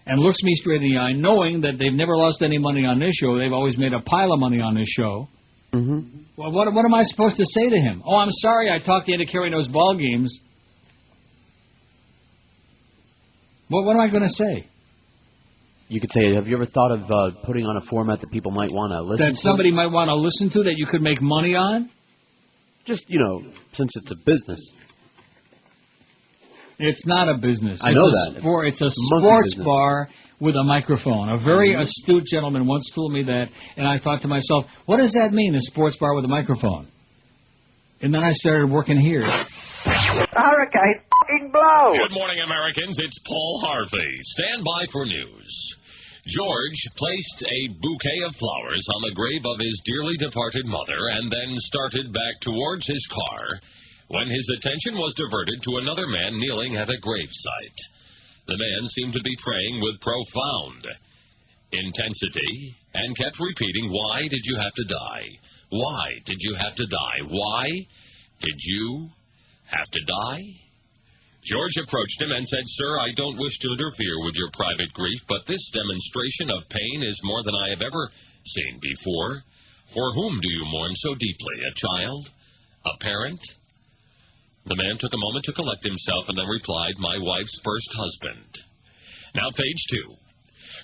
and looks me straight in the eye, knowing that they've never lost any money on this show, they've always made a pile of money on this show. Mm-hmm. Well, what am I supposed to say to him? Oh, I'm sorry I talked you into carrying those ball games. What am I going to say? You could say, have you ever thought of putting on a format that people might want to listen to? That somebody might want to listen to, that you could make money on? Just, since it's a business. It's not a business. I know that. It's a sports bar with a microphone. A very astute gentleman once told me that, and I thought to myself, what does that mean, a sports bar with a microphone? And then I started working here. Hurricane f***ing blow! Good morning, Americans. It's Paul Harvey. Stand by for news. George placed a bouquet of flowers on the grave of his dearly departed mother and then started back towards his car when his attention was diverted to another man kneeling at a gravesite. The man seemed to be praying with profound intensity and kept repeating, "Why did you have to die? Why did you have to die? Why did you have to die?" George approached him and said, "Sir, I don't wish to interfere with your private grief, but this demonstration of pain is more than I have ever seen before. For whom do you mourn so deeply? A child? A parent?" The man took a moment to collect himself and then replied, "My wife's first husband." Now, page 2.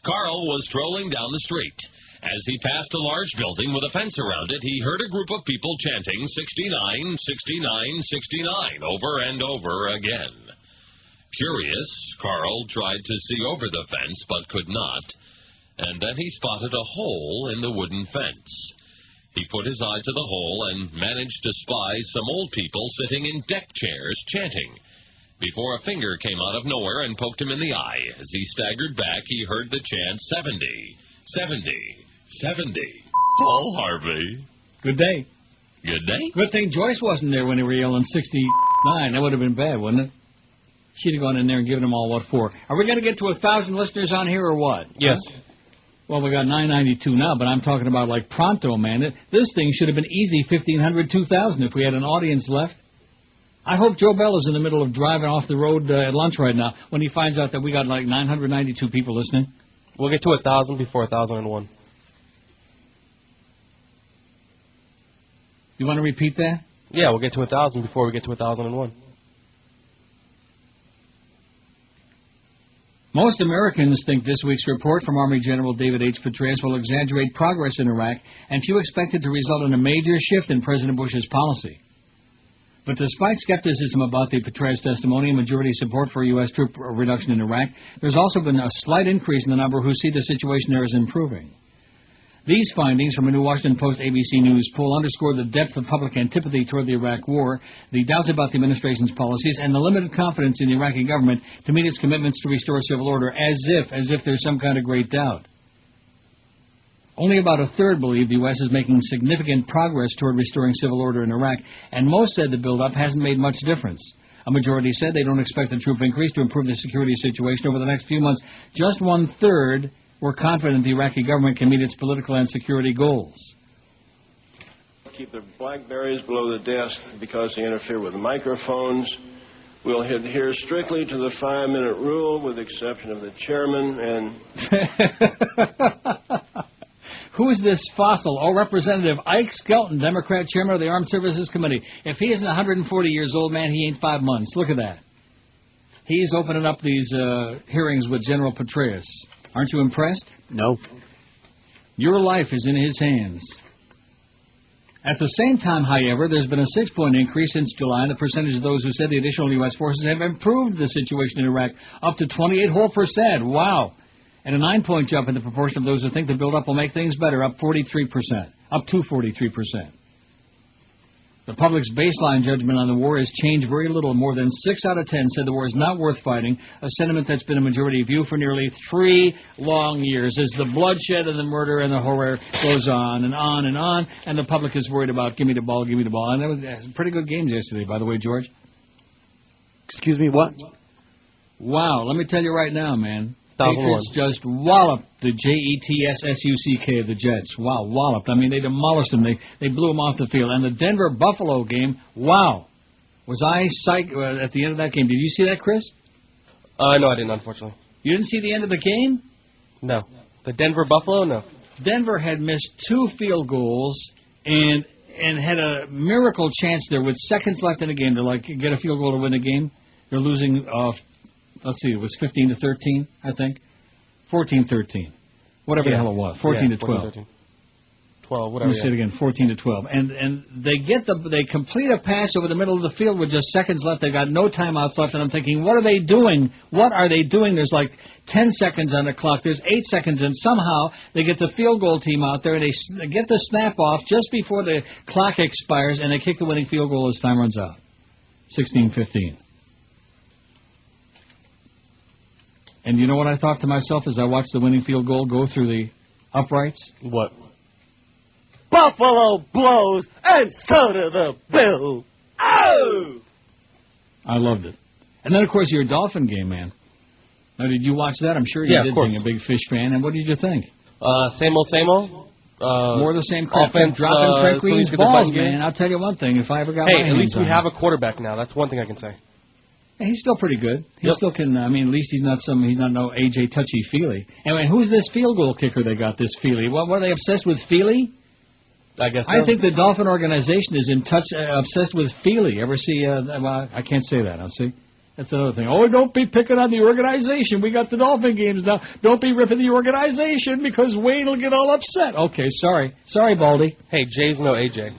Carl was strolling down the street. As he passed a large building with a fence around it, he heard a group of people chanting 69, 69, 69 over and over again. Curious, Carl tried to see over the fence but could not, and then he spotted a hole in the wooden fence. He put his eye to the hole and managed to spy some old people sitting in deck chairs chanting. Before a finger came out of nowhere and poked him in the eye. As he staggered back, he heard the chant 70, 70, 70. Paul Harvey. Good day. Good day. Good thing Joyce wasn't there when they were yelling 69. That would have been bad, wouldn't it? She'd have gone in there and given them all what for. Are we going to get to 1,000 listeners on here or what? Yes. Well, we got 992 now, but I'm talking about like pronto, man. This thing should have been easy 1,500, 2,000 if we had an audience left. I hope Joe Bell is in the middle of driving off the road at lunch right now when he finds out that we got like 992 people listening. We'll get to 1,000 before 1,001. You want to repeat that? Yeah, we'll get to 1,000 before we get to 1,001. Most Americans think this week's report from Army General David H. Petraeus will exaggerate progress in Iraq, and few expect it to result in a major shift in President Bush's policy. But despite skepticism about the Petraeus testimony and majority support for U.S. troop reduction in Iraq, there's also been a slight increase in the number who see the situation there as improving. These findings from a new Washington Post ABC News poll underscore the depth of public antipathy toward the Iraq War, the doubts about the administration's policies, and the limited confidence in the Iraqi government to meet its commitments to restore civil order, as if there's some kind of great doubt. Only about a third believe the U.S. is making significant progress toward restoring civil order in Iraq, and most said the build-up hasn't made much difference. A majority said they don't expect the troop increase to improve the security situation over the next few months. Just one-third were confident the Iraqi government can meet its political and security goals. Keep their BlackBerries below the desk because they interfere with microphones. We'll adhere strictly to the 5-minute rule with the exception of the chairman and... Who is this fossil? Oh, Representative Ike Skelton, Democrat chairman of the Armed Services Committee. If he isn't 140 years old, man, he ain't 5 months. Look at that. He's opening up these hearings with General Petraeus. Aren't you impressed? No. Your life is in his hands. At the same time, however, there's been a 6-point increase since July in the percentage of those who said the additional U.S. forces have improved the situation in Iraq, up to 28%. Wow. And a 9-point jump in the proportion of those who think the build-up will make things better, up to 43%. The public's baseline judgment on the war has changed very little. More than 6 out of 10 said the war is not worth fighting, a sentiment that's been a majority view for nearly 3 long years, as the bloodshed and the murder and the horror goes on and on and on, and the public is worried about give me the ball, give me the ball. And there was pretty good games yesterday, by the way, George. Excuse me, what? Wow, let me tell you right now, man. Patriots just walloped the Jets, the Jets. Wow, walloped. I mean, they demolished them. They blew them off the field. And the Denver-Buffalo game, wow. Was I psyched at the end of that game? Did you see that, Chris? No, I didn't, unfortunately. You didn't see the end of the game? No. The Denver-Buffalo? No. Denver had missed 2 field goals and had a miracle chance there with seconds left in the game to get a field goal to win the game. They're losing... let's see, it was 15-13, I think. 14-13. Whatever the hell it was. 14-12. 12, whatever. Let me say it again, 14-12. And they complete a pass over the middle of the field with just seconds left. They've got no timeouts left, and I'm thinking, what are they doing? What are they doing? There's like 10 seconds on the clock. There's 8 seconds, and somehow they get the field goal team out there, and they get the snap off just before the clock expires, and they kick the winning field goal as time runs out. 16-15. And you know what I thought to myself as I watched the winning field goal go through the uprights? What? Buffalo blows, and so do the Bills. Oh! I loved it. And then, of course, your Dolphin game, man. Now, did you watch that? I'm sure you did, being a big Fish fan. And what did you think? Same old. More of the same crap. Offense, dropping Trent Green's balls, man. I'll tell you one thing. If I ever got my hands on at least we have a quarterback now. That's one thing I can say. He's still pretty good. He still can. I mean, at least he's not no AJ touchy-feely. And who's this field goal kicker they got? This Feely? What are they obsessed with Feely? I guess. I think the Dolphin organization is obsessed with Feely. Ever see? I can't say that. I'll see. That's another thing. Oh, don't be picking on the organization. We got the Dolphin games now. Don't be ripping the organization because Wayne will get all upset. Okay, sorry, Baldy. Hey, Jay's no AJ.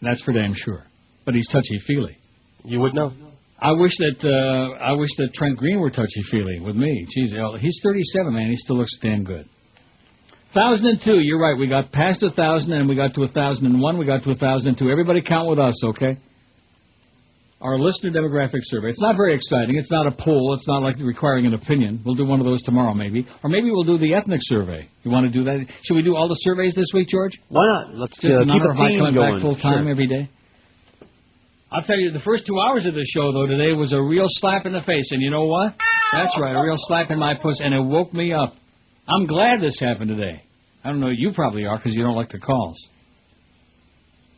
That's for damn sure. But he's touchy-feely. You would know. I wish that Trent Green were touchy-feely with me. Jeez, he's 37, man. He still looks damn good. 1,002. You're right. We got past 1,000, and we got to 1,001. We got to 1,002. Everybody count with us, okay? Our listener demographic survey. It's not very exciting. It's not a poll. It's not like requiring an opinion. We'll do one of those tomorrow, maybe. Or maybe we'll do the ethnic survey. You want to do that? Should we do all the surveys this week, George? Why not? Let's just keep a theme coming going. Back full time every day. I'll tell you, the first 2 hours of the show, though, today was a real slap in the face. And you know what? That's right, a real slap in my puss, and it woke me up. I'm glad this happened today. I don't know, you probably are, because you don't like the calls.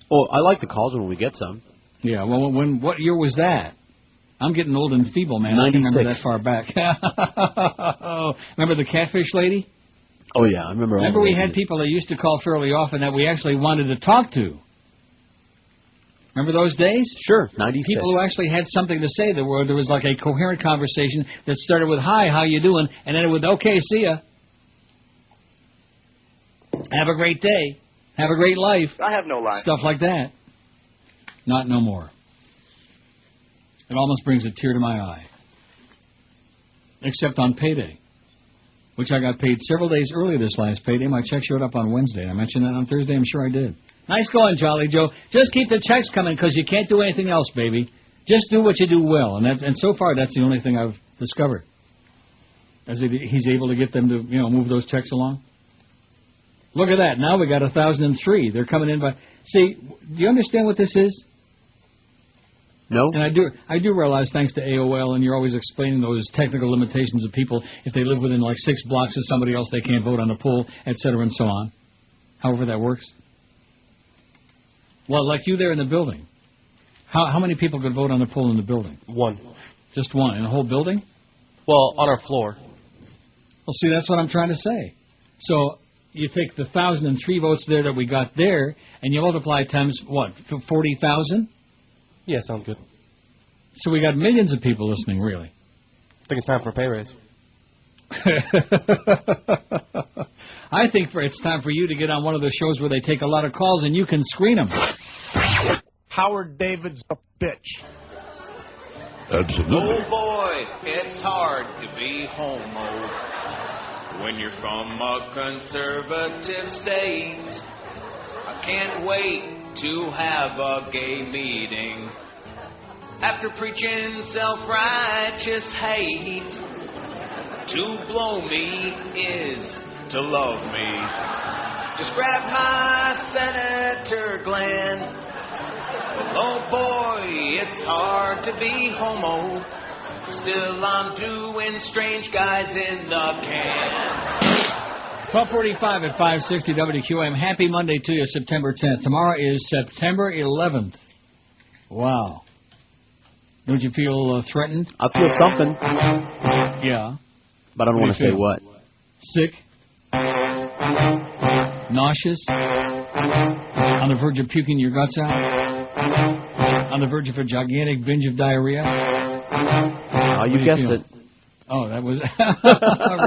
Well, I like the calls when we get some. Yeah, well, what year was that? I'm getting old and feeble, man. 96. I don't remember that far back. Remember the catfish lady? Oh, yeah, I remember. Remember we had people that used to call fairly often that we actually wanted to talk to. Remember those days? Sure, 96. People who actually had something to say. There was like a coherent conversation that started with, hi, how you doing? And ended with, okay, see ya. Have a great day. Have a great life. I have no life. Stuff like that. Not no more. It almost brings a tear to my eye. Except on payday. which I got paid several days early this last payday. My check showed up on Wednesday. I mentioned that on Thursday. I'm sure I did. Nice going, Jolly Joe. Just keep the checks coming because you can't do anything else, baby. Just do what you do well. And so far, that's the only thing I've discovered. As he's able to get them to, move those checks along. Look at that. Now we got 1,003. They're coming in by... See, do you understand what this is? No. And I do realize, thanks to AOL, and you're always explaining those technical limitations of people. If they live within like 6 blocks of somebody else, they can't vote on the poll, et cetera, and so on. However that works. Well, like you there in the building. How many people could vote on the poll in the building? 1. Just 1 in the whole building? Well, on our floor. Well, see, that's what I'm trying to say. So you take the 1,003 votes there that we got there, and you multiply times, what, 40,000? Yeah, sounds good. So we got millions of people listening, really. I think it's time for a pay raise. I think it's time for you to get on one of the shows where they take a lot of calls and you can screen them. Howard David's a bitch. Absolutely. Oh boy, it's hard to be homo when you're from a conservative state. I can't wait to have a gay meeting after preaching self-righteous hate. To blow me is to love me. Just grab my Senator Glenn. Well, oh boy, it's hard to be homo. Still I'm doing strange guys in the can. 12:45 at 560 WQAM. Happy Monday to you, September 10th. Tomorrow is September 11th. Wow. Don't you feel threatened? I feel something. Yeah. But I don't want to say what. Sick? Nauseous? On the verge of puking your guts out? On the verge of a gigantic binge of diarrhea? Oh, you guessed it. Oh, that was...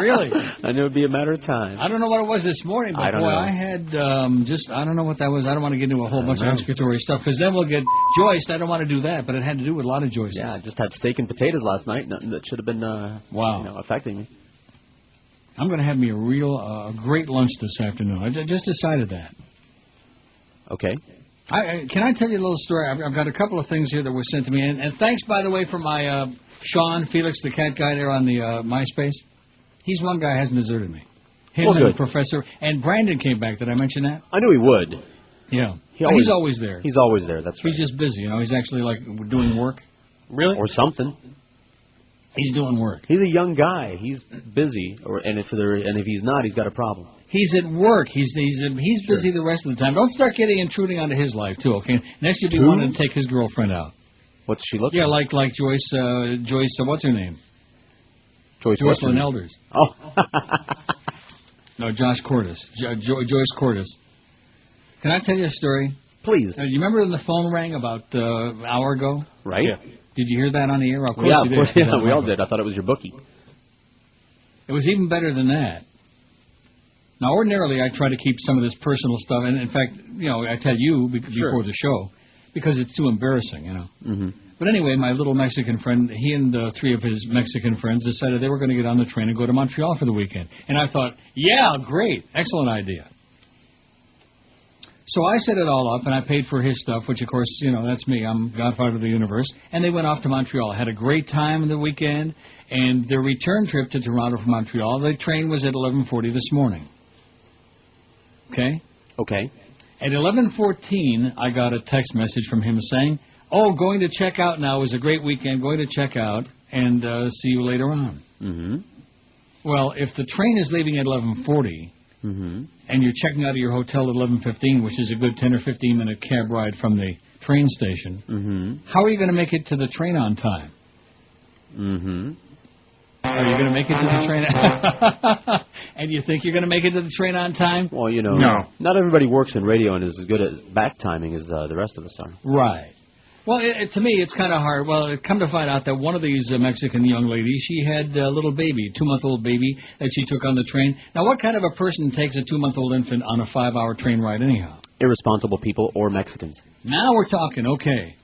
Really? I knew it would be a matter of time. I don't know what it was this morning, but I don't know. I had I don't know what that was. I don't want to get into a whole bunch of excretory stuff, because then we'll get joiced. I don't want to do that, but it had to do with a lot of joists. Yeah, I just had steak and potatoes last night. Nothing that should have been affecting me. I'm going to have me a great lunch this afternoon. I just decided that. Okay. Can I tell you a little story? I've got a couple of things here that were sent to me. And thanks, by the way, for my Sean, Felix, the cat guy there on the MySpace. He's one guy who hasn't deserted me. Him and the professor. And Brandon came back. Did I mention that? I knew he would. Yeah. He's always there. He's always there. That's right. He's just busy. He's actually like doing work. Really? Or something. He's doing work. He's a young guy. He's busy, and if he's not, he's got a problem. He's at work. He's busy the rest of the time. Don't start intruding onto his life too. Okay. Next you'll be wanting to take his girlfriend out. What's she looking? Yeah, like Joyce. What's her name? Joycelyn Elders. Oh. No, Josh Cordes. Joyce Cordes. Can I tell you a story? Please. You remember when the phone rang about an hour ago? Right. Yeah. Did you hear that on the air? Of course yeah, you of course. did. Yeah, we all did. I thought it was your bookie. It was even better than that. Now, ordinarily, I try to keep some of this personal stuff, and in fact, I tell you before the show, because it's too embarrassing, Mm-hmm. But anyway, my little Mexican friend, he and 3 of his Mexican friends decided they were going to get on the train and go to Montreal for the weekend. And I thought, yeah, great, excellent idea. So I set it all up, and I paid for his stuff, which, of course, that's me. I'm Godfather of the Universe. And they went off to Montreal. Had a great time the weekend, and their return trip to Toronto from Montreal, the train was at 11:40 this morning. Okay? Okay. At 11:14, I got a text message from him saying, going to check out now. It was a great weekend. Going to check out, and see you later on. Mm-hmm. Well, if the train is leaving at 11:40... Mm-hmm. and you're checking out of your hotel at 11:15, which is a good 10 or 15 minute cab ride from the train station, mm-hmm. how are you going to make it to the train on time? Mm-hmm. Are you going to make it to the train? And you think you're going to make it to the train on time? Well, no. Not everybody works in radio and is as good at back timing as the rest of us are. Right. Well, to me, it's kind of hard. Well, come to find out that one of these Mexican young ladies, she had a little baby, 2-month-old baby, that she took on the train. Now, what kind of a person takes a 2-month-old infant on a 5-hour train ride anyhow? Irresponsible people or Mexicans. Now we're talking, okay.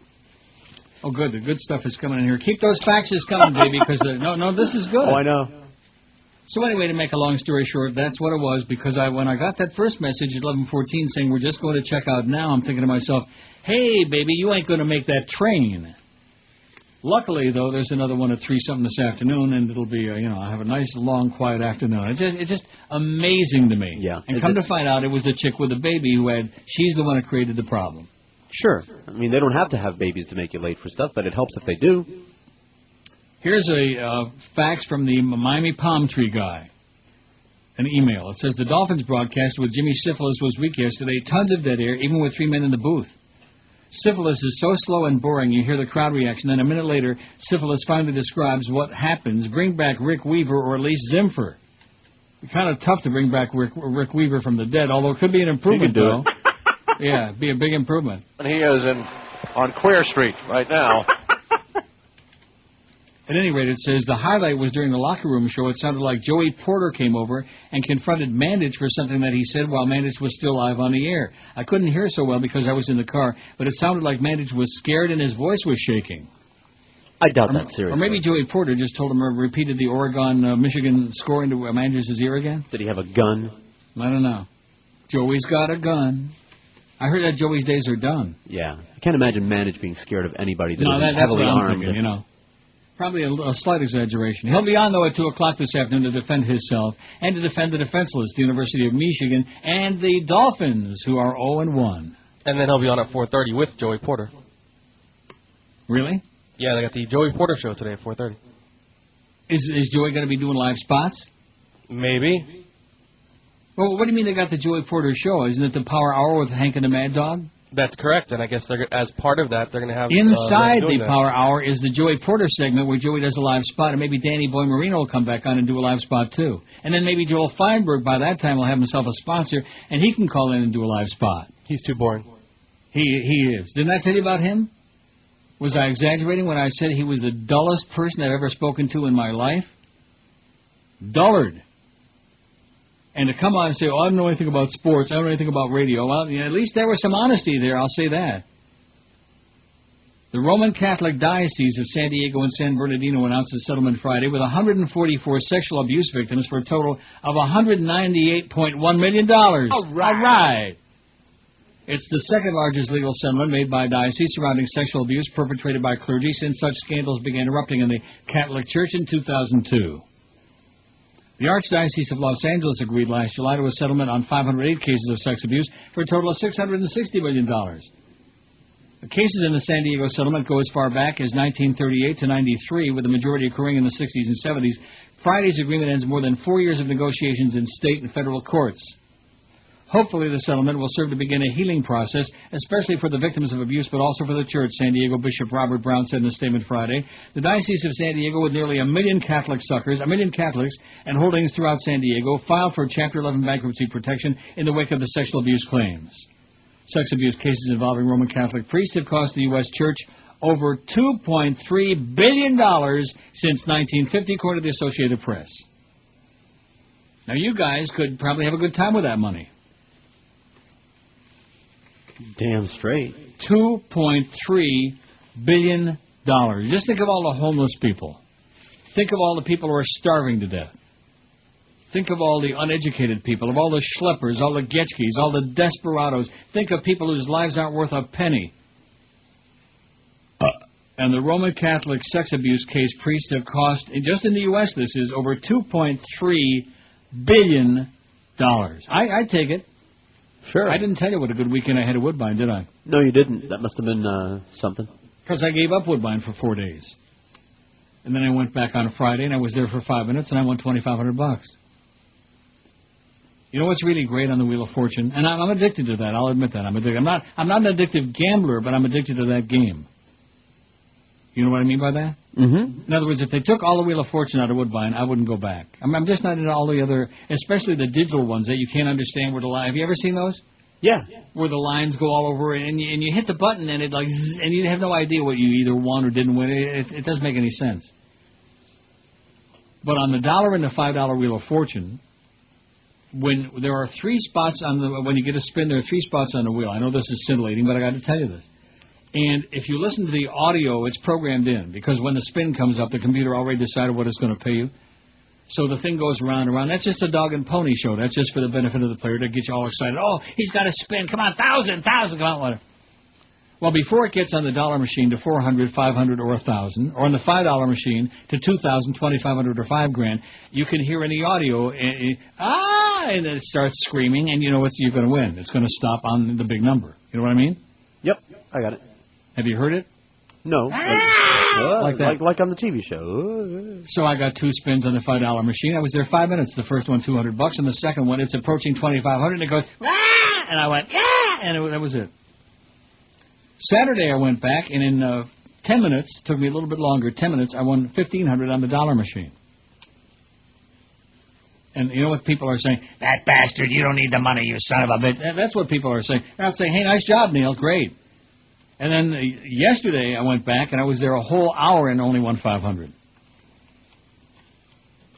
Oh, good. The good stuff is coming in here. Keep those faxes coming, baby, because, no, this is good. Oh, I know. So anyway, to make a long story short, that's what it was, because when I got that first message at 11:14 saying we're just going to check out now, I'm thinking to myself, hey, baby, you ain't going to make that train. Luckily, though, there's another one at 3-something this afternoon, and it'll be, I'll have a nice, long, quiet afternoon. It's just amazing to me. Yeah. And come to find out, it was the chick with the baby she's the one who created the problem. Sure. I mean, they don't have to have babies to make you late for stuff, but it helps if they do. Here's a fax from the Miami Palm Tree guy. An email. It says, the Dolphins broadcast with Jimmy Syphilis was weak yesterday. Tons of dead air, even with 3 men in the booth. Syphilis is so slow and boring, you hear the crowd reaction. Then a minute later, Syphilis finally describes what happens. Bring back Rick Weaver or at least Zimfer. It's kind of tough to bring back Rick Weaver from the dead, although it could be an improvement, though. Yeah, it'd be a big improvement. And he is on Queer Street right now. At any rate, it says the highlight was during the locker room show. It sounded like Joey Porter came over and confronted Mandich for something that he said while Mandich was still live on the air. I couldn't hear so well because I was in the car, but it sounded like Mandich was scared and his voice was shaking. I doubt that seriously. Or maybe Joey Porter just told him or repeated the Oregon-Michigan score into Mandish's ear again. Did he have a gun? I don't know. Joey's got a gun. I heard that Joey's days are done. Yeah. I can't imagine Mandich being scared of anybody No, that's that's heavily what I'm armed. thinking, Probably a slight exaggeration. He'll be on, though, at 2 o'clock this afternoon to defend himself and to defend the defenseless, the University of Michigan, and the Dolphins, who are 0-1. And then he'll be on at 4:30 with Joey Porter. Really? Yeah, they got the Joey Porter show today at 4:30. Is Joey going to be doing live spots? Maybe. Well, what do you mean they got the Joey Porter show? Isn't it the Power Hour with Hank and the Mad Dog? That's correct, and I guess as part of that, they're going to have... Inside the that. Power Hour is the Joey Porter segment where Joey does a live spot, and maybe Danny Boy Marino will come back on and do a live spot, too. And then maybe Joel Feinberg, by that time, will have himself a sponsor, and he can call in and do a live spot. He's too boring. He is. Didn't I tell you about him? Was I exaggerating when I said he was the dullest person I've ever spoken to in my life? Dullard. And to come on and say, I don't know anything about sports, I don't know anything about radio, well, at least there was some honesty there, I'll say that. The Roman Catholic Diocese of San Diego and San Bernardino announced a settlement Friday with 144 sexual abuse victims for a total of $198.1 million. All right. It's the second largest legal settlement made by a diocese surrounding sexual abuse perpetrated by clergy since such scandals began erupting in the Catholic Church in 2002. The Archdiocese of Los Angeles agreed last July to a settlement on 508 cases of sex abuse for a total of $660 million. The cases in the San Diego settlement go as far back as 1938 to 93, with the majority occurring in the 60s and 70s. Friday's agreement ends more than 4 years of negotiations in state and federal courts. Hopefully the settlement will serve to begin a healing process, especially for the victims of abuse, but also for the church, San Diego Bishop Robert Brown said in a statement Friday. The Diocese of San Diego, with nearly 1 million Catholics, and holdings throughout San Diego, filed for Chapter 11 bankruptcy protection in the wake of the sexual abuse claims. Sex abuse cases involving Roman Catholic priests have cost the U.S. Church over $2.3 billion since 1950, according to the Associated Press. Now, you guys could probably have a good time with that money. Damn straight. $2.3 billion. Just think of all the homeless people. Think of all the people who are starving to death. Think of all the uneducated people, of all the schleppers, all the getchkis, all the desperados. Think of people whose lives aren't worth a penny. And the Roman Catholic sex abuse case priests have cost, just in the U.S. this is, over $2.3 billion. I'd take it. Sure. I didn't tell you what a good weekend I had at Woodbine, did I? No, you didn't. That must have been something. Because I gave up Woodbine for 4 days. And then I went back on a Friday, and I was there for 5 minutes, and I won $2,500. You know what's really great on the Wheel of Fortune? And I'm addicted to that. I'll admit that. I'm addicted. I'm not an addictive gambler, but I'm addicted to that game. You know what I mean by that? Mm-hmm. In other words, if they took all the Wheel of Fortune out of Woodbine, I wouldn't go back. I'm just not into all the other, especially the digital ones that you can't understand where the line. Have you ever seen those? Yeah. Where the lines go all over, and you hit the button, and it like, zzz, and you have no idea what you either won or didn't win. It doesn't make any sense. But on the $1 and the $5 Wheel of Fortune, when there are 3 spots when you get a spin, there are 3 spots on the wheel. I know this is scintillating, but I got to tell you this. And if you listen to the audio, it's programmed in, because when the spin comes up, the computer already decided what it's going to pay you. So the thing goes round and round. That's just a dog and pony show. That's just for the benefit of the player to get you all excited. Oh, he's got to spin. Come on, 1,000, come on, whatever. Well, before it gets on the dollar machine to 400, 500, or 1,000, or on the $5 machine to 2,000, 2,500, or $5,000, you can hear in the audio, and it starts screaming, and you know you're going to win. It's going to stop on the big number. You know what I mean? Yep, I got it. Have you heard it? No. Like that? Like on the TV show. So I got 2 spins on the $5 machine. I was there 5 minutes. The first one, $200, and the second one, it's approaching 2,500, and it goes, and I went, and that was it. Saturday I went back, and in 10 minutes, took me a little bit longer, 10 minutes, I won $1,500 on the dollar machine. And you know what people are saying? That bastard, you don't need the money, you son of a bitch. And that's what people are saying. They're not saying, hey, nice job, Neil, great. And then yesterday I went back, and I was there a whole hour and only won $500.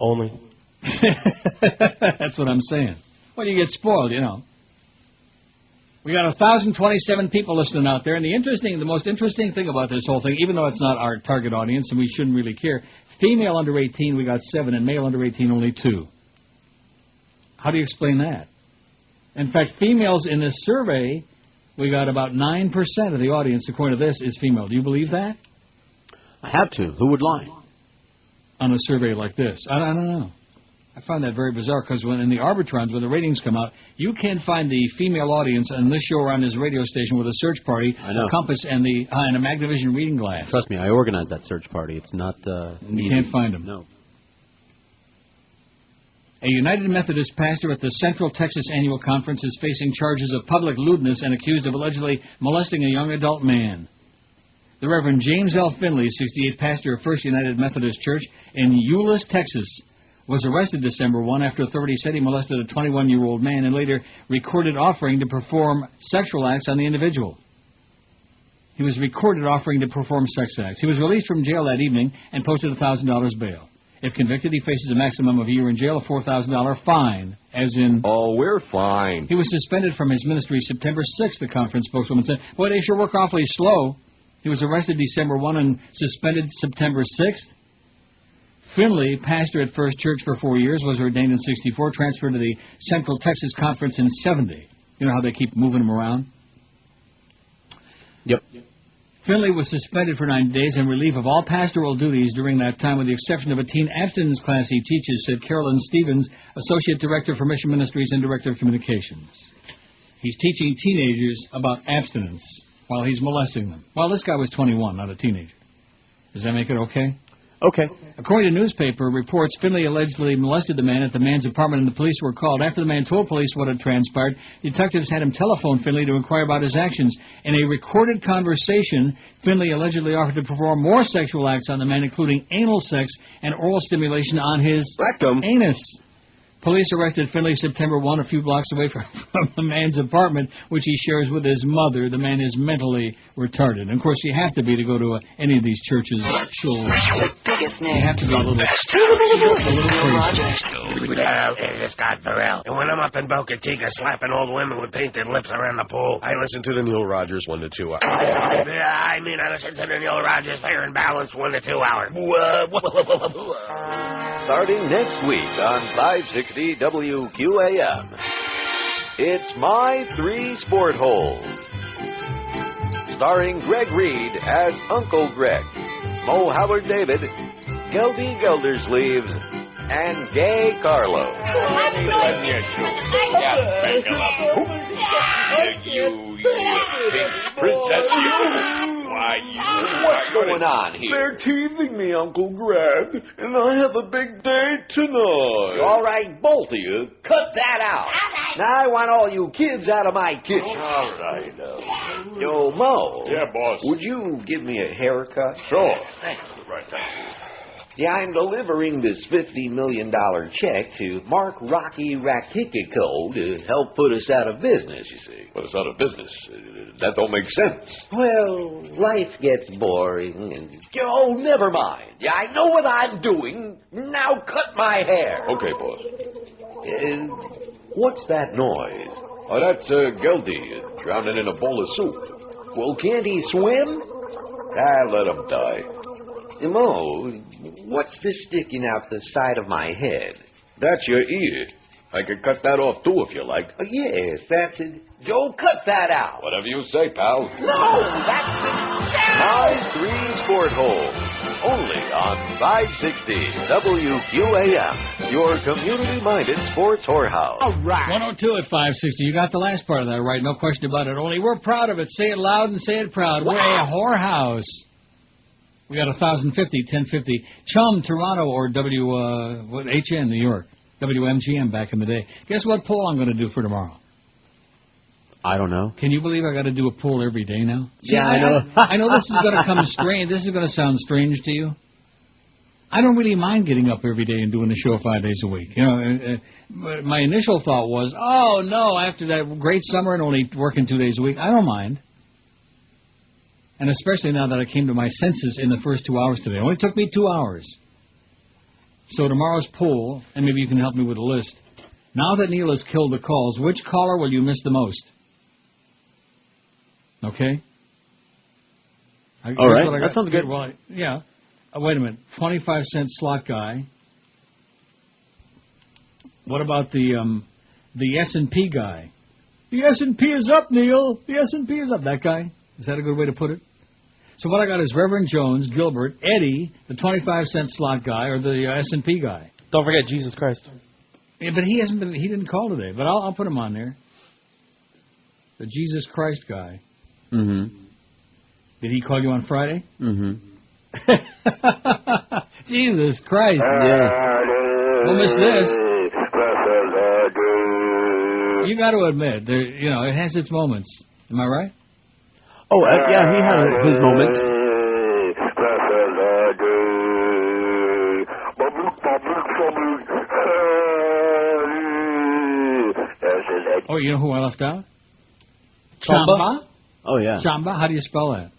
Only. That's what I'm saying. Well, you get spoiled, you know. We got 1,027 people listening out there, and the most interesting thing about this whole thing, even though it's not our target audience and we shouldn't really care, female under 18 we got 7, and male under 18 only 2. How do you explain that? In fact, females in this survey, we got about 9% of the audience, according to this, is female. Do you believe that? I have to. Who would lie? On a survey like this. I don't know. I find that very bizarre because when in the Arbitrons, when the ratings come out, you can't find the female audience on this show or on this radio station with a search party, a compass, and a Magnavision reading glass. Trust me, I organized that search party. It's not You easy. can't find them. No. A United Methodist pastor at the Central Texas Annual Conference is facing charges of public lewdness and accused of allegedly molesting a young adult man. The Reverend James L. Finley, 68, pastor of First United Methodist Church in Euless, Texas, was arrested December 1 after authorities said he molested a 21-year-old man and later recorded offering to perform sexual acts on the individual. He was recorded offering to perform sex acts. He was released from jail that evening and posted a $1,000 bail. If convicted, he faces a maximum of a year in jail, a $4,000 fine, as in... Oh, we're fine. He was suspended from his ministry September 6th, the conference spokeswoman said. Boy, they sure work awfully slow. He was arrested December 1 and suspended September 6th. Finley, pastor at First Church for 4 years, was ordained in 64, transferred to the Central Texas Conference in 70. You know how they keep moving him around? Yep. Finley was suspended for 9 days and relief of all pastoral duties during that time, with the exception of a teen abstinence class he teaches, said Carolyn Stevens, Associate Director for Mission Ministries and Director of Communications. He's teaching teenagers about abstinence while he's molesting them. Well, this guy was 21, not a teenager. Does that make it okay? Okay. According to newspaper reports, Finley allegedly molested the man at the man's apartment, and the police were called. After the man told police what had transpired, detectives had him telephone Finley to inquire about his actions. In a recorded conversation, Finley allegedly offered to perform more sexual acts on the man, including anal sex and oral stimulation on his rectum. Anus. Police arrested Finley September 1, a few blocks away from the man's apartment, which he shares with his mother. The man is mentally retarded. And, of course, you have to be to go to any of these churches. The biggest name. You have to be a little This is Scott Farrell. And when I'm up in Boca Chica slapping old women with painted lips around the pool, I listen to the Neil Rogers 1 to 2 hour. I listen to the Neil Rogers Fair and Balanced 1 to 2 hour. Starting next week on 560 WQAM, it's My 3 Sport Holes. Starring Greg Reed as Uncle Greg, Mo Howard David, Geldy Geldersleeves, and Gay Carlo. You pink princess, you. Why, What's going on here? They're teasing me, Uncle Greg, and I have a big day tonight. All right, both of you, cut that out. Now I want all you kids out of my kitchen. All right. Yo, Mo. Yeah, boss. Would you give me a haircut? Sure. Thanks. Right there. Yeah, I'm delivering this $50 million check to Mark Rocky Rakitico to help put us out of business, you see. Put us out of business? That don't make sense. Well, life gets boring and... Oh, never mind. Yeah, I know what I'm doing. Now cut my hair. Okay, boss. What's that noise? Oh, that's Geldy drowning in a bowl of soup. Well, can't he swim? Let him die. Mo, what's this sticking out the side of my head? That's your ear. I can cut that off, too, if you like. Oh, yes, that's it. Joe, cut that out. Whatever you say, pal. No, that's it. My 3 Sport Hole. Only on 560 WQAM, your community-minded sports whorehouse. All right. 102 at 560. You got the last part of that right. No question about it. Only we're proud of it. Say it loud and say it proud. Wow. We're a whorehouse. We got 1,050, 1050. Chum, Toronto, or HN, New York. WMGM back in the day. Guess what poll I'm going to do for tomorrow? I don't know. Can you believe I got to do a poll every day now? See, yeah, I know. I know this is going to come strange. This is going to sound strange to you. I don't really mind getting up every day and doing the show 5 days a week. You know, my initial thought was, oh no, after that great summer and only working 2 days a week, I don't mind. And especially now that I came to my senses in the first 2 hours today. It only took me 2 hours. So tomorrow's poll, and maybe you can help me with a list. Now that Neil has killed the calls, which caller will you miss the most? Okay? All right. That sounds good. Well, yeah. Wait a minute. 25-cent slot guy. What about the S&P guy? The S&P is up, Neil. The S&P is up. That guy? Is that a good way to put it? So what I got is Reverend Jones, Gilbert, Eddie, the 25-cent slot guy, or the S&P guy. Don't forget Jesus Christ. Yeah, but he didn't call today. But I'll put him on there. The Jesus Christ guy. Mm-hmm. Did he call you on Friday? Mm-hmm. Jesus Christ. Yeah. Don't miss this. You got to admit, it has its moments. Am I right? Oh, yeah, he had his moments. Oh, you know who I left out? Chamba? Oh, yeah. Chamba? How do you spell that?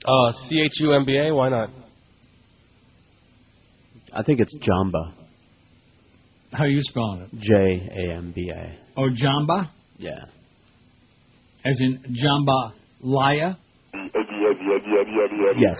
CHUMBA? Why not? I think it's Jamba. How are you spelling it? Jamba. Oh, Jamba? Yeah. As in Jamba Laya? Yes.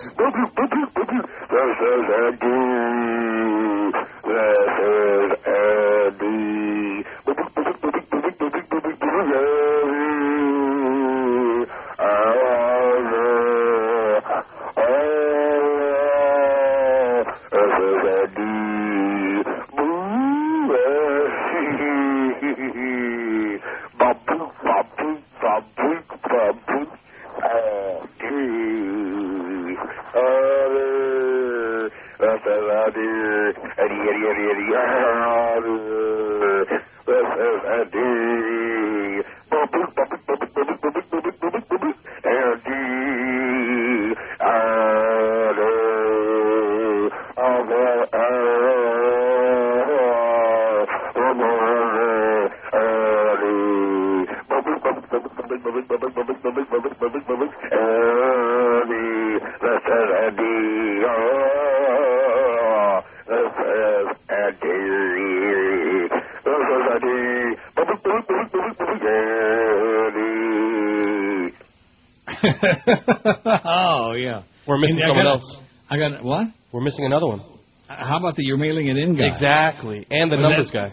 Oh, yeah. We're missing someone else. I got what? We're missing another one. How about the you're mailing it in guy? Exactly. And the numbers guy.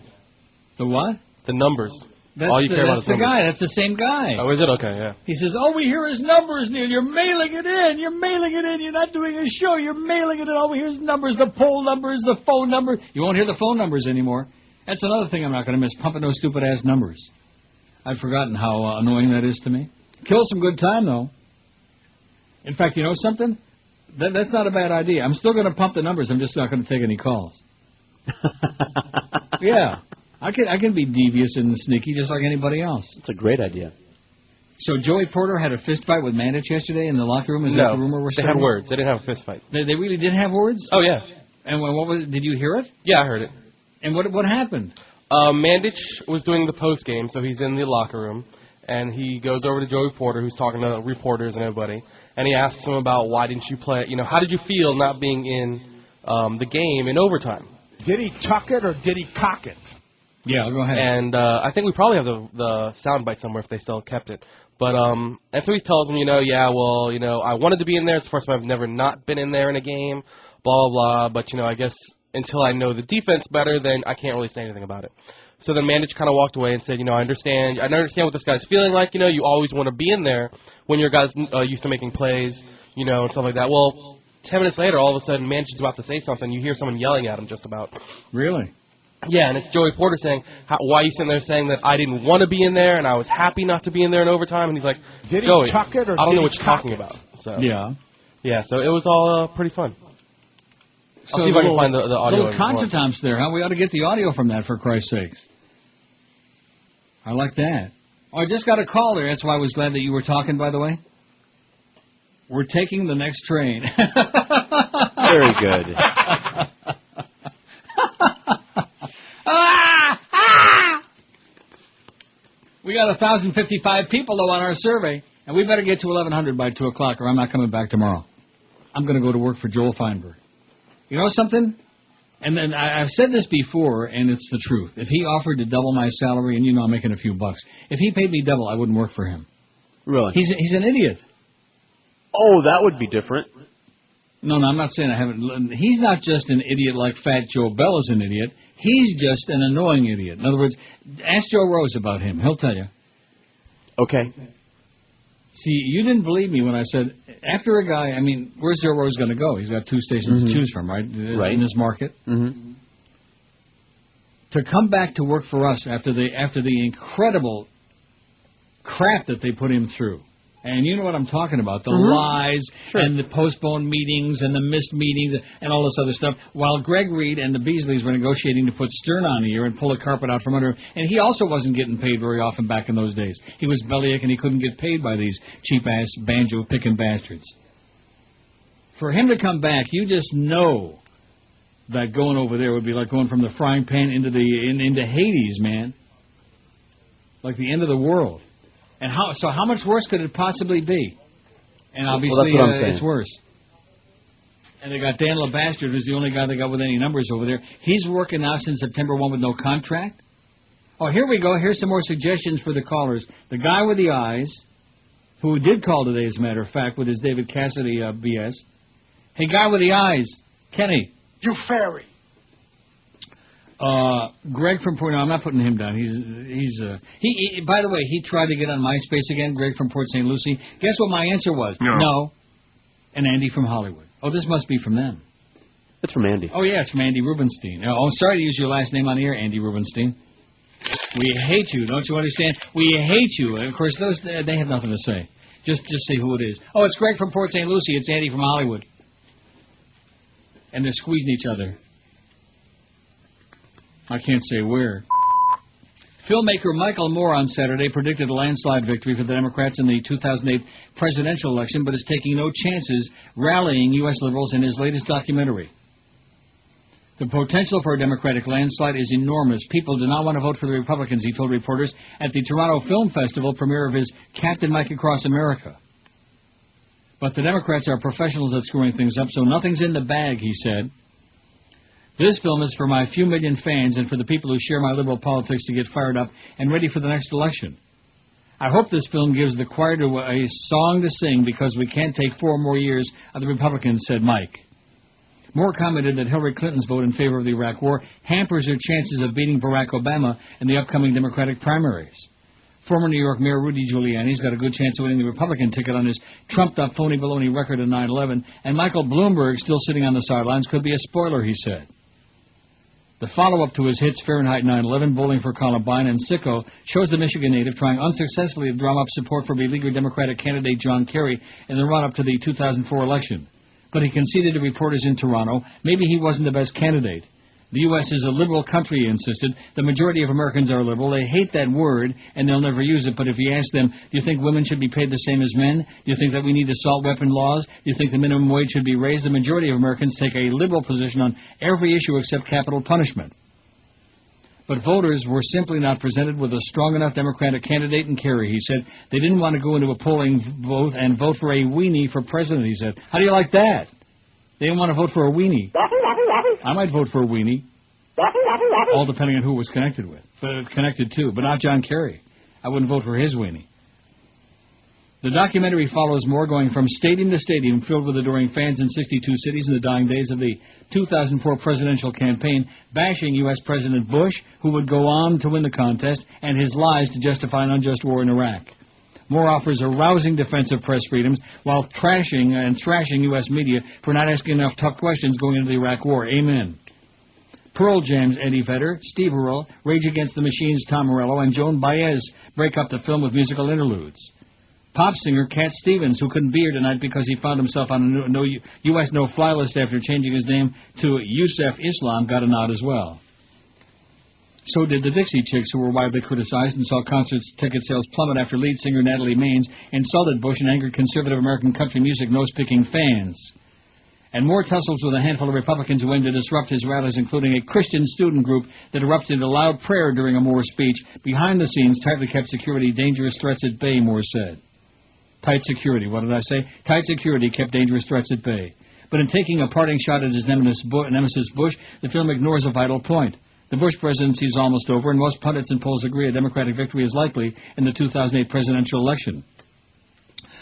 The what? The numbers. That's All you care about is the numbers. guy. That's the same guy. Oh, is it? Okay, yeah. He says, all we hear is numbers, Neil. You're mailing it in. You're mailing it in. You're not doing a show. You're mailing it in. All we hear is numbers, the poll numbers, the phone numbers. You won't hear the phone numbers anymore. That's another thing I'm not going to miss, pumping those stupid-ass numbers. I've forgotten how annoying that is to me. Kills some good time, though. In fact, you know something? That's not a bad idea. I'm still going to pump the numbers. I'm just not going to take any calls. Yeah. I can be devious and sneaky just like anybody else. It's a great idea. So Joey Porter had a fist fight with Mandich yesterday in the locker room? Is that the rumor we're they had words. They didn't have a fist fight. They really did have words? Oh, yeah. And what was? Did you hear it? Yeah, I heard it. And what happened? Mandich was doing the post game, so he's in the locker room, and he goes over to Joey Porter, who's talking to reporters and everybody, and he asks him about why didn't you play? How did you feel not being in the game in overtime? Did he tuck it or did he cock it? Yeah, go ahead. And I think we probably have the soundbite somewhere if they still kept it. But and so he tells him, I wanted to be in there. It's the first time I've never not been in there in a game. blah, blah, blah. But, I guess until I know the defense better, then I can't really say anything about it. So then Mandich kind of walked away and said, I understand what this guy's feeling like. You always want to be in there when your guys used to making plays, and stuff like that. Well, 10 minutes later, all of a sudden, Manch's about to say something. You hear someone yelling at him just about. Really? Yeah, and it's Joey Porter saying, why are you sitting there saying that I didn't want to be in there and I was happy not to be in there in overtime? And he's like, did Joey, he tuck it or I don't know did what he you're cock talking it? about. So, Yeah. Yeah, so it was all pretty fun. So I'll see if I can find the audio. Little contretemps there, huh? We ought to get the audio from that, for Christ's sakes. I like that. Oh, I just got a call there. That's why I was glad that you were talking, by the way. We're taking the next train. Very good. We got 1,055 people, though, on our survey, and we better get to 1,100 by 2 o'clock, or I'm not coming back tomorrow. I'm going to go to work for Joel Feinberg. You know something? And then I've said this before, and it's the truth. If he offered to double my salary, and I'm making a few bucks, if he paid me double, I wouldn't work for him. Really? He's an idiot. Oh, that would be different. No, I'm not saying I haven't. He's not just an idiot like Fat Joe Bell is an idiot. He's just an annoying idiot. In other words, ask Joe Rose about him. He'll tell you. Okay. See, you didn't believe me when I said, after a guy, where's Joe Rose going to go? He's got 2 stations to choose from, right? Right. In this market. Mm-hmm. To come back to work for us after the incredible crap that they put him through. And you know what I'm talking about, the lies and the postponed meetings and the missed meetings and all this other stuff, while Greg Reed and the Beasleys were negotiating to put Stern on the air and pull the carpet out from under him. And he also wasn't getting paid very often back in those days. He was bellyache and he couldn't get paid by these cheap-ass banjo-picking bastards. For him to come back, you just know that going over there would be like going from the frying pan into Hades, man. Like the end of the world. And how much worse could it possibly be? And obviously, it's worse. And they got Dan LeBastard, who's the only guy they got with any numbers over there. He's working now since September 1 with no contract. Oh, here we go. Here's some more suggestions for the callers. The guy with the eyes, who did call today, as a matter of fact, with his David Cassidy BS. Hey, guy with the eyes, Kenny. You fairy. Greg from Port. No, I'm not putting him down. He. By the way, he tried to get on MySpace again. Greg from Port St. Lucie. Guess what my answer was? No. And Andy from Hollywood. Oh, this must be from them. It's from Andy. Oh yeah, it's from Andy Rubenstein. Oh, sorry to use your last name on the air, Andy Rubenstein. We hate you. Don't you understand? We hate you. And of course, they have nothing to say. Just say who it is. Oh, it's Greg from Port St. Lucie. It's Andy from Hollywood. And they're squeezing each other. I can't say where. Filmmaker Michael Moore on Saturday predicted a landslide victory for the Democrats in the 2008 presidential election, but is taking no chances rallying U.S. liberals in his latest documentary. The potential for a Democratic landslide is enormous. People do not want to vote for the Republicans, he told reporters at the Toronto Film Festival premiere of his Captain Mike Across America. But the Democrats are professionals at screwing things up, so nothing's in the bag, he said. This film is for my few million fans and for the people who share my liberal politics to get fired up and ready for the next election. I hope this film gives the choir a song to sing because we can't take 4 more years of the Republicans, said Mike. Moore commented that Hillary Clinton's vote in favor of the Iraq War hampers her chances of beating Barack Obama in the upcoming Democratic primaries. Former New York Mayor Rudy Giuliani's got a good chance of winning the Republican ticket on his trumped-up phony baloney record in 9/11, and Michael Bloomberg, still sitting on the sidelines, could be a spoiler, he said. The follow-up to his hits Fahrenheit 9/11, Bowling for Columbine, and Sicko shows the Michigan native trying unsuccessfully to drum up support for beleaguered Democratic candidate John Kerry in the run-up to the 2004 election. But he conceded to reporters in Toronto maybe he wasn't the best candidate. The U.S. is a liberal country, he insisted. The majority of Americans are liberal. They hate that word, and they'll never use it. But if you ask them, do you think women should be paid the same as men? Do you think that we need assault weapon laws? Do you think the minimum wage should be raised? The majority of Americans take a liberal position on every issue except capital punishment. But voters were simply not presented with a strong enough Democratic candidate in Kerry, he said. They didn't want to go into a polling booth and vote for a weenie for president, he said. How do you like that? They didn't want to vote for a weenie. I might vote for a weenie. All depending on who it was connected to, but not John Kerry. I wouldn't vote for his weenie. The documentary follows Moore going from stadium to stadium filled with adoring fans in 62 cities in the dying days of the 2004 presidential campaign, bashing U.S. President Bush, who would go on to win the contest, and his lies to justify an unjust war in Iraq. Moore offers a rousing defense of press freedoms while thrashing U.S. media for not asking enough tough questions going into the Iraq War. Amen. Pearl Jam's Eddie Vedder, Steve Earle, Rage Against the Machine's Tom Morello, and Joan Baez break up the film with musical interludes. Pop singer Cat Stevens, who couldn't be here tonight because he found himself on a U.S. no-fly list after changing his name to Yusef Islam, got a nod as well. So did the Dixie Chicks, who were widely criticized and saw concert ticket sales plummet after lead singer Natalie Maines insulted Bush and angered conservative American country music nose-picking fans. And Moore tussles with a handful of Republicans who aim to disrupt his rallies, including a Christian student group that erupted into loud prayer during a Moore speech. Behind the scenes, tightly kept security, dangerous threats at bay, Moore said. Tight security, what did I say? Tight security kept dangerous threats at bay. But in taking a parting shot at his nemesis Bush, the film ignores a vital point. The Bush presidency is almost over, and most pundits and polls agree a Democratic victory is likely in the 2008 presidential election.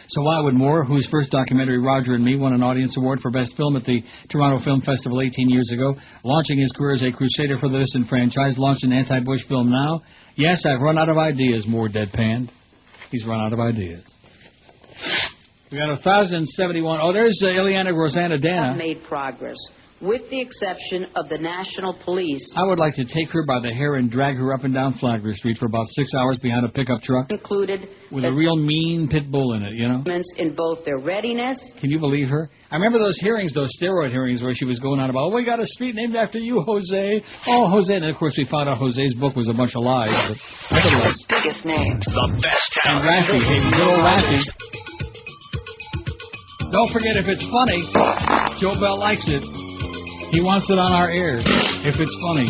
So why would Moore, whose first documentary, Roger and Me, won an Audience Award for Best Film at the Toronto Film Festival 18 years ago, launching his career as a crusader for the disenfranchised, launched an anti-Bush film now? Yes, I've run out of ideas, Moore deadpanned. He's run out of ideas. We got 1,071. Oh, there's Ileana Rosanna Dana. Made progress, with the exception of the National Police. I would like to take her by the hair and drag her up and down Flagler Street for about 6 hours behind a pickup truck. Included with a real mean pit bull in it, you know. In both their readiness. Can you believe her? I remember those hearings, those steroid hearings, where she was going on about, oh, we got a street named after you, Jose. Oh, Jose. And of course, we found out Jose's book was a bunch of lies. But nevertheless. Biggest names. The best And talent. Raffy, hey, little Raffy. Don't forget, if it's funny, Joe Bell likes it. He wants it on our air, if it's funny.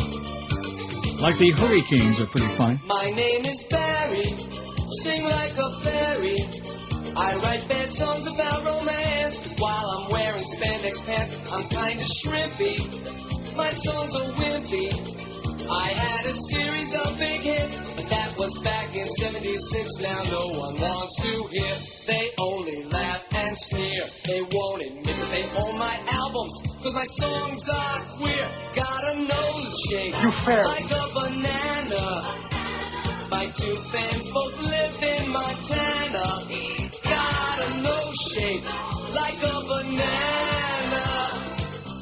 Like the Hurricanes are pretty funny. My name is Barry, sing like a fairy. I write bad songs about romance while I'm wearing spandex pants. I'm kinda shrimpy, my songs are wimpy. I had a series of big hits, but that was back in 76. Now no one wants to hear. They only laugh and sneer. They won't admit that they own my albums, cause my songs are queer. Got a nose shape like a banana. My two fans both live in Montana. Got a nose shape like a banana.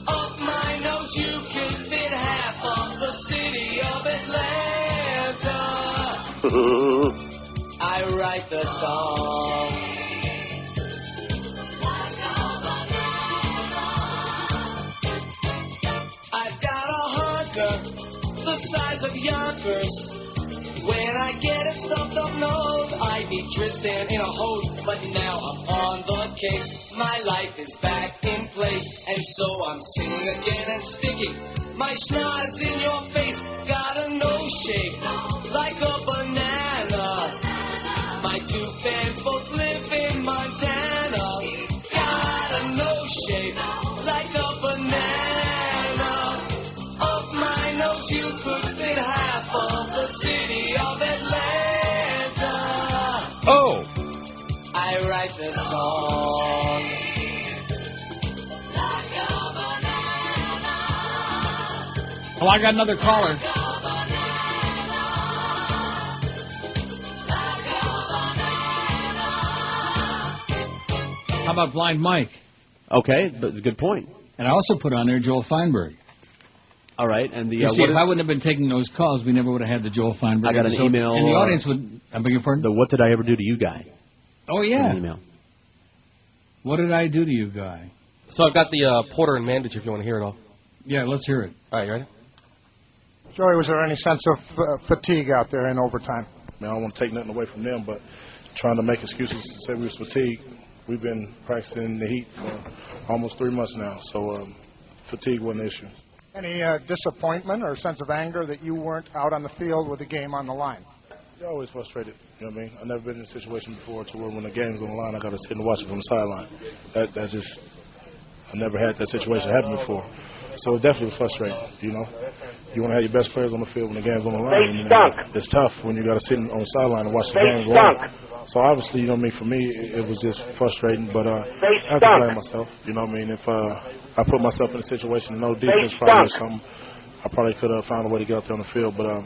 Up my nose you can fit half of the city of Atlanta. I write the song. I've got a hunker the size of Yonkers. When I get a stuffed up nose, I be Tristan in a hose. But now I'm on the case. My life is back in place, and so I'm singing again and sticking my schnoz in your face. Got a nose shape like a banana. My two fans both live in Montana. Got a nose shape like a banana. Up my nose you could fit half of the city of Atlanta. Oh! I write the songs. Oh, I got another caller. How about Blind Mike? Okay, but good point. And I also put on there Joel Feinberg. All right, and the You see, if I wouldn't have been taking those calls, we never would have had the Joel Feinberg. I got an episode. email. And the audience would... I beg your pardon? The What Did I Ever Do to You guy. Oh, yeah. An email. What did I do to you, guy? So I've got the Porter and Mandich if you want to hear it all. Yeah, let's hear it. All right, you ready? Joey, was there any sense of fatigue out there in overtime? I don't want to take nothing away from them, but trying to make excuses to say we was fatigued. We've been practicing in the heat for almost 3 months now, so fatigue wasn't an issue. Any disappointment or sense of anger that you weren't out on the field with the game on the line? You're always frustrated, you know what I mean? I've never been in a situation before to where when the game's on the line, I got to sit and watch it from the sideline. That just, I never had that situation happen before. So it definitely was frustrating, you know. You want to have your best players on the field when the game's on the line. They stunk. It's tough when you got to sit on the sideline and watch the They game go on. stunk. So obviously, you know what I mean, for me, it was just frustrating. But I have to stunk. blame myself. You know what I mean? If I put myself in a situation, no defense probably or something, I probably could have found a way to get out there on the field. But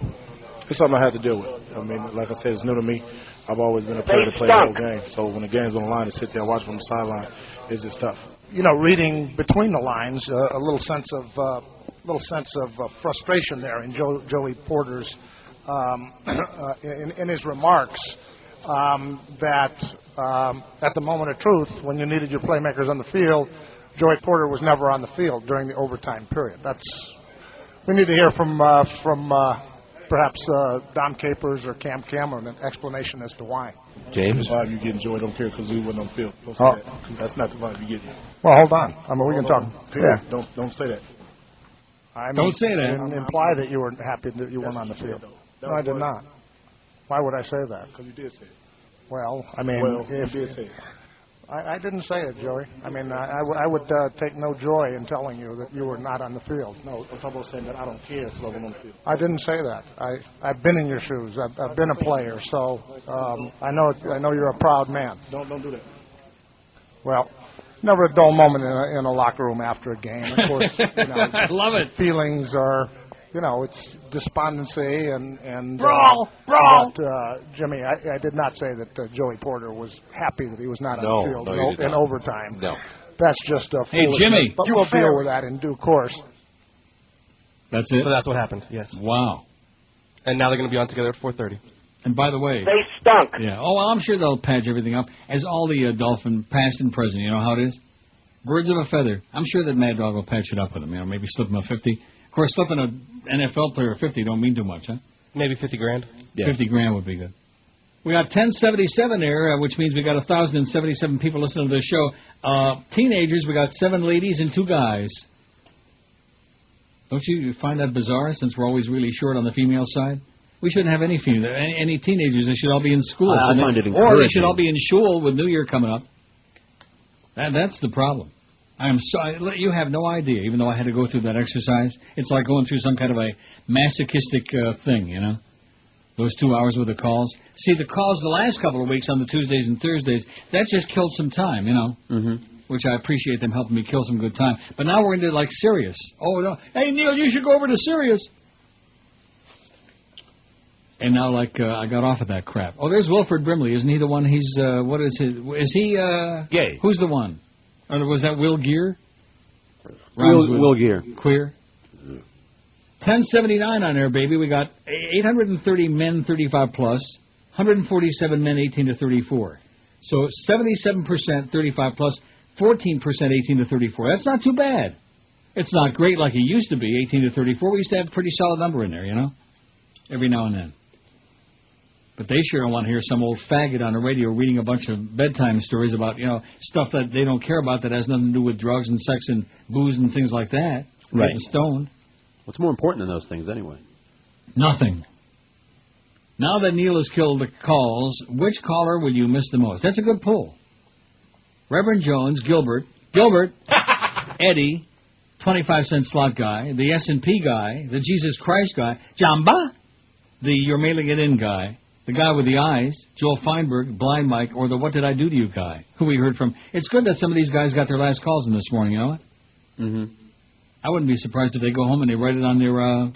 it's something I had to deal with. I mean, like I said, it's new to me. I've always been a player to play the whole game. So when the game's on the line, to sit there and watch from the sideline, it's just tough. You know, reading between the lines, a little sense of frustration there in Joey Porter's in his remarks that at the moment of truth, when you needed your playmakers on the field, Joey Porter was never on the field during the overtime period. We need to hear from perhaps Dom Capers or Cam Cameron an explanation as to why. James? The vibe you getting, Joey, don't care because we wasn't on the field. Don't say that, 'cause that's not the vibe you getting. Well, hold on. I mean, we can talk. Yeah. Don't say that. Don't say that. Imply that you were happy that you weren't on the field. No, I did not. Why would I say that? Because you did say it. Well, I mean, you did say it. I didn't say it, Joey. I mean, I would take no joy in telling you that you were not on the field. No, I'm talking about saying that I don't care if I wasn't on the field. I didn't say that. I've been in your shoes. I've been a player, so I know you're a proud man. Don't do that. Well, never a dull moment in a locker room after a game. Of course, I love it. Feelings are, it's despondency and Brawl! But, Jimmy, I did not say that Joey Porter was happy that he was not on the field in overtime. No. That's just a Hey, Jimmy. But we'll deal with that in due course. That's it? So that's what happened, yes. Wow. And now they're going to be on together at 4:30. And by the way... They stunk. Yeah. Oh, well, I'm sure they'll patch everything up, as all the Dolphin past and present. You know how it is? Birds of a feather. I'm sure that Mad Dog will patch it up with him. Maybe slip him a 50. Of course, slipping an NFL player a 50 don't mean too much, huh? Maybe 50 grand. Yeah. 50 grand would be good. We got 1077 there, which means we got 1,077 people listening to this show. Teenagers, we got 7 ladies and 2 guys. Don't you find that bizarre, since we're always really short on the female side? We shouldn't have any teenagers. They should all be in school. I find it or encouraging. they should all be in shul with New Year coming up. That's the problem. You have no idea, even though I had to go through that exercise. It's like going through some kind of a masochistic thing, you know? Those 2 hours with the calls. See, the calls the last couple of weeks on the Tuesdays and Thursdays, that just killed some time, you know? Mm-hmm. Which I appreciate them helping me kill some good time. But now we're into, like, Sirius. Oh, no. Hey, Neil, you should go over to Sirius. And now, I got off of that crap. Oh, there's Wilford Brimley. Isn't he the one? He's, what is his... Is he, gay. Who's the one? Or was that Will Gear? Will Gear. Queer. 1079 on there, baby. We got 830 men 35 plus, 147 men 18 to 34. So 77% 35 plus, 14% 18 to 34. That's not too bad. It's not great like it used to be, 18 to 34. We used to have a pretty solid number in there, you know, every now and then. But they sure don't want to hear some old faggot on the radio reading a bunch of bedtime stories about, stuff that they don't care about that has nothing to do with drugs and sex and booze and things like that. Right. Getting stoned. What's more important than those things, anyway? Nothing. Now that Neil has killed the calls, which caller will you miss the most? That's a good poll. Reverend Jones, Gilbert, Eddie, 25-cent slot guy, the S&P guy, the Jesus Christ guy, Jamba, the You're Mailing It In guy, the guy with the eyes, Joel Feinberg, Blind Mike, or the What Did I Do to You guy, who we heard from. It's good that some of these guys got their last calls in this morning, you know what? Mm-hmm. I wouldn't be surprised if they go home and they write it on their, Rectum,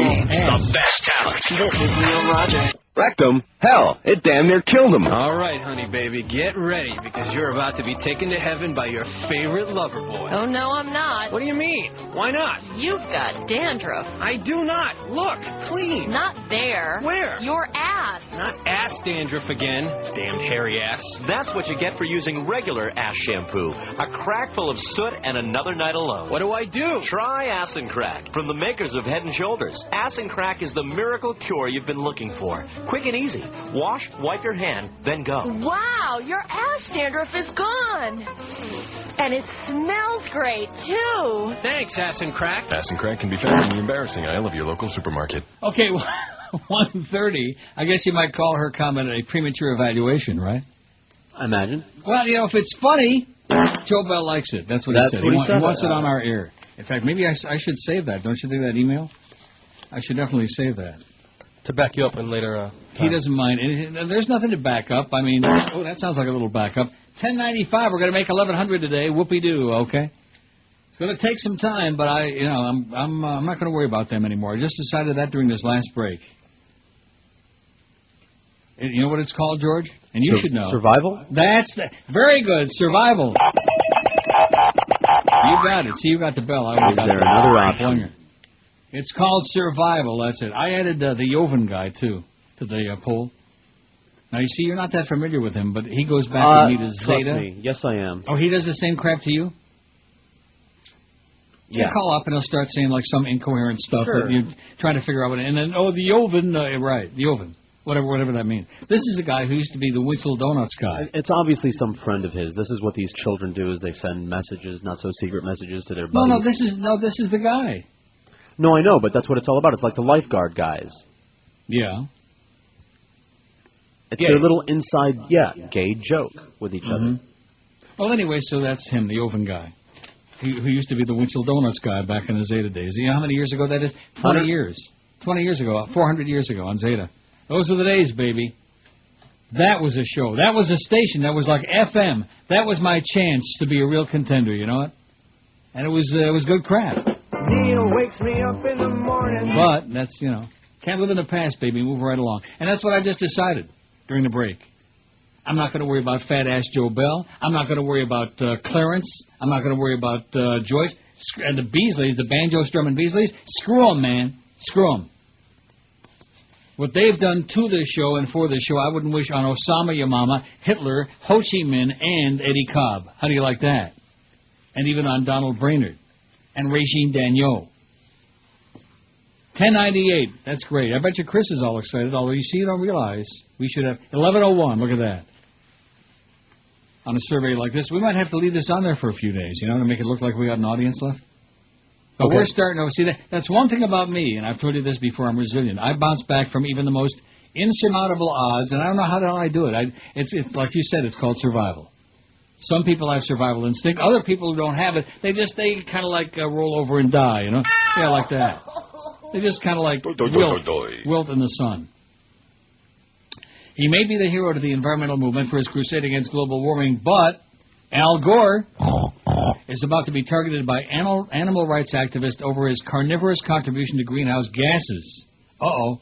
the best talent. This is Neil Rogers. Rectum? Hell, it damn near killed him. All right, honey baby, get ready, because you're about to be taken to heaven by your favorite lover boy. Oh, no, I'm not. What do you mean? Why not? You've got dandruff. I do not. Look, clean. Not there. Where? Your ass. Not ass dandruff again. Damned hairy ass. That's what you get for using regular ass shampoo. A crack full of soot and another night alone. What do I do? Try Ass and Crack from the makers of Head & Shoulders. Ass and Crack is the miracle cure you've been looking for. Quick and easy. Wash, wipe your hand, then go. Wow, your ass dandruff is gone. And it smells great, too. Thanks, Ass and Crack. Ass and Crack can be found in the embarrassing aisle of your local supermarket. Okay, 1:30. I guess you might call her comment a premature evaluation, right? I imagine. Well, if it's funny, Joe Bell likes it. That's what That's he said. what he said. He wants it on our air. In fact, maybe I should save that. Don't you think, that email? I should definitely save that. To back you up in later. He doesn't mind. And there's nothing to back up. I mean, oh, that sounds like a little backup. 1095. We're going to make 1100 today. Whoopie-doo. Okay. It's going to take some time, but I'm not going to worry about them anymore. I just decided that during this last break. You know what it's called, George? And you should know. Survival? Very good. Survival. You got it. See, you got the bell. Is there another option? It's called Survival. That's it. I added the Joven guy, too, to the poll. Now, you see, you're not that familiar with him, but he goes back to meet his trust Zeta. me. Yes, I am. Oh, he does the same crap to you? Yeah. He'll call up and he'll start saying, like, some incoherent stuff Sure. that you're trying to figure out what... And then, the Joven, right, the Joven. Whatever that means. This is a guy who used to be the Winfield Donuts guy. It's obviously some friend of his. This is what these children do: is they send messages, not so secret messages, to their buddies. This is the guy. No, I know, but that's what it's all about. It's like the lifeguard guys. Yeah. It's their little inside, gay joke with each other. Well, anyway, so that's him, the Joven guy, who used to be the Winfield Donuts guy back in the Zeta days. You know how many years ago that is? 20 years. 20 years ago, 400 years ago on Zeta. Those are the days, baby. That was a show. That was a station. That was like FM. That was my chance to be a real contender, you know what? And it was good crap. Neil wakes me up in the morning. But that's, can't live in the past, baby. Move right along. And that's what I just decided during the break. I'm not going to worry about fat-ass Joe Bell. I'm not going to worry about Clarence. I'm not going to worry about Joyce. And the Beasleys, the banjo-strumming Beasleys. Screw them, man. Screw them. What they've done to this show and for this show, I wouldn't wish on Osama Yamama, Hitler, Ho Chi Minh, and Eddie Cobb. How do you like that? And even on Donald Brainerd and Regine Daniot. 1098. That's great. I bet you Chris is all excited, although you see, you don't realize we should have 1101. Look at that. On a survey like this, we might have to leave this on there for a few days, to make it look like we got an audience left. But we're starting to see that's one thing about me, and I've told you this before. I'm resilient. I bounce back from even the most insurmountable odds, and I don't know how the hell I do it. It's like you said, it's called survival. Some people have survival instinct. Other people who don't have it, they kind of like roll over and die. Yeah, like that. They just kind of like wilt in the sun. He may be the hero to the environmental movement for his crusade against global warming, but Al Gore is about to be targeted by animal rights activists over his carnivorous contribution to greenhouse gases. Uh-oh.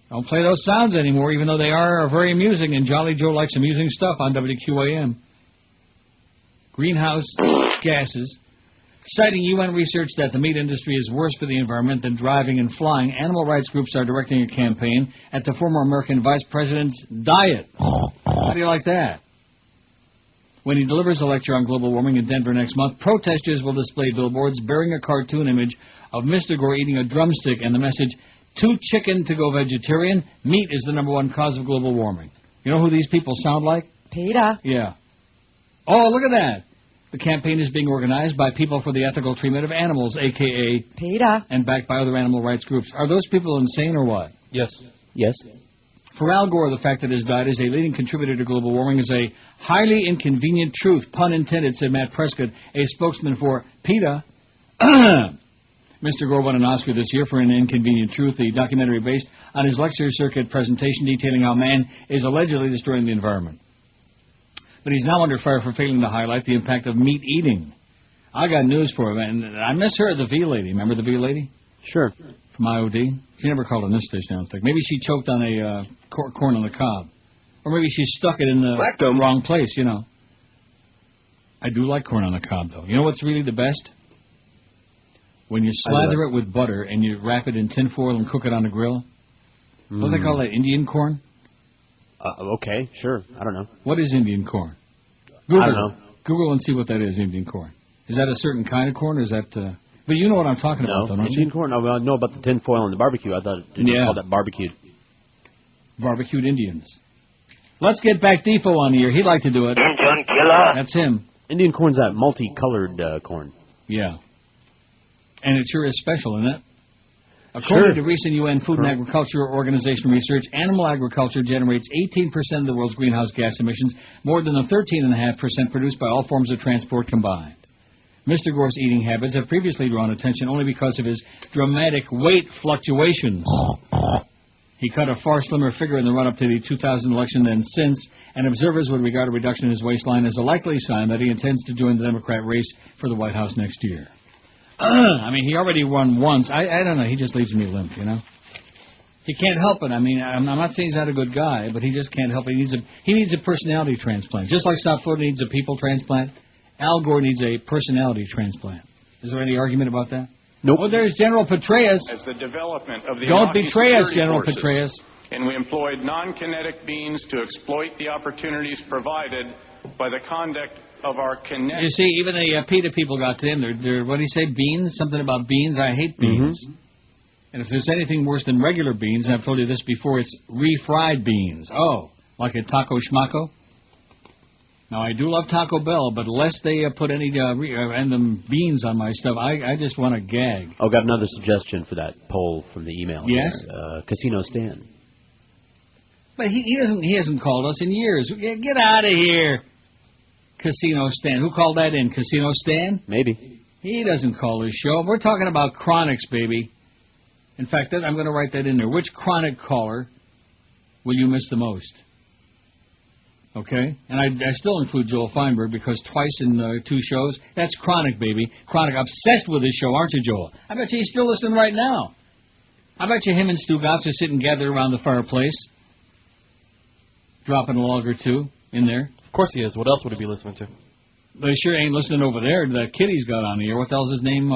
Don't play those sounds anymore, even though they are very amusing, and Jolly Joe likes amusing stuff on WQAM. Greenhouse gases. Citing UN research that the meat industry is worse for the environment than driving and flying, animal rights groups are directing a campaign at the former American vice president's diet. How do you like that? When he delivers a lecture on global warming in Denver next month, protesters will display billboards bearing a cartoon image of Mr. Gore eating a drumstick and the message, "Too chicken to go vegetarian. Meat is the #1 cause of global warming." You know who these people sound like? PETA. Yeah. Oh, look at that. The campaign is being organized by People for the Ethical Treatment of Animals, a.k.a. PETA, and backed by other animal rights groups. Are those people insane or what? Yes. Yes. For Al Gore, the fact that his diet is a leading contributor to global warming is a highly inconvenient truth, pun intended, said Matt Prescott, a spokesman for PETA. Mr. Gore won an Oscar this year for An Inconvenient Truth, the documentary based on his lecture circuit presentation detailing how man is allegedly destroying the environment. But he's now under fire for failing to highlight the impact of meat eating. I got news for him, and I miss her, the V lady. Remember the V lady? Sure. From IOD? She never called on this station, I don't think. Maybe she choked on a corn on the cob. Or maybe she stuck it in the wrong place, I do like corn on the cob, though. You know what's really the best? When you slather it with butter and you wrap it in tin foil and cook it on the grill. What do they call that, Indian corn? Okay, sure. I don't know. What is Indian corn? Google, I don't know. Google and see what that is, Indian corn. Is that a certain kind of corn, or is that... But you know what I'm talking about, don't Indian you? corn? No, I know about the tin foil and the barbecue. I thought you called that barbecued. Barbecued Indians. Let's get back Defo on the air. He'd like to do it. Indian killer. That's him. Indian corn's that multicolored corn. Yeah. And it sure is special, isn't it? According to recent UN Food and Agriculture Organization research, animal agriculture generates 18% of the world's greenhouse gas emissions, more than the 13.5% produced by all forms of transport combined. Mr. Gore's eating habits have previously drawn attention only because of his dramatic weight fluctuations. He cut a far slimmer figure in the run-up to the 2000 election than since, and observers would regard a reduction in his waistline as a likely sign that he intends to join the Democrat race for the White House next year. I mean, he already won once. I don't know. He just leaves me limp, you know. He can't help it. I mean, I'm not saying he's not a good guy, but he just can't help it. He needs a personality transplant. Just like South Florida needs a people transplant, Al Gore needs a personality transplant. Is there any argument about that? Nope. Well, there's General Petraeus. As the development of the Don't Iraqi betray us, security General forces, Petraeus. And we employed non-kinetic beams to exploit the opportunities provided by the conduct of our kinetic... You see, even the PETA people got to him. They're what do you say, beans? Something about beans? I hate beans. And if there's anything worse than regular beans, and I've told you this before, it's refried beans. Oh, like a Taco Schmaco? Now, I do love Taco Bell, but lest they put any random beans on my stuff, I just want to gag. Oh, got another suggestion for that poll from the email. Yes? Casino Stan. But he hasn't called us in years. Get out of here. Casino Stan. Who called that in? Casino Stan? Maybe. He doesn't call his show. We're talking about chronics, baby. In fact, I'm going to write that in there. Which chronic caller will you miss the most? Okay? And I still include Joel Feinberg because twice in 2 shows, that's chronic, baby. Chronic. Obsessed with this show, aren't you, Joel? I bet you he's still listening right now. I bet you him and Stu Goss are sitting gathered around the fireplace, dropping a log or two in there. Of course he is. What else would he be listening to? They sure ain't listening over there. The kid he's got on the air. What the hell's his name?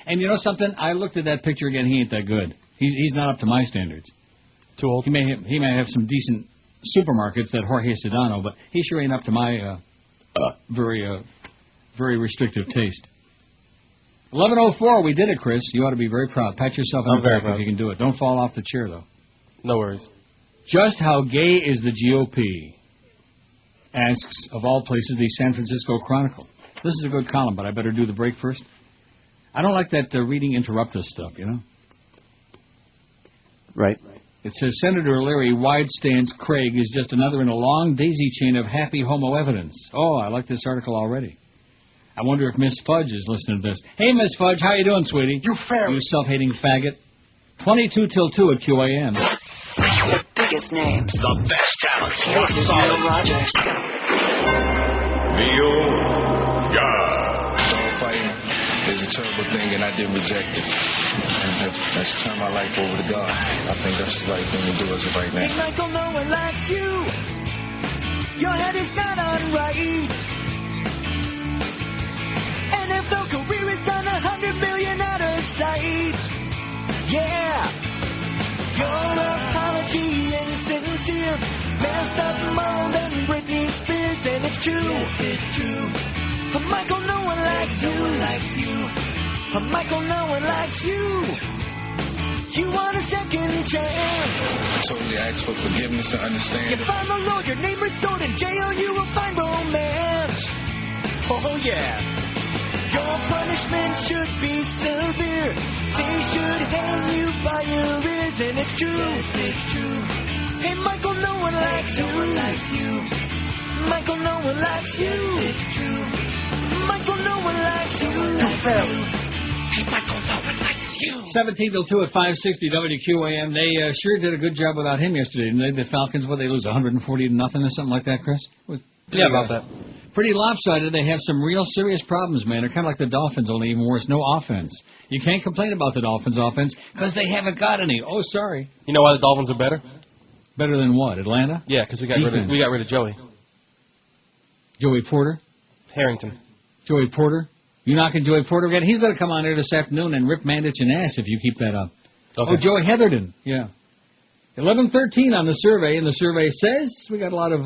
And you know something? I looked at that picture again. He ain't that good. He's not up to my standards. Too old? He may have some decent supermarkets, that Jorge Sedano, but he sure ain't up to my very restrictive taste. 11:04. We did it, Chris. You ought to be very proud. Pat yourself on the back if you can do it. Don't fall off the chair, though. No worries. Just how gay is the GOP? Asks, of all places, the San Francisco Chronicle. This is a good column, but I better do the break first. I don't like that reading interrupt us stuff, you know? Right. It says, Senator Larry Widestance Craig is just another in a long daisy chain of happy homo evidence. Oh, I like this article already. I wonder if Miss Fudge is listening to this. Hey, Miss Fudge, how you doing, sweetie? You self-hating faggot. 22 till 2 at QAM. The biggest names. The best talent. This is Neil Rogers. Neil Dog fighting is a terrible thing, and I did reject it. And let's turn my life over to God. I think that's the right thing to do as of right now. Hey, Michael, no one likes you. Your head is not on right. NFL career is done 100 million out of sight. Yeah. Your apology insincere messed up more than Britney Spears, and it's true. Yes, it's true. Michael, no one likes you. Michael, no one likes you. You want a second chance. I totally ask for forgiveness and understanding. If I'm a lawyer, name restored in jail, you will find romance. Oh, yeah. Your punishment should be severe. They should hang you by your ears, and it's true. Yes, it's true. Hey, Michael, no one likes you. Michael, no one likes you. Yes, it's true. Michael, no one likes you. Hey, Michael, no one likes you. 17 till 2 at 560 WQAM. They sure did a good job without him yesterday. Didn't they? The Falcons, they lose 140 to nothing or something like that, Chris? Yeah, about that. Pretty lopsided. They have some real serious problems, man. They're kind of like the Dolphins, only even worse. No offense. You can't complain about the Dolphins' offense because they haven't got any. Oh, sorry. You know why the Dolphins are better? Better than what? Atlanta? Yeah, because we got rid of Joey. Joey Porter? Harrington. Joey Porter? You knocking Joey Porter again? He's going to come on here this afternoon and rip Mandich an ass if you keep that up. Okay. Oh, Joey Heatherton. Yeah. 11:13 on the survey, and the survey says we got a lot of,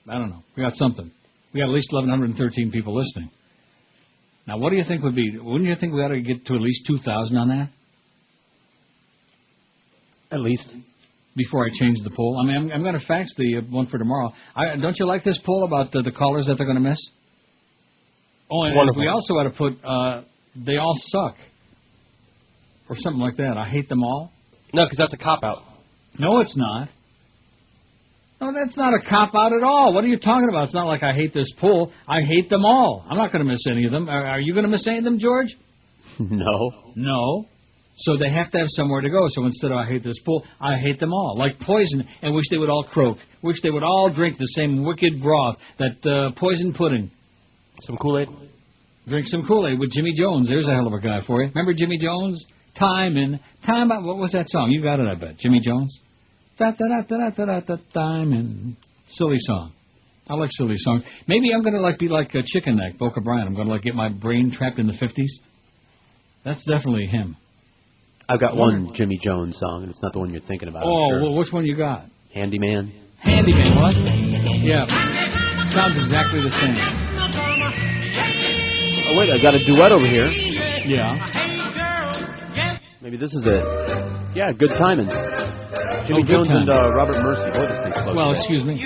I don't know, we got something. We got at least 1,113 people listening. Now, what do you think would be, wouldn't you think we ought to get to at least 2,000 on that? At least. Before I change the poll. I mean, I'm going to fax the one for tomorrow. Don't you like this poll about the callers that they're going to miss? Oh, and wonderful. We also ought to put, they all suck. Or something like that. I hate them all. No, because that's a cop-out. No, it's not. No, that's not a cop-out at all. What are you talking about? It's not like I hate this pool. I hate them all. I'm not going to miss any of them. Are you going to miss any of them, George? No. No. So they have to have somewhere to go. So instead of I hate this pool, I hate them all. Like poison, and wish they would all croak. Wish they would all drink the same wicked broth, that poison pudding. Some Kool-Aid? Drink some Kool-Aid with Jimmy Jones. There's a hell of a guy for you. Remember Jimmy Jones? Time out. What was that song? You got it, I bet. Jimmy Jones? Time in. Silly song. I like silly songs. Maybe I'm going to be like Chicken Neck, Boca Brian. I'm going to get my brain trapped in the 50s. That's definitely him. I've got one Jimmy Jones song, and it's not the one you're thinking about. Oh, sure. well, which one you got? Handyman. Handyman, what? Yeah. Sounds exactly the same. Oh, wait, I got a duet over here. Yeah. Maybe this is it. Yeah, good timing. Jimmy Jones and Robert Mercy. Boy, this thing's close. Well, excuse me.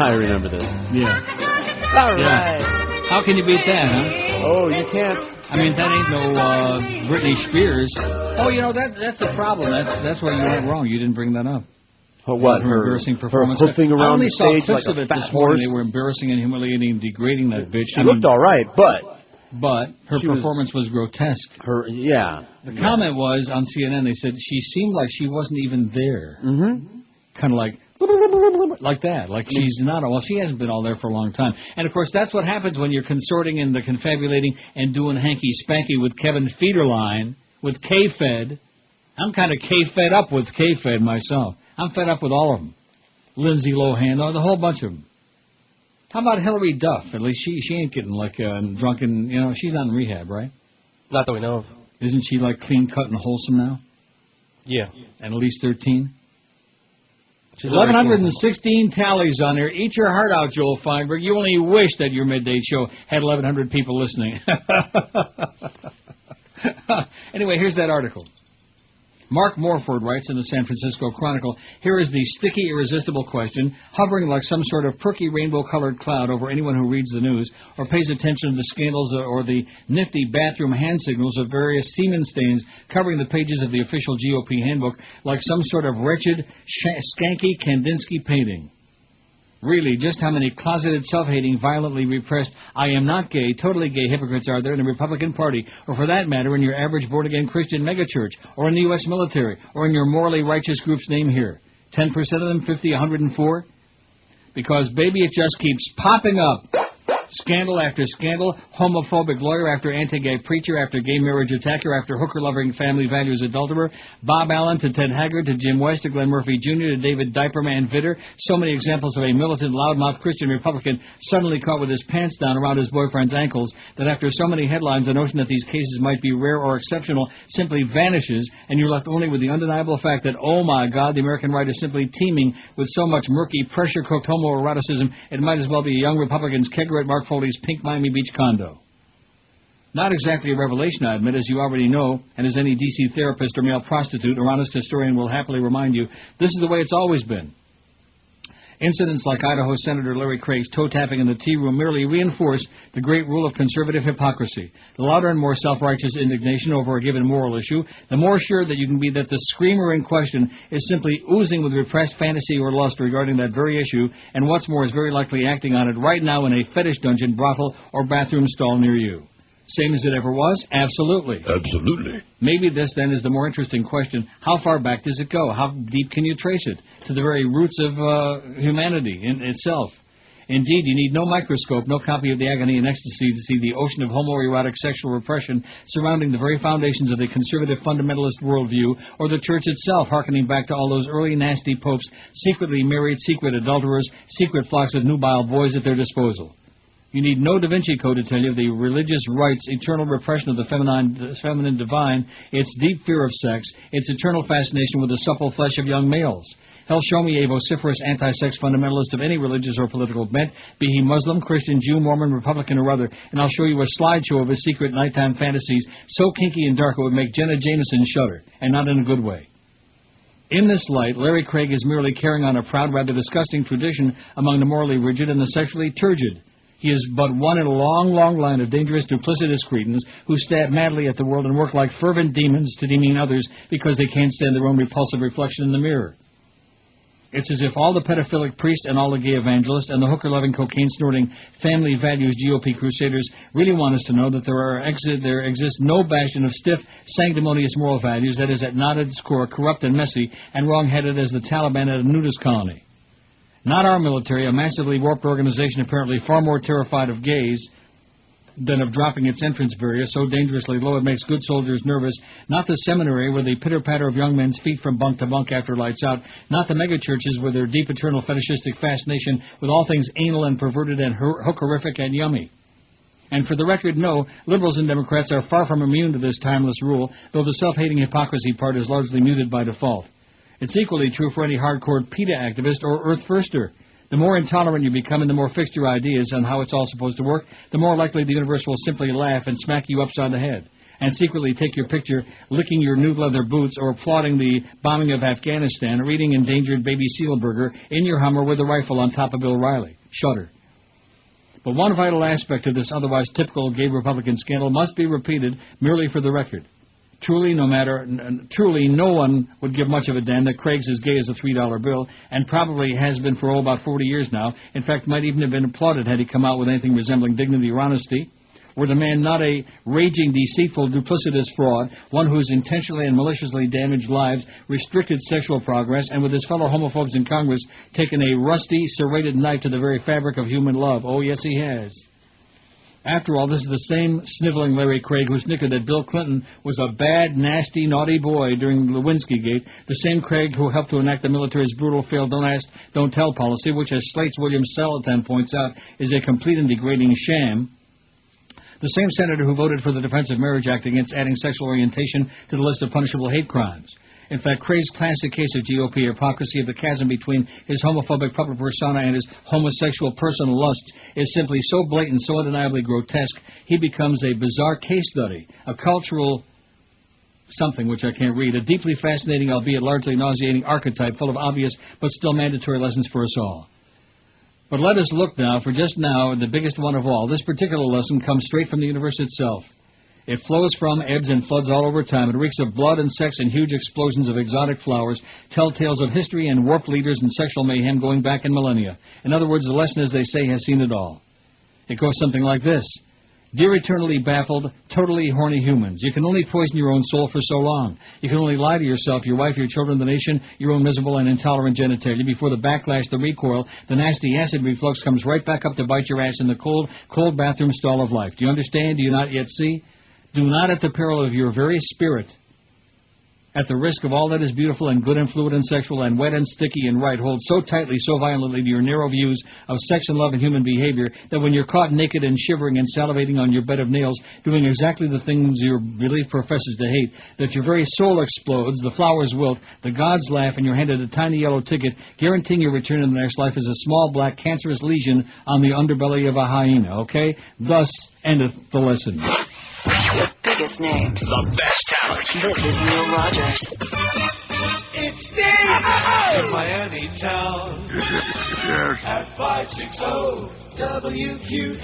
I remember this. Yeah. All right. Yeah. How can you beat that, huh? Oh, you can't. I mean, that ain't no Britney Spears. Oh, that's the problem. That's where you went wrong. You didn't bring that up. Oh, what? Her embarrassing performance. Her hoofing around I only the saw stage clips like of a it fat this morning. horse. They were embarrassing and humiliating and degrading that bitch. She looked all right, but her performance was grotesque. Yeah. The comment was on CNN. They said she seemed like she wasn't even there. Mm-hmm. Kind of like that. Like she's not. Well, she hasn't been all there for a long time. And of course, that's what happens when you're consorting and confabulating and doing hanky spanky with Kevin Federline with K-Fed. I'm kind of K-Fed up with K-Fed myself. I'm fed up with all of them. Lindsay Lohan, the whole bunch of them. How about Hillary Duff? At least she ain't getting drunken. She's not in rehab, right? Not that we know of. Isn't she clean cut and wholesome now? Yeah. And at least 13. 1,116 tallies on there. Eat your heart out, Joel Feinberg. You only wish that your midday show had 1,100 people listening. Anyway, here's that article. Mark Morford writes in the San Francisco Chronicle, here is the sticky, irresistible question, hovering like some sort of perky rainbow-colored cloud over anyone who reads the news or pays attention to the scandals or the nifty bathroom hand signals of various semen stains covering the pages of the official GOP handbook like some sort of wretched, skanky Kandinsky painting. Really, just how many closeted, self-hating, violently repressed, I am not gay, totally gay hypocrites are there in the Republican Party, or for that matter, in your average born-again Christian megachurch, or in the U.S. military, or in your morally righteous group's name here? 10% of them, 50, 104? Because, baby, it just keeps popping up. Scandal after scandal, homophobic lawyer after anti-gay preacher after gay marriage attacker after hooker-loving family values adulterer, Bob Allen to Ted Haggard to Jim West to Glenn Murphy Jr. to David Diaperman Vitter. So many examples of a militant, loudmouth Christian Republican suddenly caught with his pants down around his boyfriend's ankles that after so many headlines, the notion that these cases might be rare or exceptional simply vanishes, and you're left only with the undeniable fact that, oh my God, the American right is simply teeming with so much murky, pressure-cooked homoeroticism, it might as well be a young Republican's kegger at Mark Foley's pink Miami Beach condo. Not exactly a revelation, I admit, as you already know, and as any D.C. therapist or male prostitute or honest historian will happily remind you, this is the way it's always been. Incidents like Idaho Senator Larry Craig's toe-tapping in the tea room merely reinforce the great rule of conservative hypocrisy. The louder and more self-righteous indignation over a given moral issue, the more sure that you can be that the screamer in question is simply oozing with repressed fantasy or lust regarding that very issue, and what's more is very likely acting on it right now in a fetish dungeon, brothel, or bathroom stall near you. Same as it ever was? Absolutely. Absolutely. Maybe this, then, is the more interesting question. How far back does it go? How deep can you trace it? To the very roots of humanity in itself. Indeed, you need no microscope, no copy of the Agony and Ecstasy to see the ocean of homoerotic sexual repression surrounding the very foundations of the conservative fundamentalist worldview, or the church itself, hearkening back to all those early nasty popes, secretly married, secret adulterers, secret flocks of nubile boys at their disposal. You need no Da Vinci Code to tell you the religious right's eternal repression of the feminine divine, its deep fear of sex, its eternal fascination with the supple flesh of young males. Hell, show me a vociferous anti-sex fundamentalist of any religious or political bent, be he Muslim, Christian, Jew, Mormon, Republican, or other, and I'll show you a slideshow of his secret nighttime fantasies so kinky and dark it would make Jenna Jameson shudder, and not in a good way. In this light, Larry Craig is merely carrying on a proud, rather disgusting tradition among the morally rigid and the sexually turgid. He is but one in a long, long line of dangerous, duplicitous cretins who stab madly at the world and work like fervent demons to demean others because they can't stand their own repulsive reflection in the mirror. It's as if all the pedophilic priests and all the gay evangelists and the hooker-loving, cocaine-snorting, family values GOP crusaders really want us to know that there exists no bastion of stiff, sanctimonious moral values that is not at its core corrupt and messy and wrong-headed as the Taliban at a nudist colony. Not our military, a massively warped organization apparently far more terrified of gays than of dropping its entrance barrier so dangerously low it makes good soldiers nervous. Not the seminary where the pitter-patter of young men's feet from bunk to bunk after lights out. Not the megachurches with their deep eternal fetishistic fascination with all things anal and perverted and hookerific and yummy. And for the record, no, liberals and Democrats are far from immune to this timeless rule, though the self-hating hypocrisy part is largely muted by default. It's equally true for any hardcore PETA activist or Earth Firster. The more intolerant you become and the more fixed your ideas on how it's all supposed to work, the more likely the universe will simply laugh and smack you upside the head and secretly take your picture licking your new leather boots or applauding the bombing of Afghanistan or eating endangered baby seal burger in your Hummer with a rifle on top of Bill Riley. Shudder. But one vital aspect of this otherwise typical gay Republican scandal must be repeated merely for the record. Truly, no one would give much of a damn that Craig's as gay as a $3 bill, and probably has been for about 40 years now. In fact, might even have been applauded had he come out with anything resembling dignity or honesty. Were the man not a raging, deceitful, duplicitous fraud, one who's intentionally and maliciously damaged lives, restricted sexual progress, and with his fellow homophobes in Congress, taken a rusty, serrated knife to the very fabric of human love? Oh, yes, he has. After all, this is the same sniveling Larry Craig who snickered that Bill Clinton was a bad, nasty, naughty boy during the Lewinsky-gate, the same Craig who helped to enact the military's brutal, fail, don't ask, don't tell policy, which, as Slate's William Salatin points out, is a complete and degrading sham. The same senator who voted for the Defense of Marriage Act against adding sexual orientation to the list of punishable hate crimes. In fact, Craig's classic case of GOP hypocrisy of the chasm between his homophobic public persona and his homosexual personal lusts is simply so blatant, so undeniably grotesque, he becomes a bizarre case study, a cultural something which I can't read, a deeply fascinating, albeit largely nauseating archetype full of obvious but still mandatory lessons for us all. But let us look now, for just now, the biggest one of all. This particular lesson comes straight from the universe itself. It flows from, ebbs and floods all over time. It reeks of blood and sex and huge explosions of exotic flowers, tell tales of history and warped leaders and sexual mayhem going back in millennia. In other words, the lesson, as they say, has seen it all. It goes something like this. Dear eternally baffled, totally horny humans, you can only poison your own soul for so long. You can only lie to yourself, your wife, your children, the nation, your own miserable and intolerant genitalia before the backlash, the recoil, the nasty acid reflux comes right back up to bite your ass in the cold, cold bathroom stall of life. Do you understand? Do you not yet see? Do not at the peril of your very spirit, at the risk of all that is beautiful and good and fluid and sexual and wet and sticky and right, hold so tightly, so violently to your narrow views of sex and love and human behavior that when you're caught naked and shivering and salivating on your bed of nails, doing exactly the things your belief professes to hate, that your very soul explodes, the flowers wilt, the gods laugh, and you're handed a tiny yellow ticket guaranteeing your return in the next life as a small black cancerous lesion on the underbelly of a hyena, okay? Thus endeth the lesson. The biggest names. The best talent. This is Neil Rogers. It's Steve in Miami town at 560 WQAM.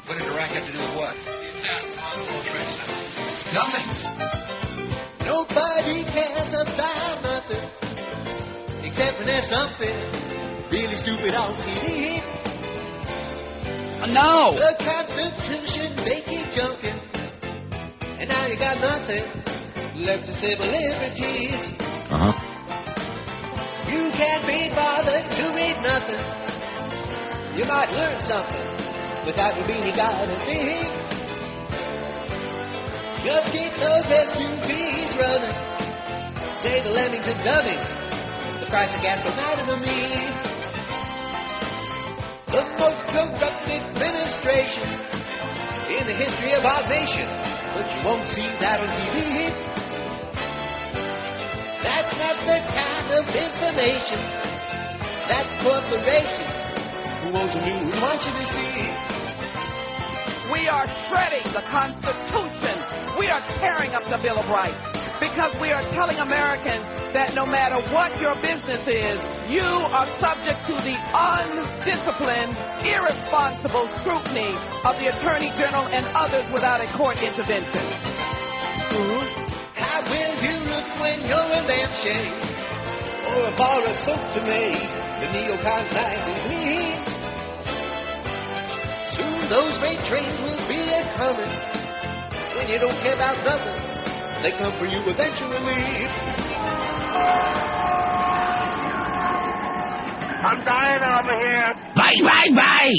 What did Iraq have to do with what? Nothing. Nobody cares about nothing except when there's something really stupid on TV. No. The Constitution, they keep junking, and now you got nothing left to civil liberties. You can't be bothered to read nothing. You might learn something, but that would mean you gotta think. Just keep those SUVs running. Say the lemmings and dummies. The price of gas don't matter to me. The most corrupt administration in the history of our nation, but you won't see that on TV. That's not the kind of information that corporation who owns the news wants you to see. We are shredding the Constitution. We are tearing up the Bill of Rights. because we are telling Americans that no matter what your business is, you are subject to the undisciplined, irresponsible scrutiny of the Attorney General and others without a court intervention. How will you look when you're in damn shade? Or a bar of soap to make the neocons nice and clean? Soon those freight trains will be a-coming. When you don't care about nothing, they come for you eventually. I'm dying over here. Bye, bye, bye.